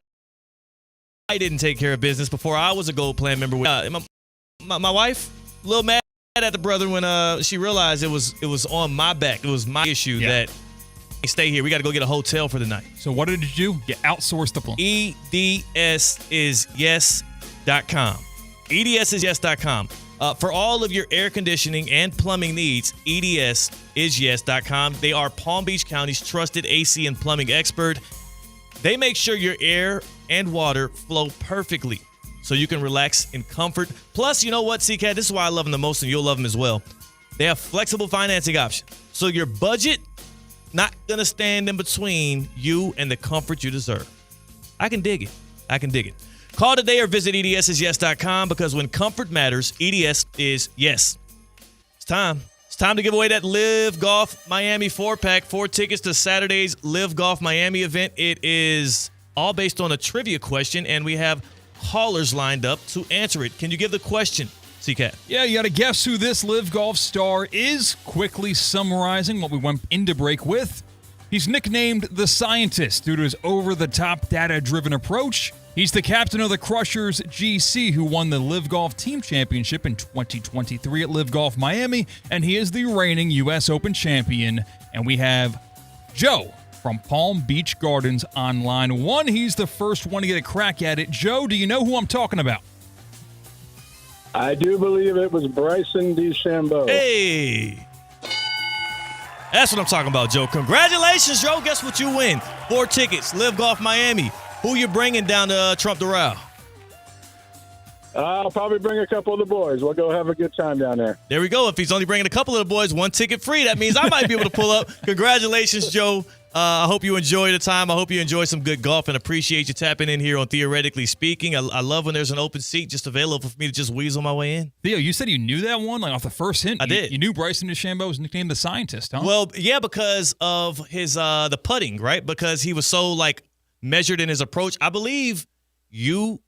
didn't take care of business before I was a Gold Plan member. My wife, a little mad at the brother when she realized it was on my back. It was my issue that stay here. We got to go get a hotel for the night. So what did you do? You outsourced the plumbing. EDSIsyes.com. EDSIsyes.com. For all of your air conditioning and plumbing needs, EDSIsyes.com. They are Palm Beach County's trusted AC and plumbing expert. They make sure your air and water flow perfectly so you can relax in comfort. Plus, you know what, CCAT? This is why I love them the most, and you'll love them as well. They have flexible financing options. So your budget not going to stand in between you and the comfort you deserve. I can dig it. Call today or visit EDSIsyes.com because when comfort matters, EDS is yes. It's time. It's time to give away that Live Golf Miami 4-pack, 4 tickets to Saturday's Live Golf Miami event. It is all based on a trivia question, and we have callers lined up to answer it. Can you give the question, C-Cat? Yeah, you got to guess who this Live Golf star is. Quickly summarizing what we went into break with. He's nicknamed the Scientist due to his over-the-top data-driven approach. He's the captain of the Crushers GC who won the Live Golf Team Championship in 2023 at Live Golf Miami, and he is the reigning U.S. Open champion. And we have Joe from Palm Beach Gardens on line 1. He's the first one to get a crack at it. Joe, do you know who I'm talking about? I do believe it was Bryson DeChambeau. Hey! That's what I'm talking about, Joe. Congratulations, Joe. Guess what you win? 4 tickets, Live Golf Miami. Who you bringing down to Trump Doral? I'll probably bring a couple of the boys. We'll go have a good time down there. There we go. If he's only bringing a couple of the boys, 1 ticket free. That means I might be able to pull up. Congratulations, Joe. I hope you enjoy the time. I hope you enjoy some good golf and appreciate you tapping in here on Theoretically Speaking. I love when there's an open seat just available for me to just weasel my way in. Theo, you said you knew that one, like off the first hint. I did. You knew Bryson DeChambeau was nicknamed the Scientist, huh? Well, yeah, because of his the putting, right? Because he was so measured in his approach. I believe you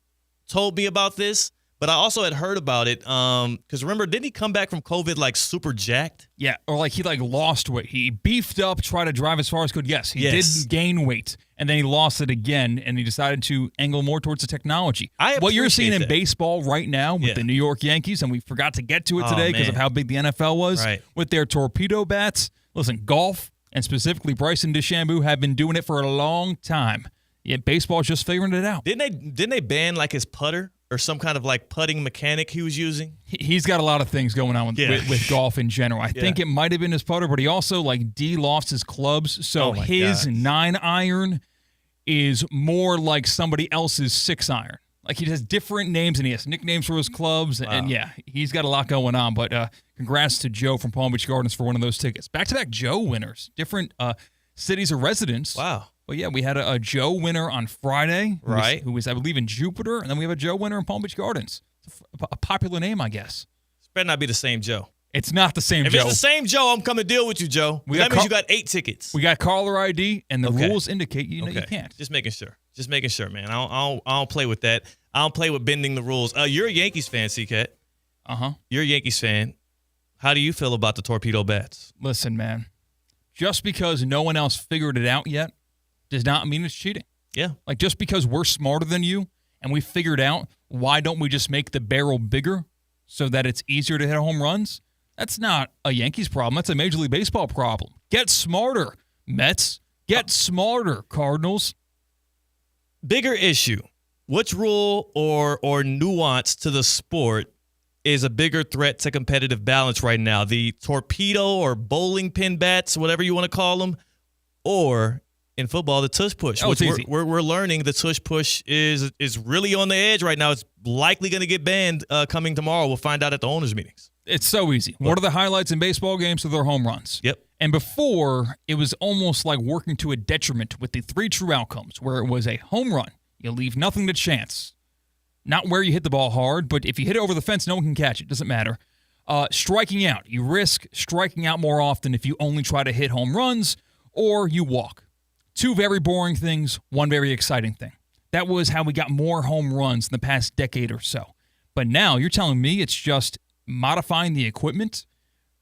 told me about this, but I also had heard about it. Because remember, didn't he come back from COVID super jacked? Yeah, or he lost weight. He beefed up, tried to drive as far as could. Yes, he did gain weight, and then he lost it again, and he decided to angle more towards the technology. What you're seeing in baseball right now with the New York Yankees, and we forgot to get to it today because of how big the NFL was, with their torpedo bats. Listen, golf, and specifically Bryson DeChambeau, have been doing it for a long time. Yeah, baseball's just figuring it out. Didn't they ban his putter or some kind of putting mechanic he was using? He's got a lot of things going on with golf in general. I think it might have been his putter, but he also lost his clubs. So his 9-iron is more like somebody else's 6-iron. He has different names and he has nicknames for his clubs. Wow. And he's got a lot going on. But congrats to Joe from Palm Beach Gardens for one of those tickets. Back-to-back Joe winners, different cities of residence. Wow. Well, yeah, we had a Joe winner on Friday, who was, I believe, in Jupiter, and then we have a Joe winner in Palm Beach Gardens. It's a popular name, I guess. This better not be the same Joe. It's not the same If Joe. It's the same Joe, I'm coming to deal with you, Joe. That means you got 8 tickets. We got caller ID, and the rules indicate you can't. Just making sure. Just making sure, man. I don't play with that. I don't play with bending the rules. You're a Yankees fan, C-Cat. Uh-huh. You're a Yankees fan. How do you feel about the torpedo bats? Listen, man. Just because no one else figured it out yet does not mean it's cheating. Yeah. Just because we're smarter than you and we figured out, why don't we just make the barrel bigger so that it's easier to hit home runs? That's not a Yankees problem. That's a Major League Baseball problem. Get smarter, Mets. Get smarter, Cardinals. Bigger issue. Which rule or nuance to the sport is a bigger threat to competitive balance right now? The torpedo or bowling pin bats, whatever you want to call them, or in football, the tush push. Oh, it's easy. We're learning the tush push is really on the edge right now. It's likely going to get banned coming tomorrow. We'll find out at the owners' meetings. It's so easy. What are the highlights in baseball games? Are their home runs. Yep. And before, it was almost like working to a detriment with the 3 true outcomes, where it was a home run. You leave nothing to chance. Not where you hit the ball hard, but if you hit it over the fence, no one can catch it. Doesn't matter. Striking out. You risk striking out more often if you only try to hit home runs or you walk. 2 very boring things, 1 very exciting thing. That was how we got more home runs in the past decade or so. But now you're telling me it's just modifying the equipment?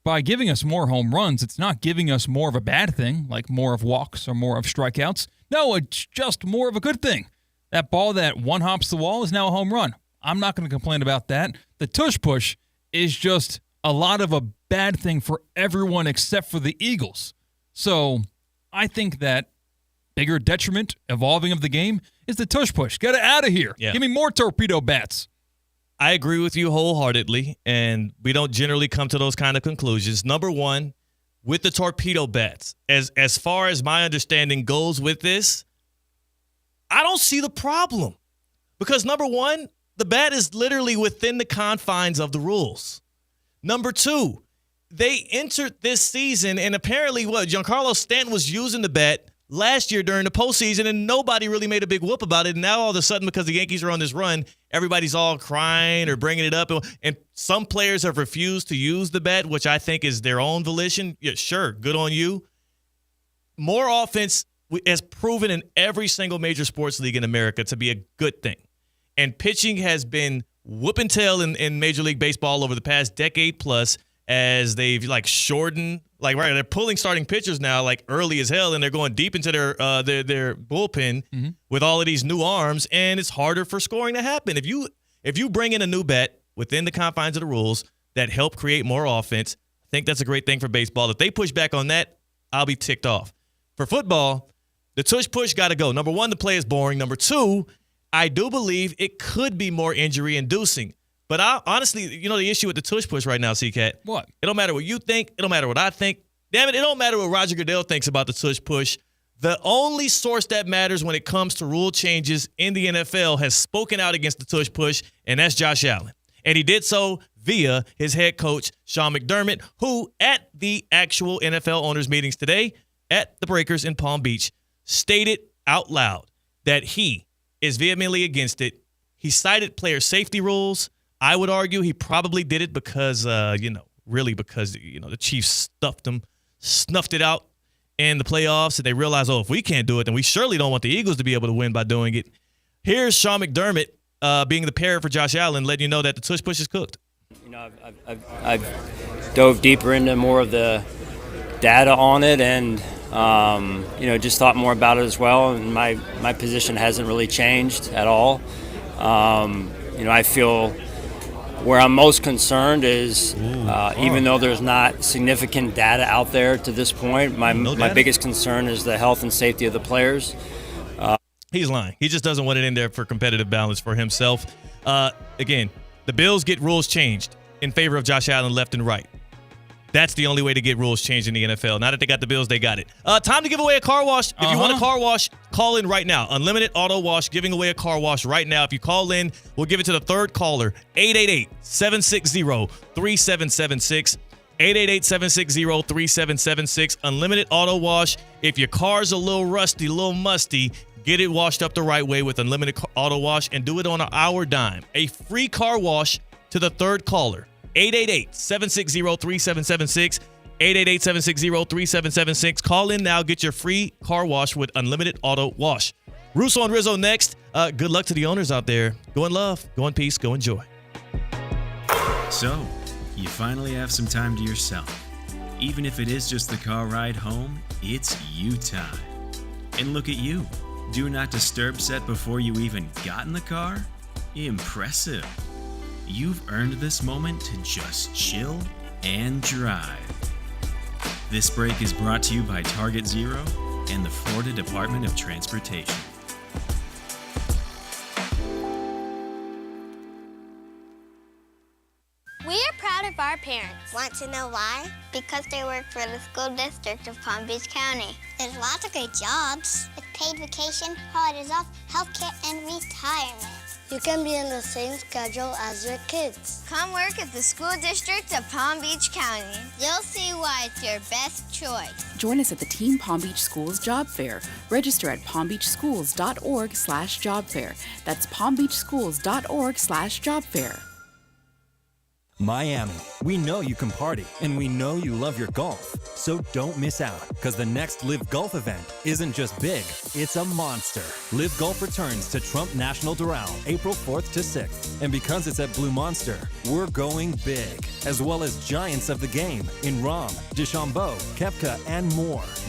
By giving us more home runs, it's not giving us more of a bad thing, like more of walks or more of strikeouts. No, it's just more of a good thing. That ball that one hops the wall is now a home run. I'm not going to complain about that. The tush push is just a lot of a bad thing for everyone except for the Eagles. So I think that bigger detriment, evolving of the game, is the tush push. Get it out of here. Yeah. Give me more torpedo bats. I agree with you wholeheartedly, and we don't generally come to those kind of conclusions. Number one, with the torpedo bats, as far as my understanding goes with this, I don't see the problem. Because number one, the bat is literally within the confines of the rules. Number two, they entered this season, and apparently Giancarlo Stanton was using the bat last year during the postseason, and nobody really made a big whoop about it. And now all of a sudden, because the Yankees are on this run, everybody's all crying or bringing it up. And some players have refused to use the bat, which I think is their own volition. Yeah, sure, good on you. More offense is proven in every single major sports league in America to be a good thing. And pitching has been whooping tail in Major League Baseball over the past decade plus, as they've shortened, they're pulling starting pitchers now early as hell, and they're going deep into their bullpen with all of these new arms, and it's harder for scoring to happen. If you bring in a new bat within the confines of the rules that help create more offense, I think that's a great thing for baseball. If they push back on that, I'll be ticked off. For football, the tush push got to go. Number one, the play is boring. Number two, I do believe it could be more injury-inducing. But honestly, the issue with the tush push right now, C-Cat. What? It don't matter what you think. It don't matter what I think. Damn it, it don't matter what Roger Goodell thinks about the tush push. The only source that matters when it comes to rule changes in the NFL has spoken out against the tush push, and that's Josh Allen. And he did so via his head coach, Sean McDermott, who at the actual NFL owners meetings today at the Breakers in Palm Beach stated out loud that he is vehemently against it. He cited player safety rules. I would argue he probably did it because, really because, the Chiefs snuffed it out in the playoffs, and they realized, if we can't do it, then we surely don't want the Eagles to be able to win by doing it. Here's Sean McDermott being the parent for Josh Allen, letting you know that the tush push is cooked. I've dove deeper into more of the data on it, and just thought more about it as well. And my position hasn't really changed at all. I feel where I'm most concerned is, even though there's not significant data out there to this point, my biggest concern is the health and safety of the players. He's lying. He just doesn't want it in there for competitive balance for himself. Again, the Bills get rules changed in favor of Josh Allen left and right. That's the only way to get rules changed in the NFL. Now that they got the Bills, they got it. Time to give away a car wash. If you want a car wash, call in right now. Unlimited Auto Wash, giving away a car wash right now. If you call in, we'll give it to the third caller, 888-760-3776. 888-760-3776. Unlimited Auto Wash. If your car's a little rusty, a little musty, get it washed up the right way with Unlimited Auto Wash, and do it on our dime. A free car wash to the third caller. 888-760-3776. 888-760-3776. Call in now. Get your free car wash with Unlimited Auto Wash. Russo and Rizzo next. Good luck to the owners out there. Go in love. Go in peace. Go in joy. So, you finally have some time to yourself. Even if it is just the car ride home, it's you time. And look at you. Do not disturb set before you even got in the car? Impressive. You've earned this moment to just chill and drive. This break is brought to you by Target Zero and the Florida Department of Transportation. We are proud of our parents. Want to know why? Because they work for the school district of Palm Beach County. There's lots of great jobs with paid vacation, holidays off, healthcare, and retirement. You can be on the same schedule as your kids. Come work at the school district of Palm Beach County. You'll see why it's your best choice. Join us at the Team Palm Beach Schools Job Fair. Register at palmbeachschools.org/job fair. That's palmbeachschools.org/job fair. Miami, we know you can party, and we know you love your golf. So don't miss out, because the next Live Golf event isn't just big, it's a monster. Live Golf returns to Trump National Doral, April 4th to 6th. And because it's at Blue Monster, we're going big, as well as giants of the game in Rahm, DeChambeau, Koepka, and more.